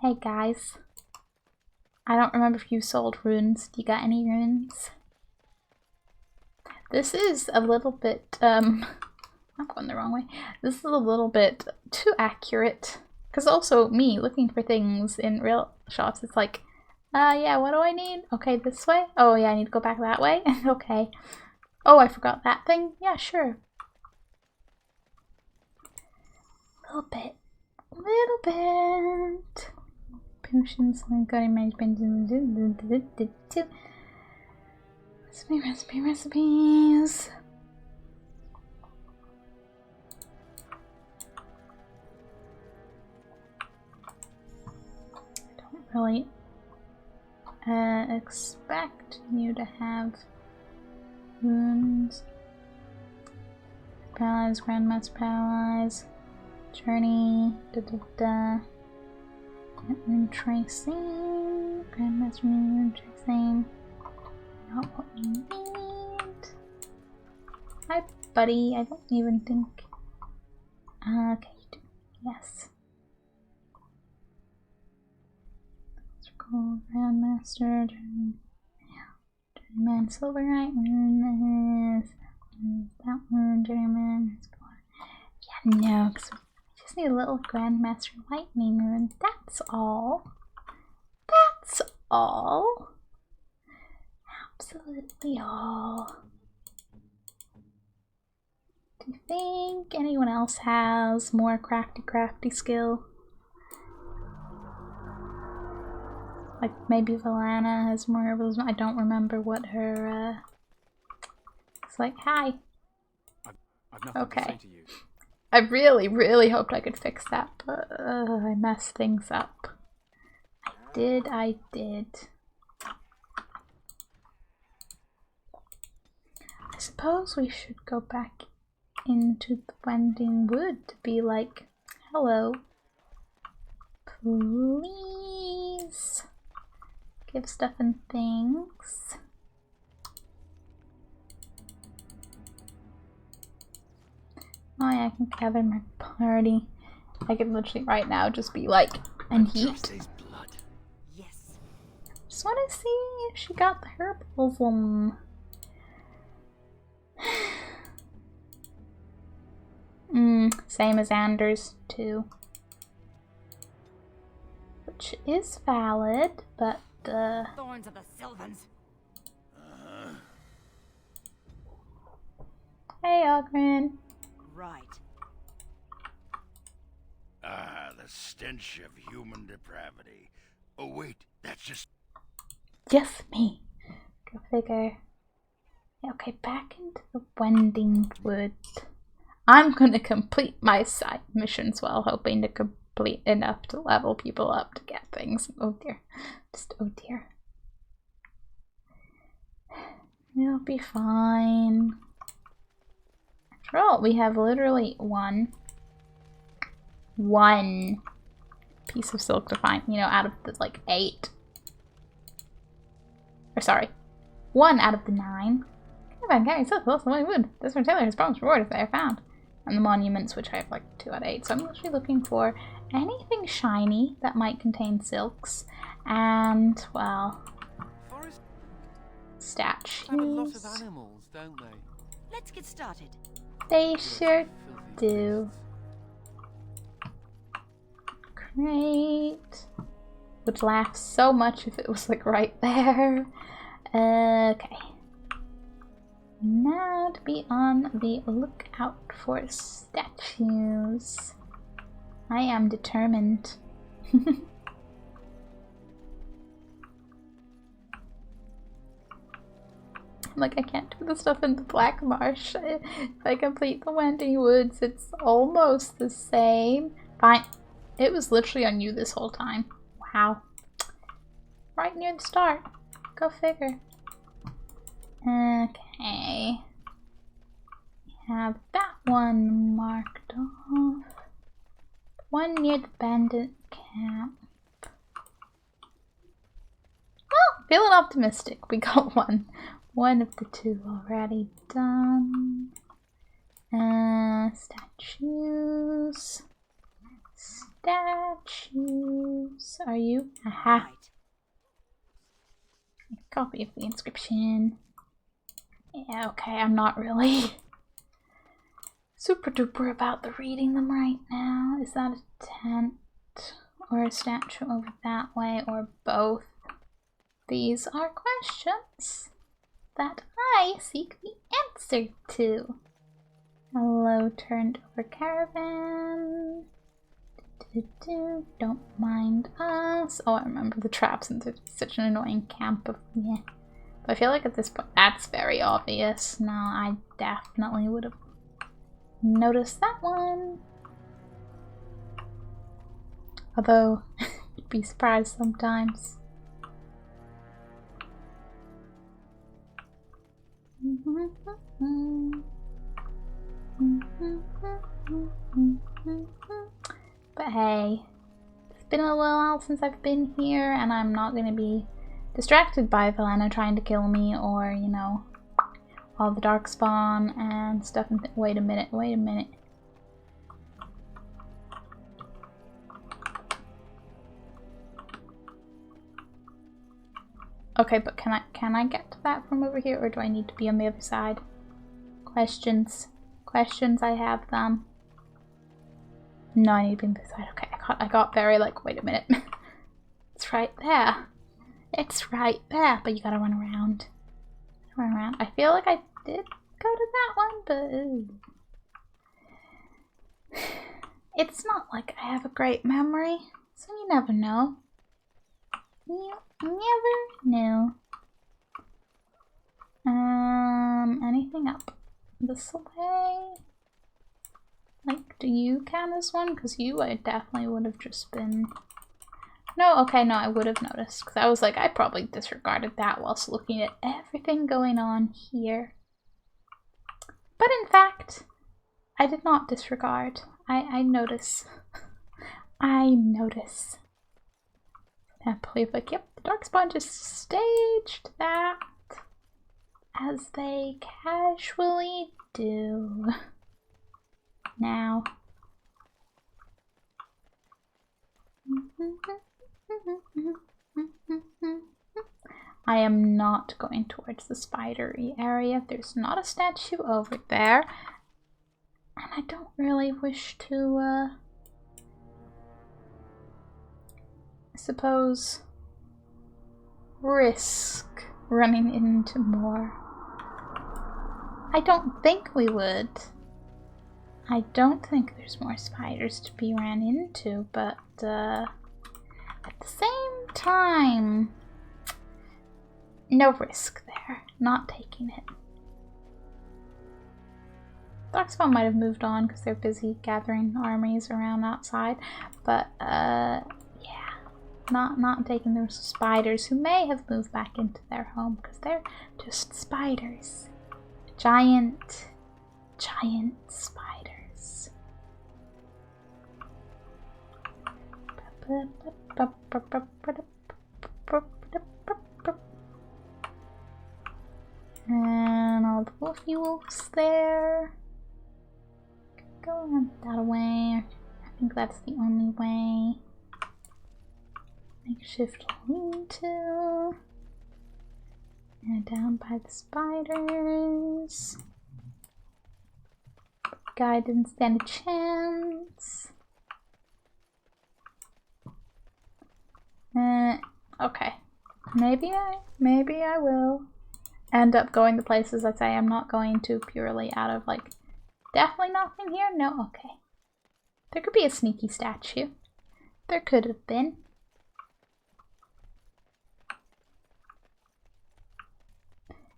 hey guys, I don't remember if you sold runes. Do you got any runes? This is a little bit, I'm going the wrong way. This is a little bit too accurate. Because also me looking for things in real shops, it's like, yeah, what do I need? Okay, this way? Oh yeah, I need to go back that way? Okay. Oh, I forgot that thing? Yeah, sure. Little bit. Potions, recipes. I don't really expect you to have runes. Paralyze, Grandmaster Paralyze, Journey, Rune Tracing, Grandmaster Rune Tracing. Not what we need. Hi, buddy. I don't even think. Okay, you do. Yes. Grandmaster, Journeyman, Silverite, Rune is that one, Journeyman. Yeah, no, because we just need a little Grandmaster Lightning Rune. That's all. That's all. Absolutely all. Do you think anyone else has more crafty skill? Like maybe Valana has more of those. I don't remember what her it's like. Hi. I've nothing to say to you. I really hoped I could fix that, but I messed things up. I did. I suppose we should go back into the Wending Wood to be like, hello. Please. Give stuff and things. Oh yeah, I can gather my party. I can literally right now just be like, and heat. Yes. Just want to see if she got the herbalism. Same as Anders too. Which is valid, but Thorns of the Sylvans. Hey, Ogren. Right. Ah, the stench of human depravity. Oh wait, that's just... Yes, me. Go figure. Okay, back into the Wending Wood. I'm gonna complete my side missions while hoping to complete enough to level people up to get things. Oh dear. Just oh dear. It'll be fine. After all, we have literally one piece of silk to find, you know, out of the like 8. Or sorry, 1 out of the 9. We have Orphan carrying so close to my wood. This retailer has promised reward if they are found. And the monuments, which I have like 2 out of 8. So I'm actually looking for anything shiny that might contain silks. And, well, statues. Have a lot of animals, don't they? Let's get started. They sure do. Great. Would laugh so much if it was like right there. Okay. Now to be on the lookout for statues. I am determined. Like, I can't do the stuff in the Black Marsh. If I complete the Wending Woods, it's almost the same. Fine. It was literally on you this whole time. Wow. Right near the start. Go figure. Okay. We have that one marked off. One near the bandit camp. Well, feeling optimistic. We got one. One of the 2 already done. Statues. Statues. Are you? Aha. Copy of the inscription. Yeah, okay, I'm not really super duper about the reading them right now. Is that a tent or a statue over that way or both? These are questions that I seek the answer to. Hello, turned over caravan. Don't mind us. Oh, I remember the traps and such an annoying camp of yeah. But I feel like at this point that's very obvious. No, I definitely would have noticed that one. Although, you'd be surprised sometimes. But hey, it's been a little while since I've been here, and I'm not going to be distracted by Valena trying to kill me, or, you know, all the darkspawn and stuff. And wait a minute. Okay, but can I get to that from over here, or do I need to be on the other side? Questions, I have them. No, I need to be on this side. Okay, I got very like, wait a minute. It's right there. It's right there, but you gotta run around. I feel like I did go to that one, but it's not like I have a great memory, so you never know. You never know. Anything up this way? Like, do you count as one? Because you, I definitely would have just been... No, okay, no, I would have noticed. Because I was like, I probably disregarded that whilst looking at everything going on here. But in fact, I did not disregard. I notice. I notice. I believe, like, yep, the Darkspawn just staged that. As they casually do. Now. I am not going towards the spidery area. There's not a statue over there. And I don't really wish to, I suppose, risk running into more. I don't think we would. I don't think there's more spiders to be ran into, but at the same time, no risk there. Not taking it. Darkspawn might have moved on because they're busy gathering armies around outside, but yeah, not taking those spiders who may have moved back into their home because they're just spiders. Giant spiders. And all the wolfy wolves there. Go on that way. I think that's the only way. Makeshift lean-to. And down by the spiders. Guy didn't stand a chance. Okay. Maybe I will end up going to places I say I'm not going to purely out of like, definitely nothing here? No? Okay. There could be a sneaky statue. There could have been.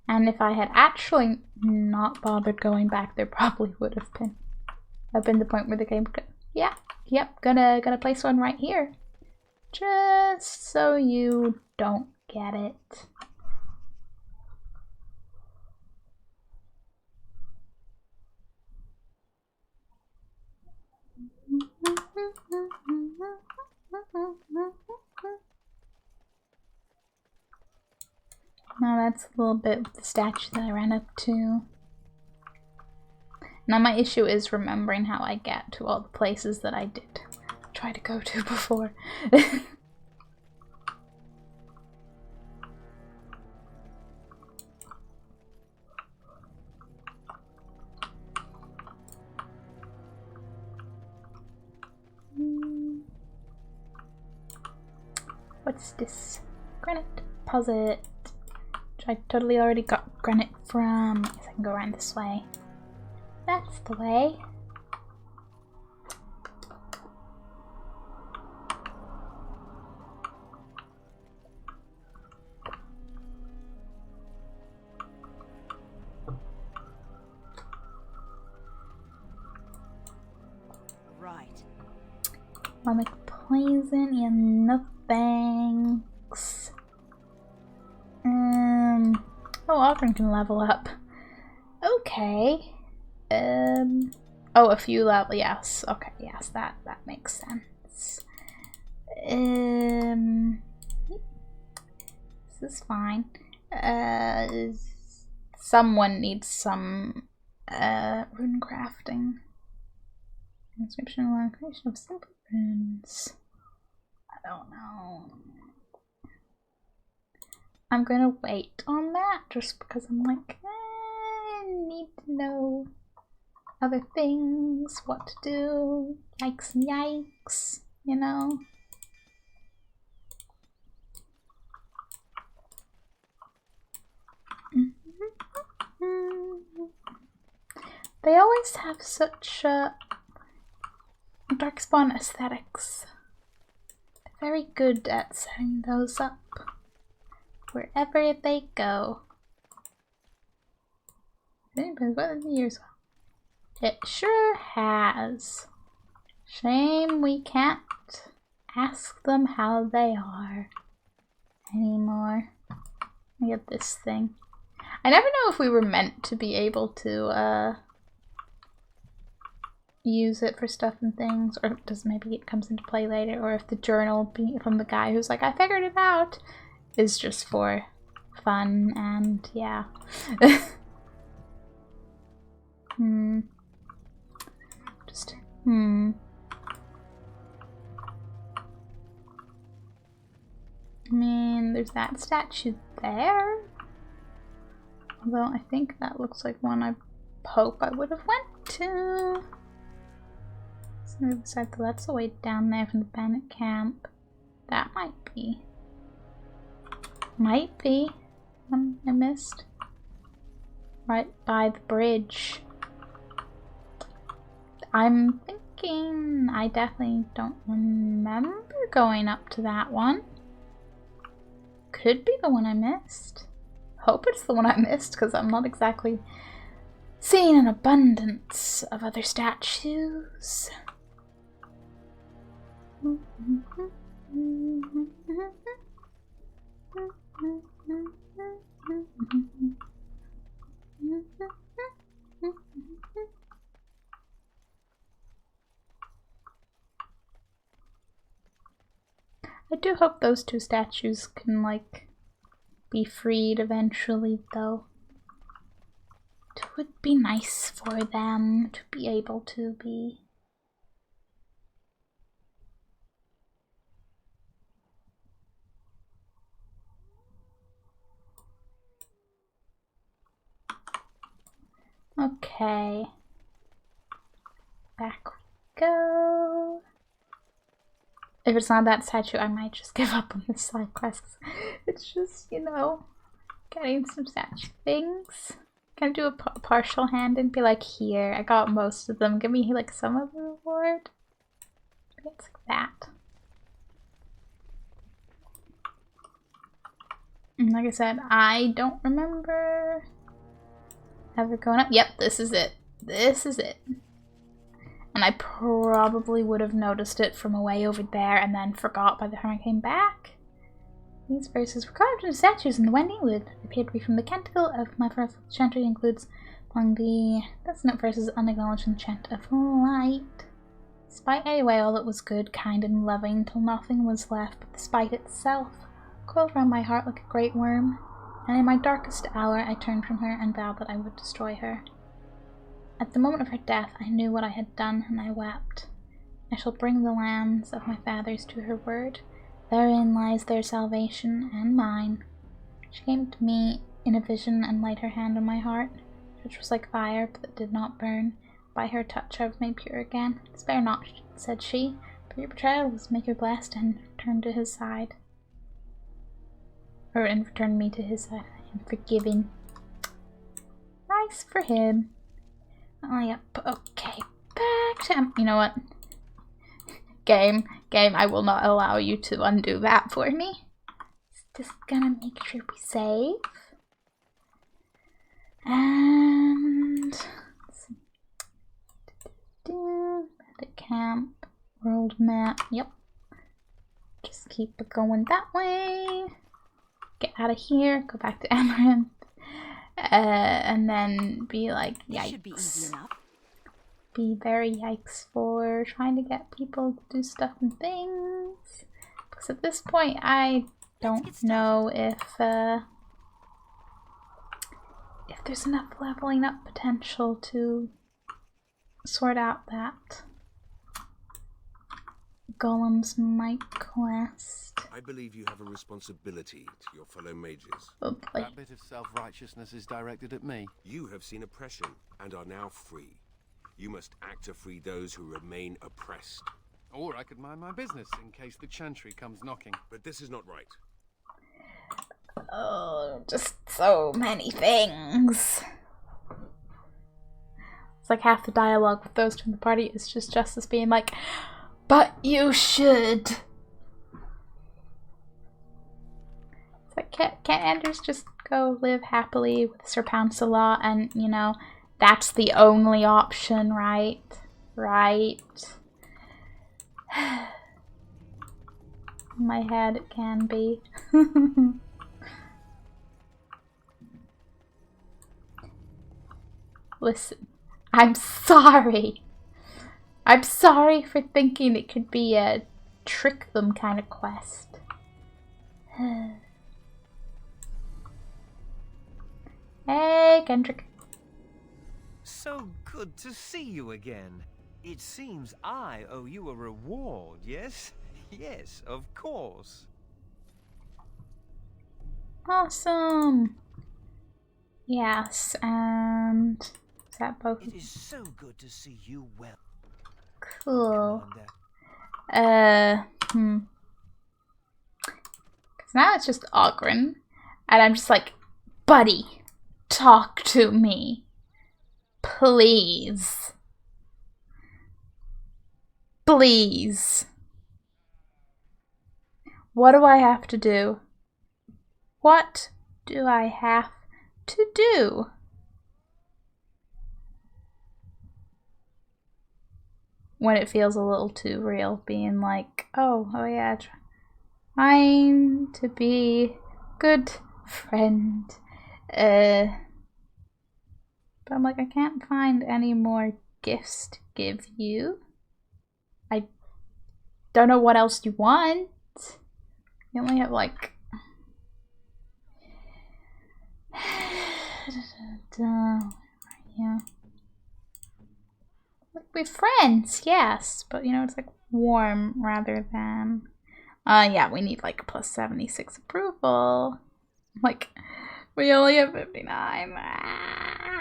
And if I had actually not bothered going back, there probably would have been. I've been the point where the game could, yeah, yep, gonna place one right here. Just so you don't get it. Now that's a little bit with the statue that I ran up to. Now my issue is remembering how I get to all the places that I did try to go to before. What's this? Granite deposit. Which I totally already got granite from. I guess I can go around this way. That's the way. Right. Mimic poison and no thanks. Oh, Orphan can level up. Okay. Oh, a few level. Yes. Okay. Yes, that makes sense. This is fine. Someone needs some rune crafting. Inscription and creation of simple runes. I don't know. I'm gonna wait on that just because I'm like, I need to know other things, what to do, yikes and yikes, you know. They always have such darkspawn aesthetics. They're very good at setting those up wherever they go. It sure has. Shame we can't ask them how they are anymore. I get this thing. I never know if we were meant to be able to use it for stuff and things, or does maybe it comes into play later, or if the journal from the guy who's like, I figured it out, is just for fun and yeah. I mean, there's that statue there. Although I think that looks like one I hope I would have went to. So that's the way down there from the bandit camp. That might be. Might be. I missed. Right by the bridge. I'm thinking I definitely don't remember going up to that one. Could be the one I missed. Hope it's the one I missed because I'm not exactly seeing an abundance of other statues. I do hope those two statues can, like, be freed eventually, though. It would be nice for them to be able to be. Okay. Back we go. If it's not that statue, I might just give up on the side quests. It's just, you know, getting some statue things. Can I do a partial hand and be like, here, I got most of them. Give me like some of the reward. Maybe it's like that. And like I said, I don't remember ever going up. Yep, this is it. This is it. And I probably would have noticed it from away over there and then forgot by the time I came back. These verses were carved into statues in the Wending Wood. They appear to be from the canticle of my first chantry includes among the note verses unacknowledged in the chant of light. Spite away all that was good, kind, and loving, till nothing was left but the spite itself, coiled round my heart like a great worm. And in my darkest hour I turned from her and vowed that I would destroy her. At the moment of her death I knew what I had done, and I wept. I shall bring the lands of my fathers to her word. Therein lies their salvation and mine. She came to me in a vision and laid her hand on my heart, which was like fire, but that did not burn. By her touch I was made pure again. Spare not, said she, for your betrayal was make her blessed, and return to his side. And return me to his side. I am forgiven. Nice for him. Oh, yep. Okay. Back to... You know what? Game, I will not allow you to undo that for me. Just gonna make sure we save. And... Bandit camp. World map. Yep. Just keep it going that way. Get out of here. Go back to Errands. And then be like, yikes. Should be easy enough. Be very yikes for trying to get people to do stuff and things. Because at this point, I don't know if there's enough leveling up potential to sort out that Golem's Might quest. I believe you have a responsibility to your fellow mages. Oh boy. That bit of self-righteousness is directed at me. You have seen oppression and are now free. You must act to free those who remain oppressed. Or I could mind my business in case the chantry comes knocking. But this is not right. Oh, just so many things. It's like half the dialogue with those two in the party is just Justice being like, but you should. It's like, can't Anders just go live happily with Sir Pouncelot and, you know, that's the only option, right? Right. In my head it can be. Listen, I'm sorry. I'm sorry for thinking it could be a trick them kind of quest. Hey, Kendrick. So good to see you again. It seems I owe you a reward, yes? Yes, of course. Awesome. Yes, and is that both? It is so good to see you well. Cool. Because now it's just Ogren, and I'm just like, buddy, talk to me. Please. Please. What do I have to do? What do I have to do? When it feels a little too real, being like, oh yeah, trying to be good friend. But I'm like, I can't find any more gifts to give you. I don't know what else you want. You only have like... Yeah. Like, we're friends, yes, but you know, it's like warm rather than. Yeah, we need like plus 76 approval. Like, we only have 59. Ah.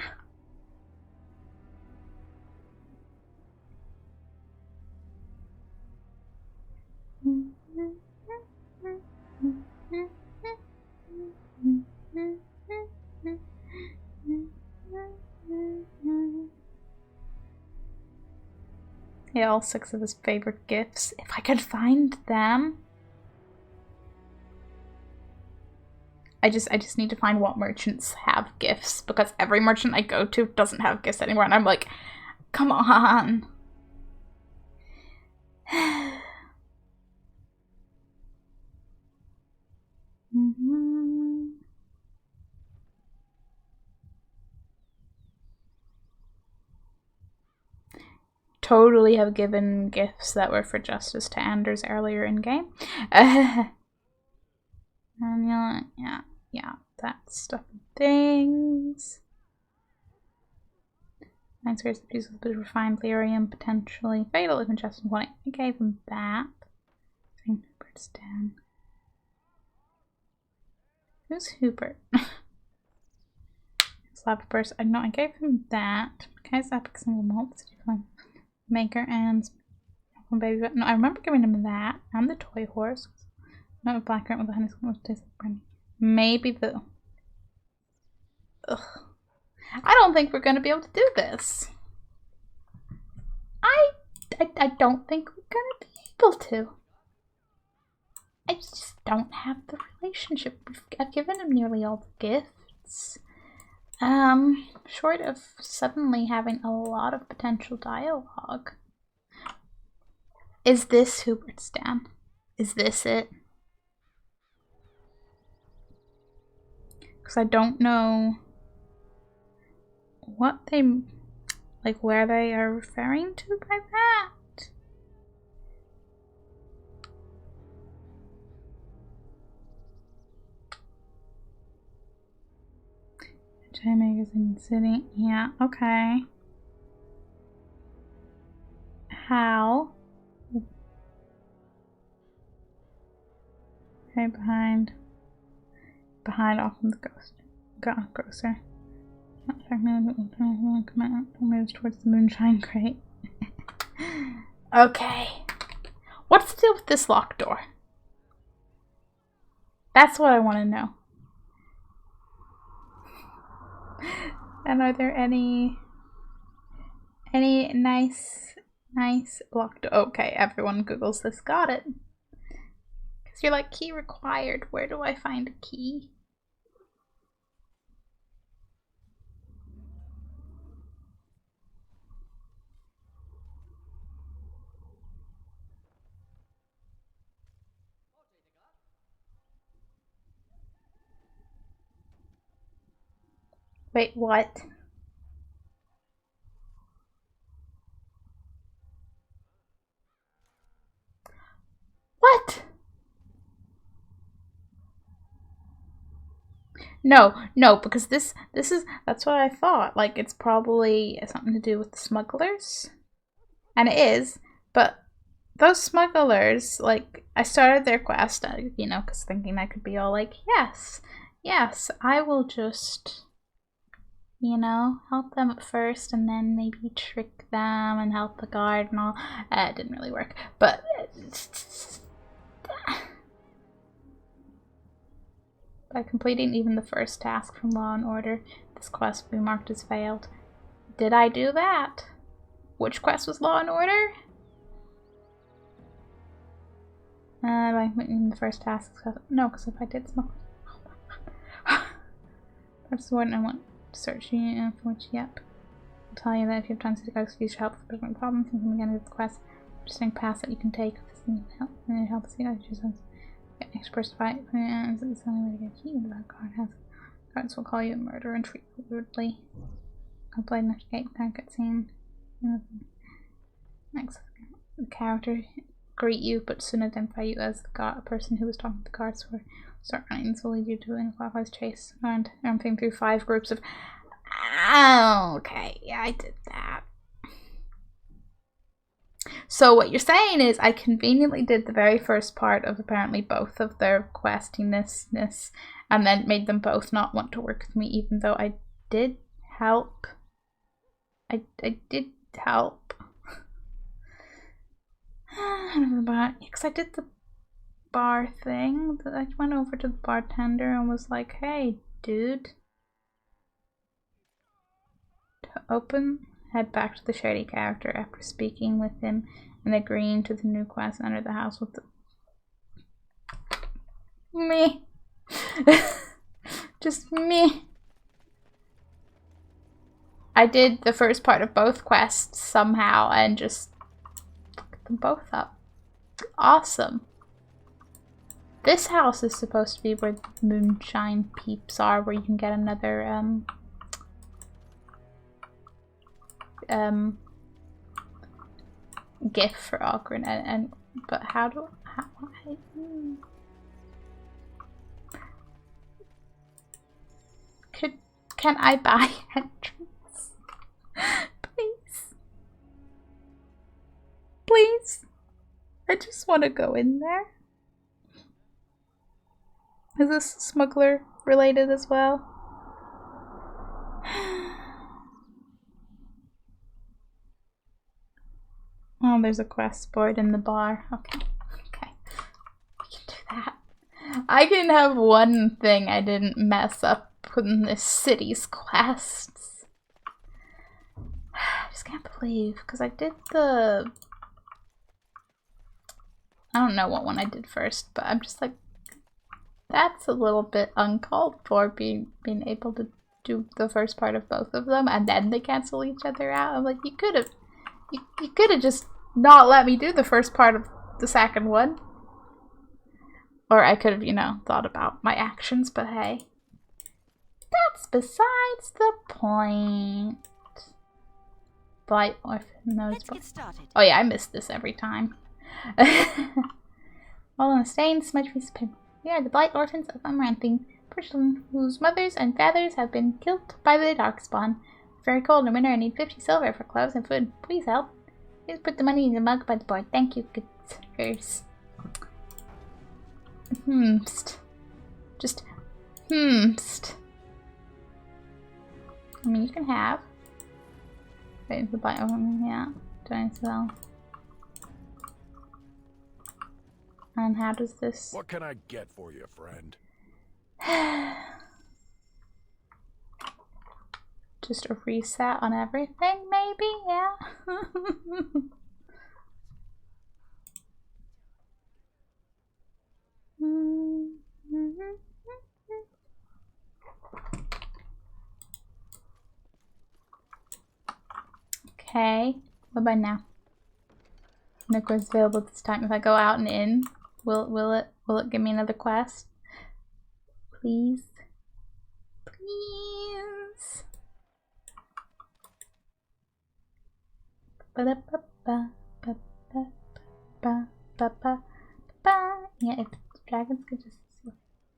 Yeah, all 6 of his favorite gifts. If I could find them. I just need to find what merchants have gifts, because every merchant I go to doesn't have gifts anymore, and I'm like, come on. Totally have given gifts that were for justice to Anders earlier in game. And yeah, that stuff and things. Nine spirits of peace with a bit of refined lyrium, potentially fatal if ingested one. I gave him that. Hubert's down. Who's Hubert? Slap burst. I know I gave him that. Okay, epic single malt. Maker and baby. No, I remember giving him that and the toy horse. No, black rat with the honeycomb tastes like brandy. Maybe the. Ugh. I don't think we're gonna be able to do this. I don't think we're gonna be able to. I just don't have the relationship. I've given him nearly all the gifts. Short of suddenly having a lot of potential dialogue. Is this Hubert's Dan? Is this it? Because I don't know what they, like, where they are referring to by that. J Magazine City. Yeah, okay. How? Right behind Orphan's ghost. Grocer. Moves towards the moonshine crate. Okay. What's the deal with this locked door? That's what I want to know. And are there any nice locked? Okay, everyone Googles this. Got it. Because you're like, key required. Where do I find a key? Wait, what? What? No, because this is, that's what I thought. Like, it's probably something to do with the smugglers. And it is, but those smugglers, like, I started their quest, you know, because thinking I could be all like, yes, I will just, you know, help them at first and then maybe trick them and help the guard and all. It didn't really work, but by completing even the first task from Law and Order, this quest will be marked as failed. Did I do that? Which quest was Law and Order? By completing the first task. No, because if I did smoke. That's the one I want to search you for which, yep. I'll tell you that if you have time to excuse help for different problems, and can again with the quest. Interesting paths that you can take if this needs help see I choose express fight plans. It's the only way to get a key into that card has. Guards will call you a murderer and treat you rudely. I'll play an escape target scene. Next, the character greet you, but soon identify you as the person who was talking to the guards for start running. This will lead you to an clockwise chase around through 5 groups of. Okay, yeah, I did that. So what you're saying is I conveniently did the very first part of apparently both of their questiness and then made them both not want to work with me, even though I did help. I did help. Because I did the bar thing. I went over to the bartender and was like, hey, dude. To open, head back to the shady character after speaking with him and agreeing to the new quest, enter the house with the... Me. Just me. I did the first part of both quests somehow and just fucked them both up. Awesome. This house is supposed to be where the moonshine peeps are, where you can get another gift for Ogren, and but how can I buy entrance? Please. Please. I just want to go in there. Is this smuggler related as well? Oh, there's a quest board in the bar. Okay. Okay. We can do that. I can have one thing I didn't mess up in this city's quests. I just can't believe, because I did the... I don't know what one I did first, but I'm just like, that's a little bit uncalled for, being able to do the first part of both of them and then they cancel each other out. I'm like, you could have just not let me do the first part of the second one. Or I could have, you know, thought about my actions, but hey. That's besides the point. Blight Orphan knows. Let's get started. Oh yeah, I miss this every time. All on a stained smudge piece of paper. We are the Blight Orphans of Amaranthine, children whose mothers and fathers have been killed by the Darkspawn. It's very cold in winter. I need 50 silver for clothes and food. Please help. Please put the money in the mug by the board. Thank you, good sirs. Just I mean, you can have. Wait, the Blight Orphan, yeah. Doing as well. And how does this... What can I get for you, friend? Just a reset on everything, maybe? Yeah. Okay. What about now? No quest available this time. If I go out and in, will it give me another quest? Please. Please. Yeah, if dragons could just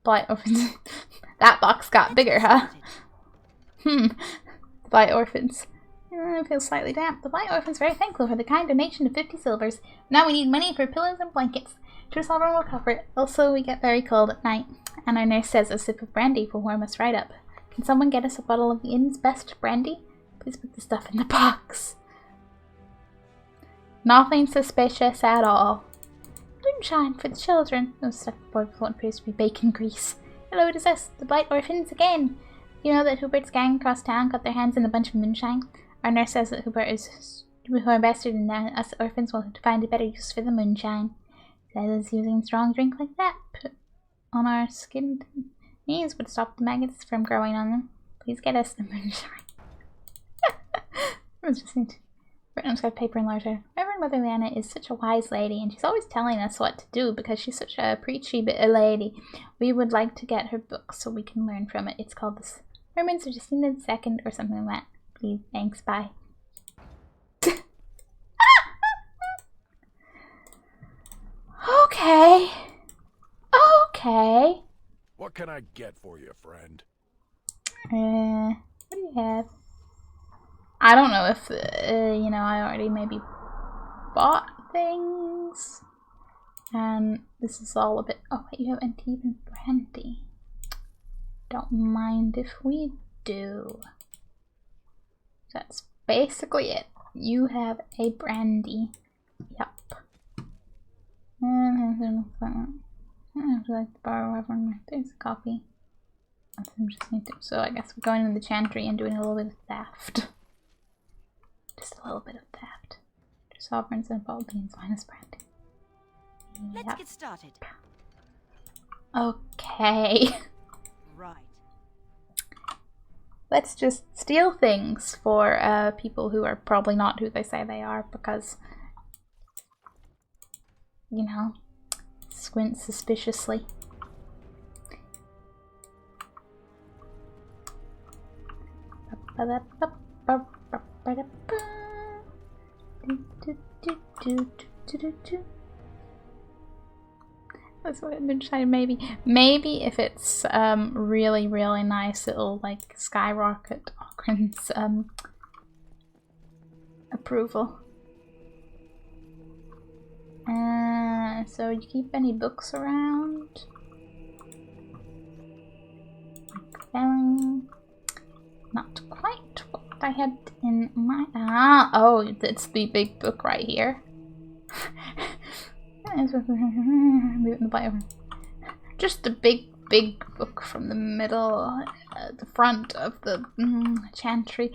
Blight Orphans. That box got bigger, huh? Blight Orphans. It feels slightly damp. The Blight Orphan's very thankful for the kind donation of 50 silvers. Now we need money for pillows and blankets. 2 silver will cover it. Also, we get very cold at night, and our nurse says a sip of brandy will warm us right up. Can someone get us a bottle of the inn's best brandy? Please put the stuff in the box. Nothing suspicious at all. Moonshine for the children. No stuff before what appears to be bacon grease. Hello, it is us, the Blight Orphans again. You know that Hubert's gang across town got their hands in a bunch of moonshine? Our nurse says that Hubert is more bastard than us orphans will find a better use for the moonshine. Says using strong drink like that put on our skin knees would stop the maggots from growing on them. Please get us the moonshine. I was just thinking. Britain's got paper and larger. Reverend Mother Lana is such a wise lady, and she's always telling us what to do because she's such a preachy lady. We would like to get her book so we can learn from it. It's called The Sermons of Justina II or something like that. Please, thanks, bye. Okay. Okay. What can I get for you, friend? What do you have? I don't know if, you know, I already maybe bought things. And this is all a bit... Oh, wait, you have Antibes brandy. Don't mind if we do. That's basically it. You have a brandy. Yep. I'd like to borrow everyone. There's a copy. So I guess we're going in the chantry and doing a little bit of theft. Just a little bit of theft. Two sovereigns and ball beans minus brandy. Let's get started. Okay. Right. Let's just steal things for people who are probably not who they say they are, because, you know, squint suspiciously. That's what I've been trying. Maybe if it's really nice, it'll like skyrocket Orphan's approval. So you keep any books around? Not quite what I had in my... oh, it's the big book right here. Just the big book from the middle, the front of the chantry.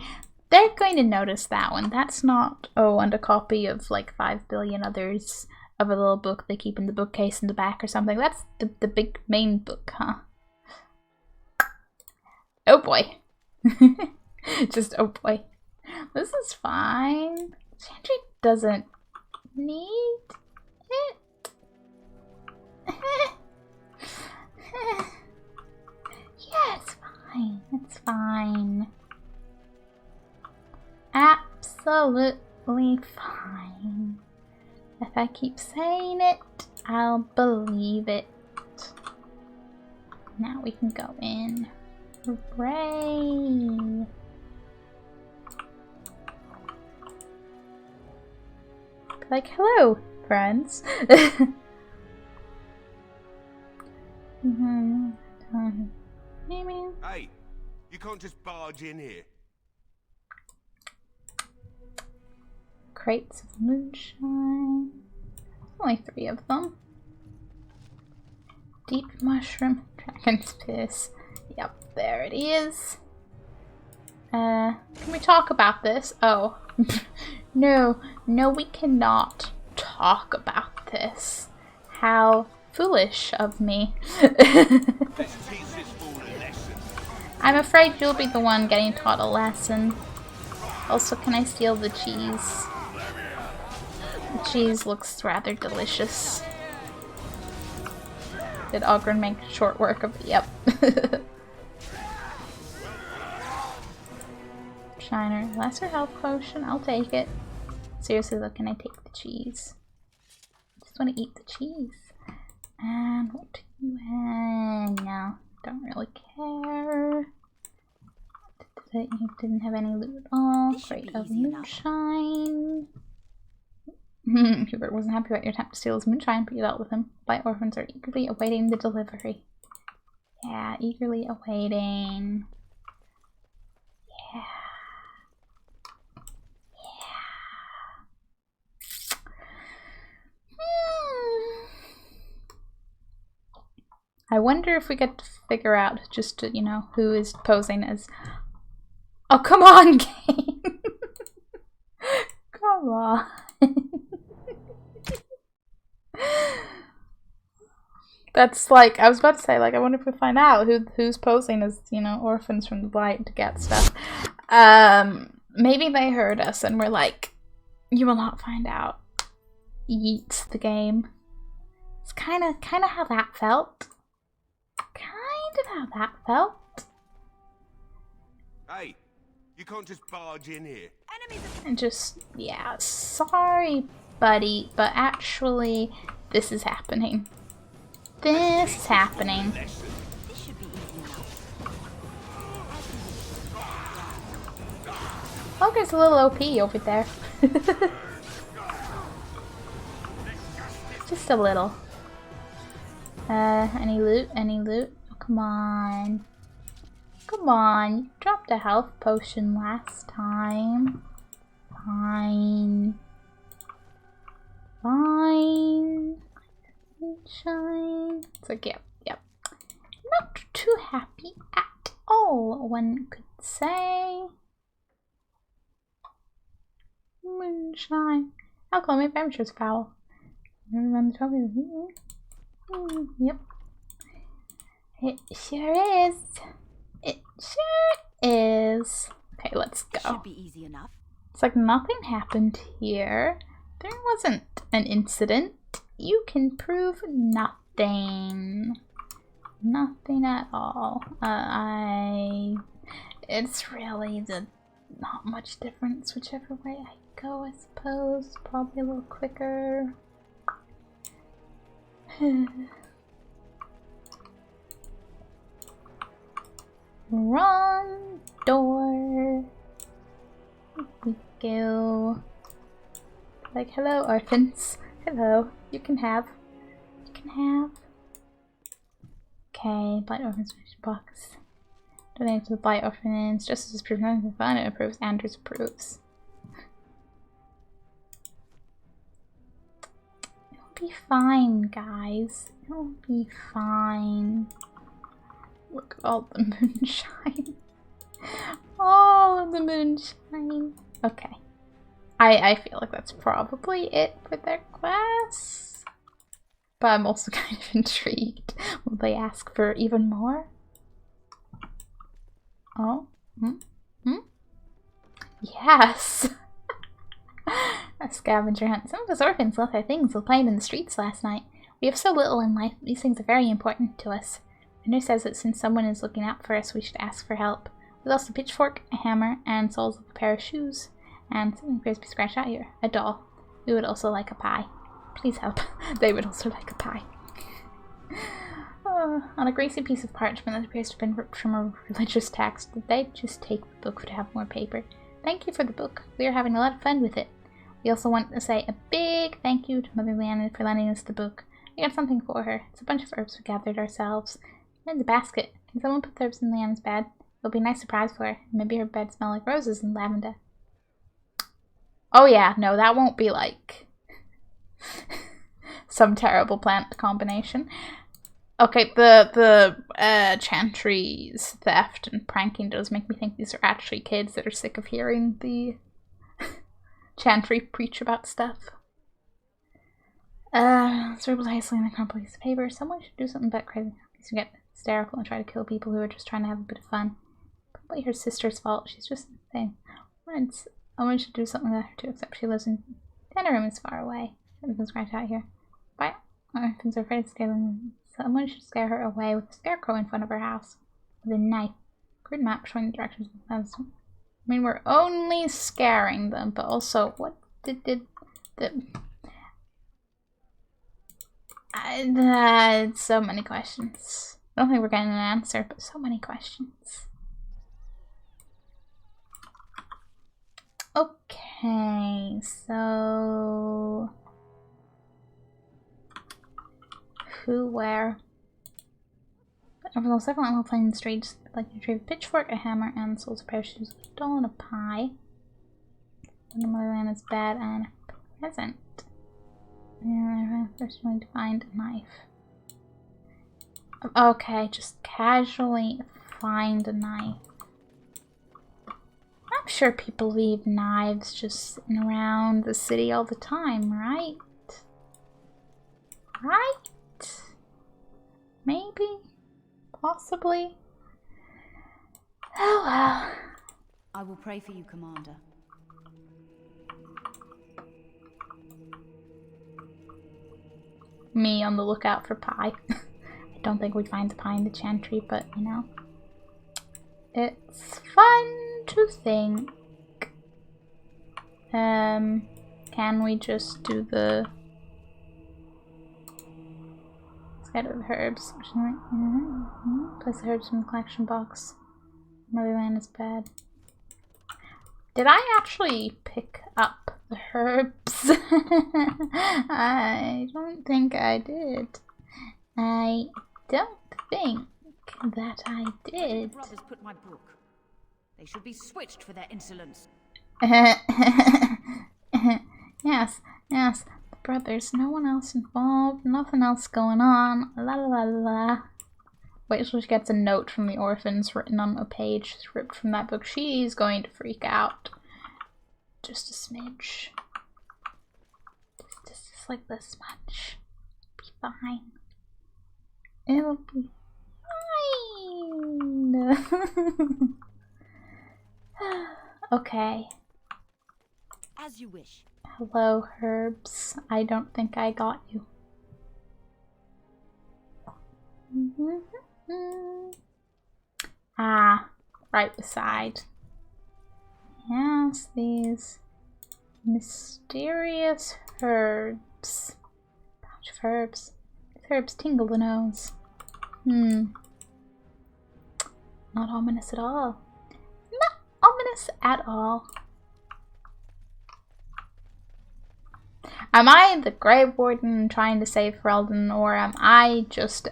They're going to notice that one. That's not, oh, and a copy of like 5 billion others of a little book they keep in the bookcase in the back or something. That's the big main book, huh? Oh boy. Just oh boy. This is fine. Chantry doesn't need it. Yeah, it's fine. It's fine. Absolutely fine. If I keep saying it, I'll believe it. Now we can go in. Hooray! Like, hello, friends. Hey, you can't just barge in here. Crates of moonshine. Only 3 of them. Deep mushroom. Dragon's piss. Yep, there it is. Can we talk about this? Oh. No, we cannot talk about this. How foolish of me. I'm afraid you'll be the one getting taught a lesson. Also, can I steal the cheese? The cheese looks rather delicious. Did Ogren make short work of it? Yep. Shiner. Lesser health potion. I'll take it. Seriously though, can I take the cheese? I just want to eat the cheese. And what do you have? No, don't really care. You didn't have any loot at all. Crate of moonshine. Hubert wasn't happy about your attempt to steal his moonshine, but you dealt with him. Blight orphans are eagerly awaiting the delivery. Yeah, eagerly awaiting. Yeah. I wonder if we get to figure out just to, you know, who is posing as... Oh, come on, game! Come on. That's like, I was about to say, like, I wonder if we find out who's posing as, you know, orphans from the Blight to get stuff. Maybe they heard us and we're like, you will not find out. Yeet the game. It's kind of how that felt. Kind of how that felt. Hey, you can't just barge in here. And just, yeah, sorry, buddy, but actually, this is happening. This is happening. Ogre's a little OP over there. Just a little. Any loot? Any loot? Oh, come on. Come on. You dropped a health potion last time. Fine. Fine. Sunshine. It's like, yep, yep. Not too happy at all, one could say. Moonshine. Alcohol made amateurs foul. Remember talking? Yep. It sure is. It sure is. Okay, let's go. Should be easy enough. It's like nothing happened here. There wasn't an incident. You can prove nothing. Nothing at all. It's really not much difference whichever way I go, I suppose. Probably a little quicker. Wrong door. Here we go. Like, hello, orphans. Hello. You can have. You can have. Okay, Blight Orphans box. Donate to the Blight Orphans. Justice is proven for fun. It approves. Anders approves. It'll be fine, guys. It'll be fine. Look at all the moonshine. All of the moonshine. Okay. I feel like that's probably it for their quests. But I'm also kind of intrigued. Will they ask for even more? Oh. Yes. A scavenger hunt. Some of us orphans left our things while playing in the streets last night. We have so little in life, these things are very important to us. The nurse says that since someone is looking out for us, we should ask for help. We lost a pitchfork, a hammer, and soles of a pair of shoes. And something appears to be scratched out here. A doll. We would also like a pie. Please help. They would also like a pie. On a greasy piece of parchment that appears to have been ripped from a religious text, did they just take the book to have more paper? Thank you for the book. We are having a lot of fun with it. We also want to say a big thank you to Mother Leanna for lending us the book. We got something for her. It's a bunch of herbs we gathered ourselves. In the basket. Can someone put the herbs in Leanna's bed? It'll be a nice surprise for her. Maybe her bed smell like roses and lavender. Oh yeah, no, that won't be like some terrible plant combination. Okay, the Chantry's theft and pranking does make me think these are actually kids that are sick of hearing the Chantry preach about stuff. Cerebral hastily in the crumpled piece of paper. Someone should do something about crazy families who get hysterical and try to kill people who are just trying to have a bit of fun. Probably her sister's fault. She's just insane. Someone should do something with her too, except she lives in Dinner room is far away. Everything's right out here. Why? Orphans are afraid to scare them. Someone should scare her away with a scarecrow in front of her house. With a knife. Grid map showing the directions of the fence. I mean, we're only scaring them, but also, what did the... so many questions. I don't think we're getting an answer, but so many questions. Okay, so... Who, where? Over the second line, we'll play in the streets. I'd like to retrieve a pitchfork, a hammer, and souls of pair of shoes, a doll, and a pie. And the motherland is bad, and a present. And I first need to find a knife. Okay, just casually find a knife. I'm sure people leave knives just sitting around the city all the time, right? Right? Maybe? Possibly? Oh well. I will pray for you, Commander. Me on the lookout for pie. I don't think we'd find the pie in the chantry, but you know. It's fun to think. Can we just do the... Let's get the herbs. Place the herbs in the collection box. Motherland is bad. Did I actually pick up the herbs? I don't think I did. I don't think that I did. Brothers put my book. They should be switched for their insolence. Yes, yes. The brothers, no one else involved, nothing else going on. La la la la. Wait till she gets a note from the orphans written on a page ripped from that book. She's going to freak out. Just a smidge. Just like this much. Be fine. It'll be fine. Okay. As you wish. Hello, herbs. I don't think I got you. Ah, right beside. Yes, these mysterious herbs. Bunch of herbs. These herbs tingle the nose. Not ominous at all. Not ominous at all. Am I the Grey Warden trying to save Ferelden, or am I just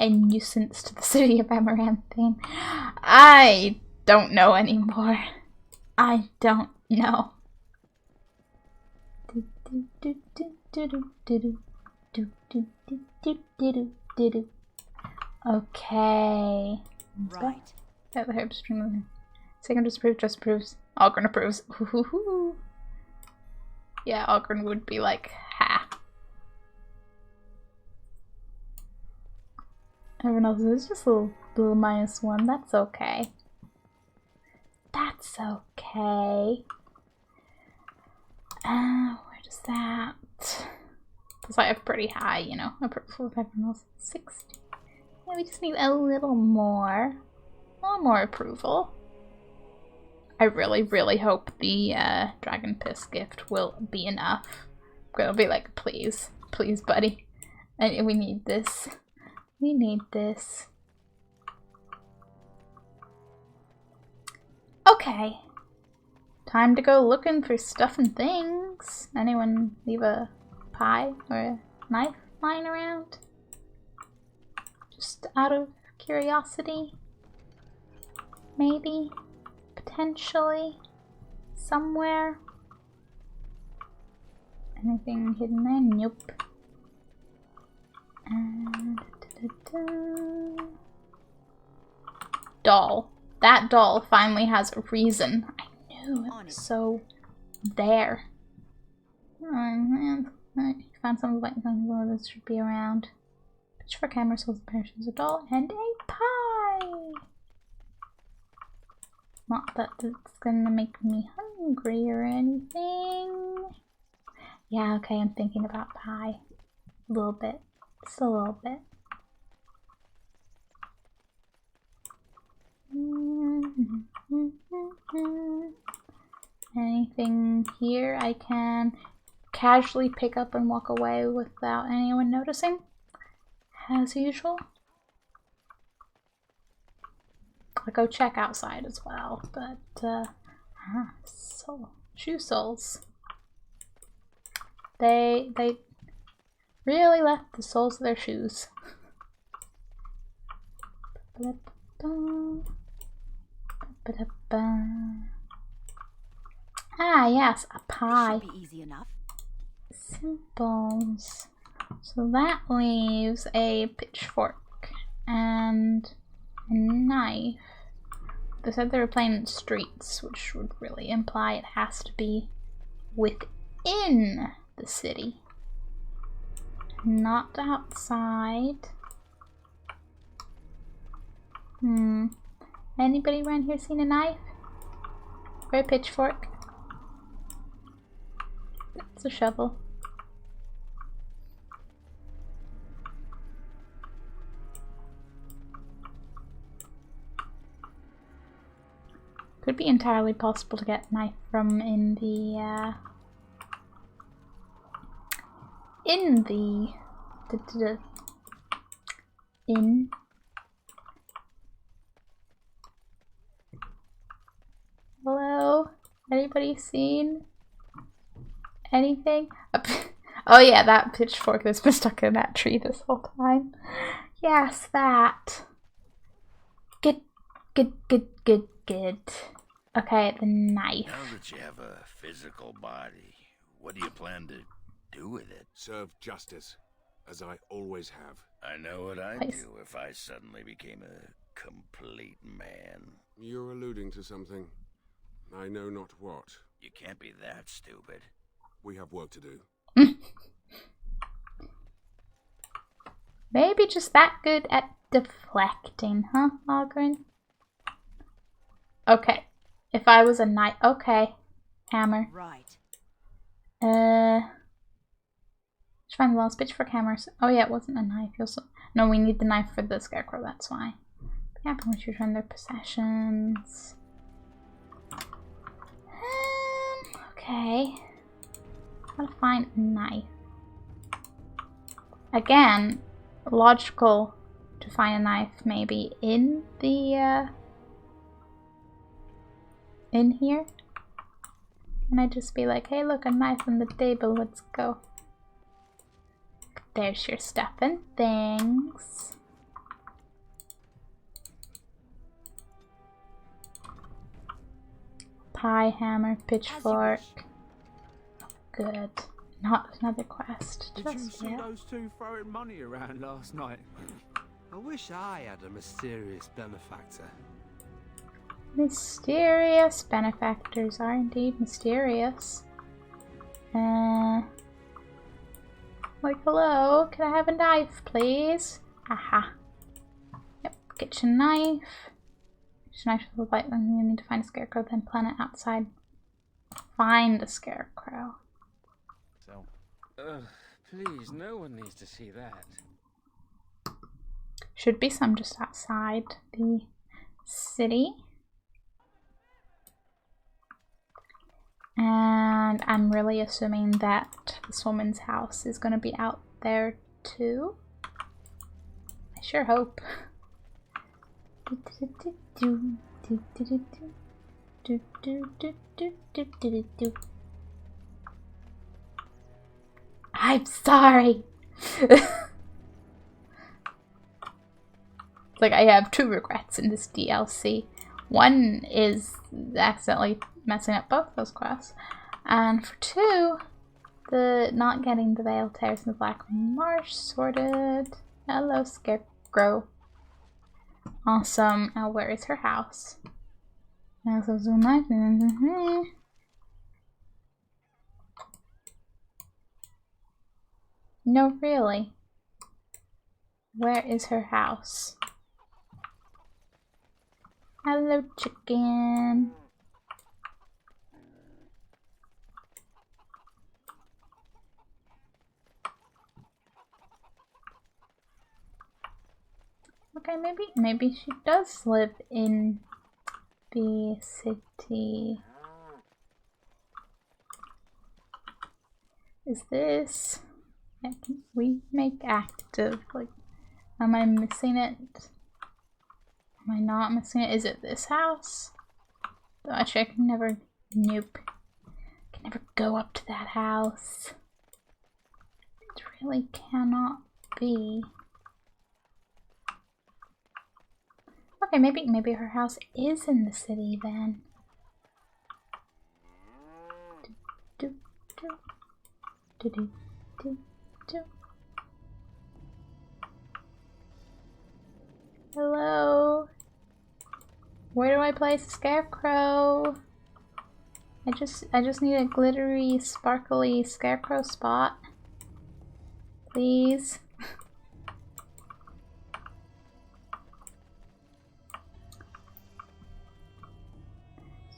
a nuisance to the city of Amaranthine? I don't know anymore. I don't know. Okay. Right. Yeah, the herbs stream. Second disapproves, just approves. Ogren approves. Yeah, Ogren would be like, ha. Everyone else is just a little -1. That's okay. That's okay. Where does that? Because I have pretty high, you know, approval with everyone else. 60. Yeah, we just need a little more. A little more approval. I really, really hope the Dragon Piss gift will be enough. I'm gonna be like, please, please, buddy. And we need this. We need this. Okay. Time to go looking for stuff and things. Anyone leave a pie or a knife lying around? Just out of curiosity? Maybe? Potentially? Somewhere? Anything hidden there? Nope. And doll. That doll finally has a reason. I knew it was so there. Oh man. You found some of the white this should be around. Pitch for camera, souls, perishes, a doll, and a pie! Not that it's gonna make me hungry or anything. Yeah, okay, I'm thinking about pie. A little bit. Just a little bit. Anything here I can casually pick up and walk away without anyone noticing? As usual. I'll go check outside as well, but shoe soles. They really left the soles of their shoes. Ah, yes, a pie. Should be easy enough. Simples. So that leaves a pitchfork and a knife. They said they were playing in the streets, which would really imply it has to be within the city. Not outside. Anybody around here seen a knife? Or a pitchfork? It's a shovel. Could be entirely possible to get a knife from in the Hello? Anybody seen anything? Oh yeah, that pitchfork that's been stuck in that tree this whole time. Yes, that. Good. Okay, the knife. Now that you have a physical body, what do you plan to do with it? Serve justice, as I always have. I know what I'd do if I suddenly became a complete man. You're alluding to something. I know not what. You can't be that stupid. We have work to do. Maybe just that good at deflecting, huh, Ogren? Okay. If I was a knight, okay. Hammer. Right. Just find the last pitchfork hammers. Oh yeah, it wasn't a knife. No, we need the knife for the scarecrow. That's why. Yeah, when you return their possessions. Okay. How to find a knife? Again, logical to find a knife maybe in the in here. Can I just be like, hey, look, a knife on the table, let's go. There's your stuff and things. Pie hammer, pitchfork. Good. Not another quest. Did you see those two throwing money around last night? I wish I had a mysterious benefactor. Mysterious benefactors are indeed mysterious. Like, hello, can I have a knife, please? Aha. Yep, get your knife. Get your knife to the light, then you need to find a scarecrow, then plant it outside. Find the scarecrow. So, please, no one needs to see that. Should be some just outside the city. And I'm really assuming that this woman's house is going to be out there too. I sure hope. I'm sorry. It's like I have two regrets in this DLC. One is accidentally messing up both those quests, and for two, the not getting the Veil Tears in the Black Marsh sorted. Hello, Scarecrow. Awesome. Now where is her house? No, really. Where is her house? Hello, chicken. Okay, maybe she does live in the city. Is this? Yeah, can we make active? Like, am I missing it? Am I not missing it? Is it this house? Actually, I can never. Nope. I can never go up to that house. It really cannot be. Okay, maybe her house is in the city then. Hello. Where do I place a scarecrow? I just need a glittery, sparkly scarecrow spot. Please.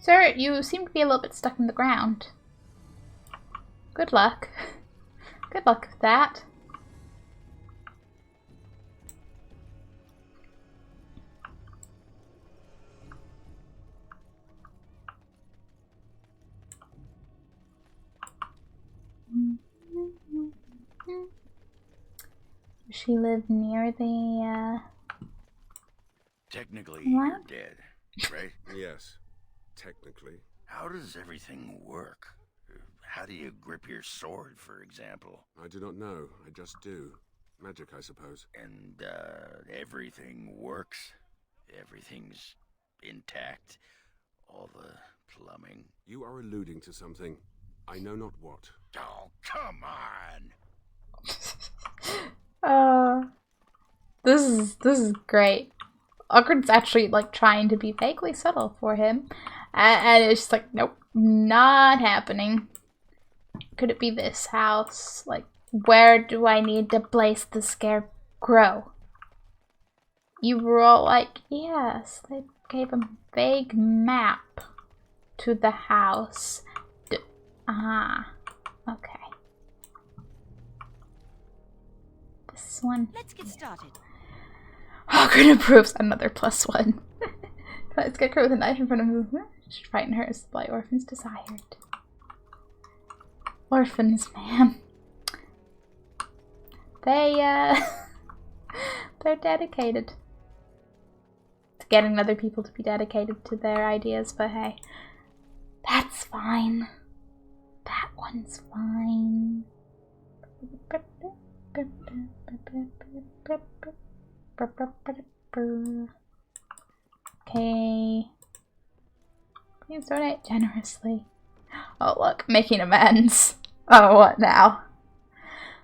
Sir, you seem to be a little bit stuck in the ground. Good luck. Good luck with that. Does she live near the, Technically, what? you're dead, right? Yes, technically. How does everything work? How do you grip your sword, for example? I do not know. I just do. Magic, I suppose. And, everything works? Everything's intact? All the plumbing? You are alluding to something. I know not what. Oh, come on! This is great. Awkward's actually like trying to be vaguely subtle for him, and it's just like, nope, not happening. Could it be this house? Like, where do I need to place the scarecrow? You were all like, yes. They gave a vague map to the house. Okay. This one. Let's get started. Awkward approves another +1. Let's get her with a knife in front of him. Should frighten her as the blight orphans desired. Orphans, man. They're dedicated to getting other people to be dedicated to their ideas, but hey, that's fine. That one's fine. Okay. Please donate generously. Oh look, making amends. Oh, what now?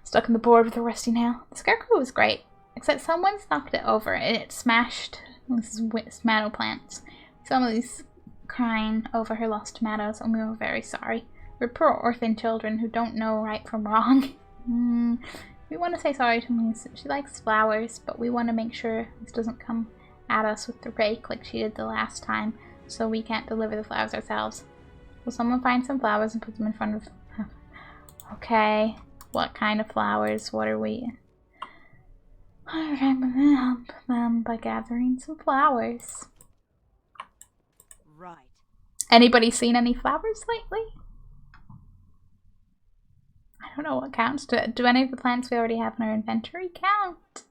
Stuck in the board with a rusty nail. The scarecrow was great, except someone's knocked it over and it smashed this tomato plants. Somebody's crying over her lost tomatoes, and we were very sorry. We're poor orphan children who don't know right from wrong. We want to say sorry to Lisa. She likes flowers, but we want to make sure this doesn't come at us with the rake like she did the last time, so we can't deliver the flowers ourselves. Will someone find some flowers and put them in front of... Okay, what kind of flowers? What are we... I'm gonna help them by gathering some flowers. Right. Anybody seen any flowers lately? I don't know what counts. Do any of the plants we already have in our inventory count?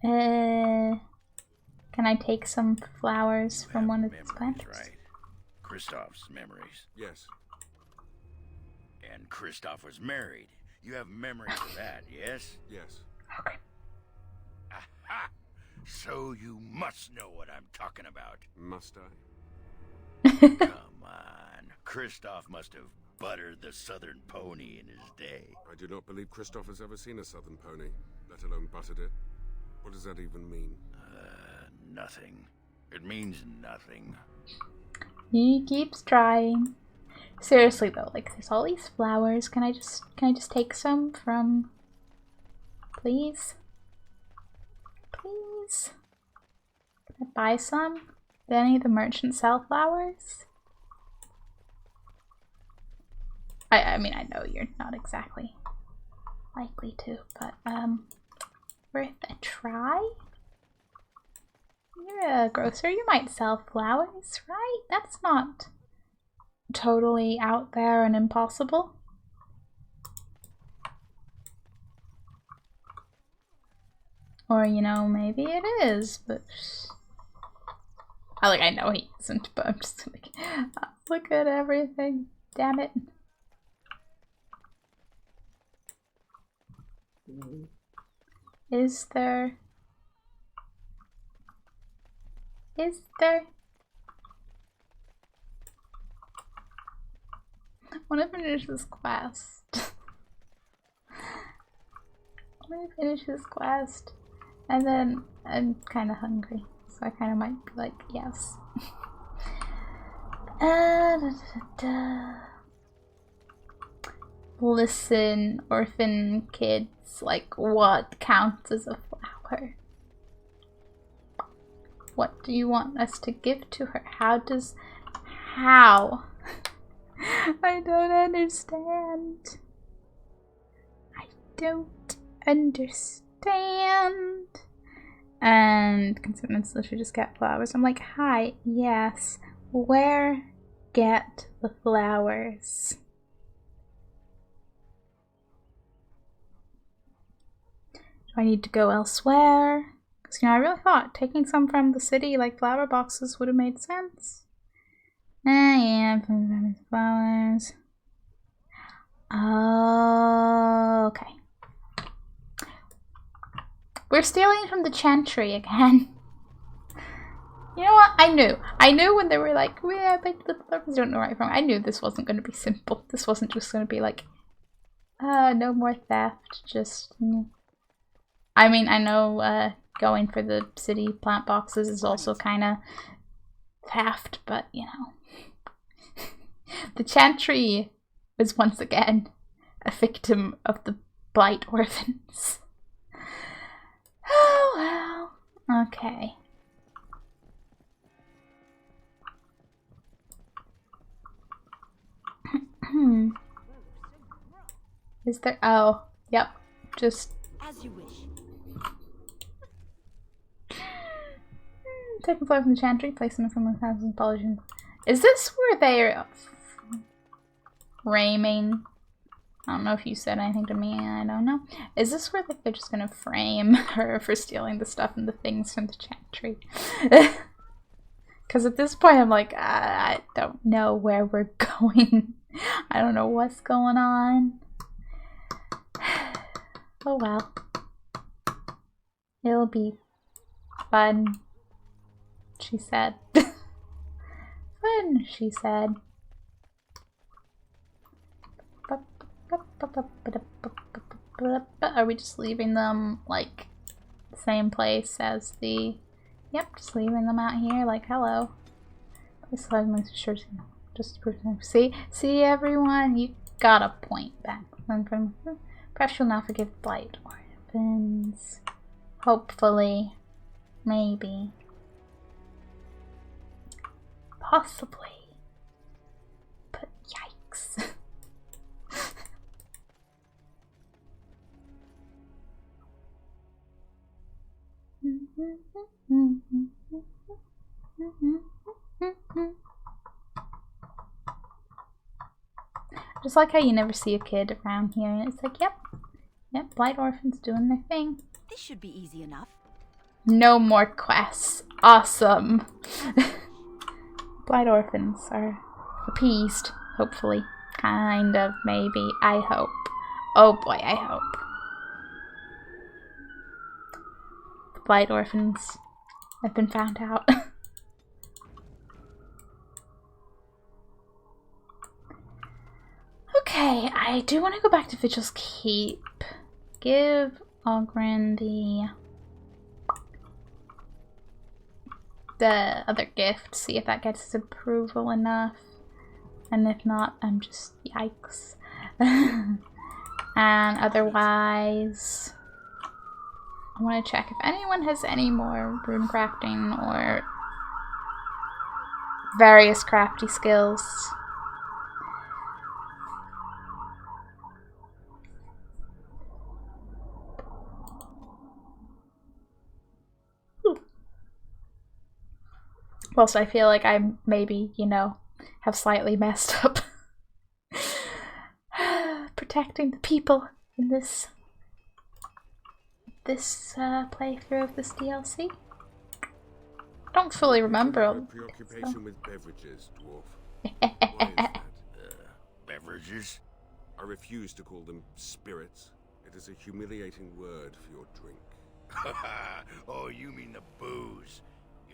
Can I take some flowers from one of these plants? Right. Kristoff's memories. Yes. And Kristoff was married. You have memories of that, yes? Yes. Okay. Aha! So you must know what I'm talking about. Must I? Come on. Kristoff must have buttered the southern pony in his day. I do not believe Kristoff has ever seen a southern pony, let alone buttered it. What does that even mean? Nothing. It means nothing. He keeps trying. Seriously though, like there's all these flowers. Can I just take some from... Please? Please? Can I buy some? Did any of the merchants sell flowers? I mean, I know you're not exactly likely to, but worth a try? You're a grocer, you might sell flowers, right? That's not totally out there and impossible. Or, you know, maybe it is, but... I know he isn't, but I'm just like, look at everything. Damn it. Is there? I want to finish this quest. And then I'm kind of hungry, so I kind of might be like, yes. Listen, orphan kids, like, what counts as a flower? What do you want us to give to her? How? I don't understand. And consumers literally just get flowers. I'm like, hi, yes, where get the flowers? Do I need to go elsewhere? Because, you know, I really thought taking some from the city, like flower boxes, would have made sense. Yeah, flowers. Oh, okay. We're stealing from the chantry again. You know what? I knew when they were like, yeah, but the flowers don't know right from. I knew this wasn't going to be simple. This wasn't just going to be like, no more theft. Just, I mean, I know going for the city plant boxes is also kind of theft, but you know, the chantry was once again a victim of the blight orphans. Oh well. Okay. Is there? Oh, yep. Just as you wish. Take a flow from the chantry, place them from the thousand polishing. Is this where they're framing? I don't know if you said anything to me. I don't know. Is this where like, they're just gonna frame her for stealing the stuff and the things from the chantry? Because at this point, I'm like, I don't know where we're going. I don't know what's going on. Oh well. It'll be fun, she said. Fun, she said. Are we just leaving them, like, the same place as the... Yep, just leaving them out here, like, hello. This slide makes sure to just see everyone, you got a point back. Perhaps you'll not forgive blight orphans. Hopefully. Maybe. Possibly. But yikes. Just like how you never see a kid around here, and it's like, yep, blight orphans doing their thing. This should be easy enough. No more quests. Awesome. Blight orphans are appeased, hopefully. Kind of, maybe. I hope. Oh boy, I hope. The blight orphans have been found out. Okay, I do want to go back to Vigil's Keep. Give Ogren the other gift, see if that gets his approval enough. And if not, I'm just yikes. And otherwise, I want to check if anyone has any more rune crafting or various crafty skills. Whilst I feel like I maybe, you know, have slightly messed up protecting the people in this playthrough of this DLC. Don't fully remember. Preoccupation with beverages, dwarf. Beverages? I refuse to call them spirits. It is a humiliating word for your drink. Oh, you mean the booze.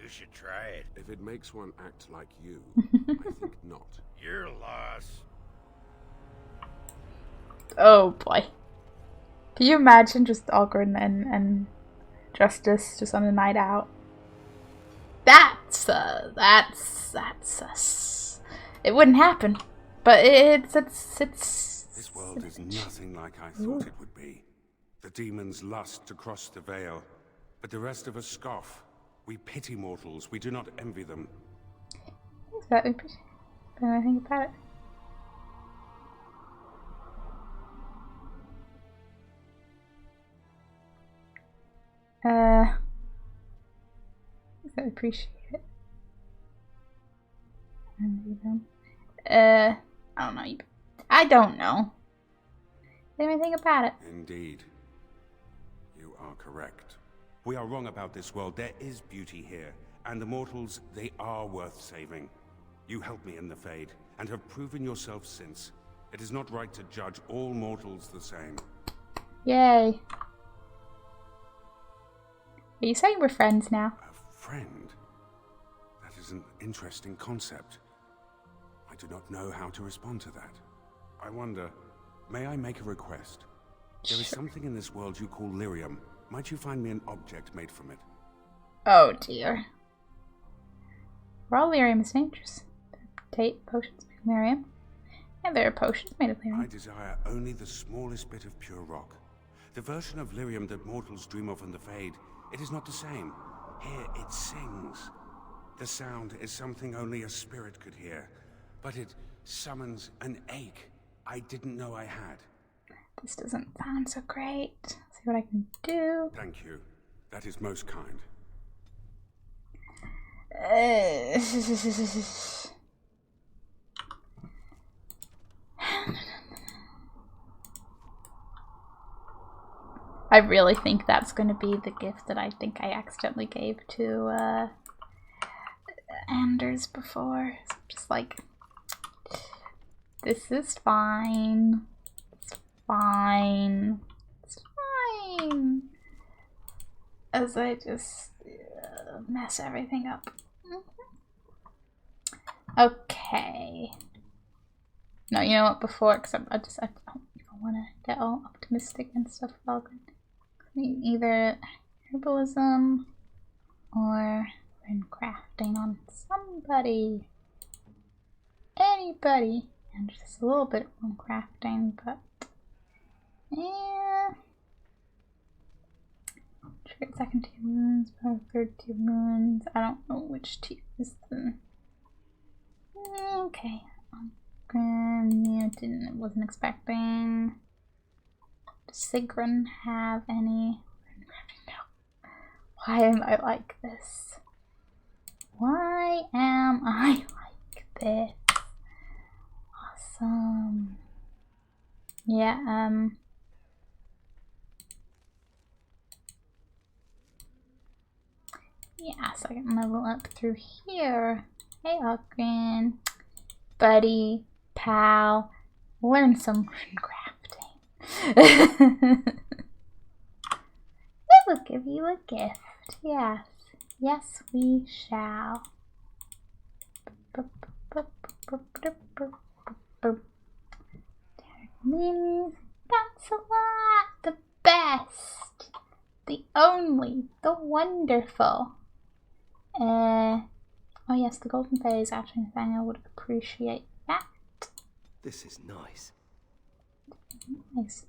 You should try it. If it makes one act like you, I think not. Your loss. Oh boy. Can you imagine just Ogren and Justice just on a night out? That's it wouldn't happen. But it's This world is nothing like I thought it would be. The demons lust to cross the veil, but the rest of us scoff. We pity mortals, we do not envy them. Exactly. What do I think about it? I appreciate it. I don't know. I don't know. Anything about it? Indeed. You are correct. We are wrong about this world. There is beauty here, and the mortals, they are worth saving. You helped me in the Fade, and have proven yourself since. It is not right to judge all mortals the same. Yay. Are you saying we're friends now? A friend? That is an interesting concept. I do not know how to respond to that. I wonder, may I make a request? There is something in this world you call lyrium. Might you find me an object made from it? Oh dear. Raw lyrium is dangerous. Tate potions made of lyrium. And there are potions made of lyrium. I desire only the smallest bit of pure rock. The version of lyrium that mortals dream of in the Fade, it is not the same. Here it sings. The sound is something only a spirit could hear, but it summons an ache I didn't know I had. This doesn't sound so great. Let's see what I can do. Thank you. That is most kind. I really think that's going to be the gift that I think I accidentally gave to Anders before. So just like, this is fine. It's fine. It's fine. As I just mess everything up. Okay. No, you know what? Before, because I don't even want to get all optimistic and stuff. All good. Either herbalism or learn crafting on somebody, anybody, and just a little bit on crafting, but yeah. Triggered second tier runes, power third tier runes. I don't know which tier is the. Okay. Yeah, wasn't expecting. Does Sigrun have any? No. Why am I like this? Why am I like this? Awesome. Yeah, yeah, so I can level up through here. Hey, Ogren. Buddy, pal, learn some rune crafting. We will give you a gift. Yes, yes, we shall. That's a lot. The best, the only, the wonderful. Oh yes, the golden phase. Actually, Nathaniel would appreciate that. This is nice. Nice.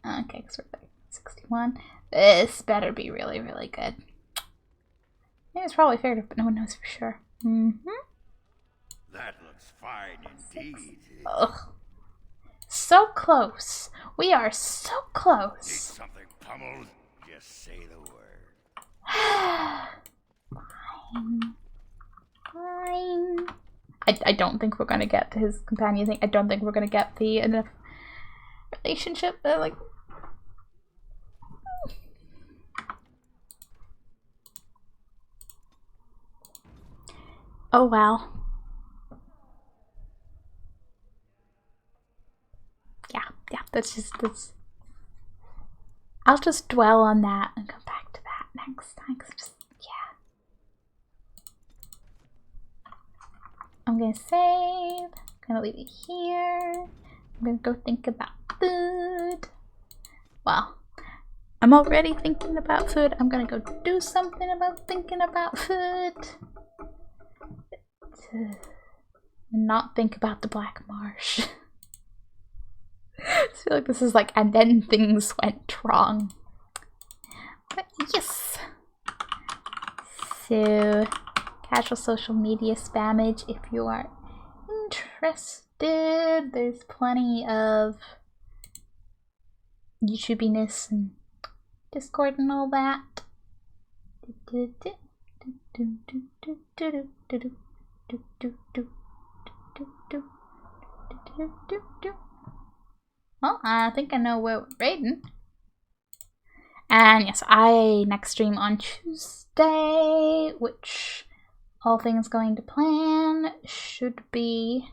Okay, so we're like 61. This better be really, really good. I think it's probably fair, but no one knows for sure. That looks fine indeed. Ugh. So close. We are so close. Need something pummeled? Just say the word. Fine. Fine. I don't think we're gonna get his companion thing. I don't think we're gonna get the enough relationship. Like, oh well. Yeah. That's. I'll just dwell on that and come back to that next time. Yeah. I'm gonna save. I'm gonna leave it here. I'm gonna go think about food. Well, I'm already thinking about food. I'm gonna go do something about thinking about food. And not think about the Black Marsh. I feel like this is like, and then things went wrong. But yes. So, casual social media spammage if you are interested. There's plenty of YouTubiness and Discord and all that. Well, I think I know where we're raiding. And yes, I next stream on Tuesday, which all things going to plan, should be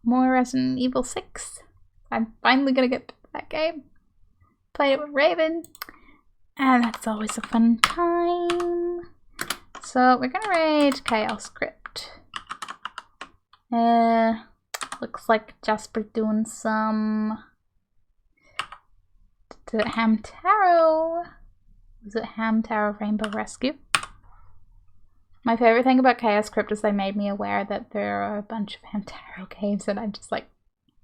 more Resident Evil 6. I'm finally gonna get that game. Play it with Raven, and that's always a fun time. So we're gonna raid Chaos Crypt. Looks like Jasper's doing some. Is it Hamtaro? Is it Hamtaro Rainbow Rescue? My favorite thing about Chaos Crypt is they made me aware that there are a bunch of Hamtaro games, and I'm just like,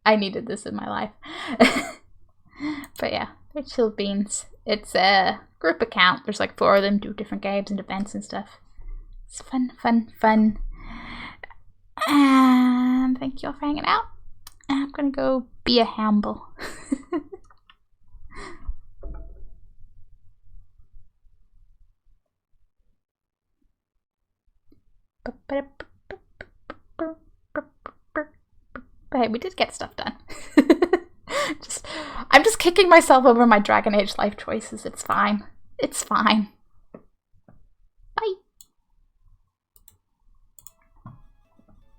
I needed this in my life. But yeah, they're chill beans. It's a group account. There's like 4 of them, do different games and events and stuff. It's fun, fun, fun. And thank you all for hanging out. And I'm gonna go be a hamble. But hey, we did get stuff done. I'm just kicking myself over my Dragon Age life choices. It's fine. It's fine. Bye.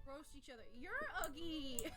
Roast each other. You're ugly.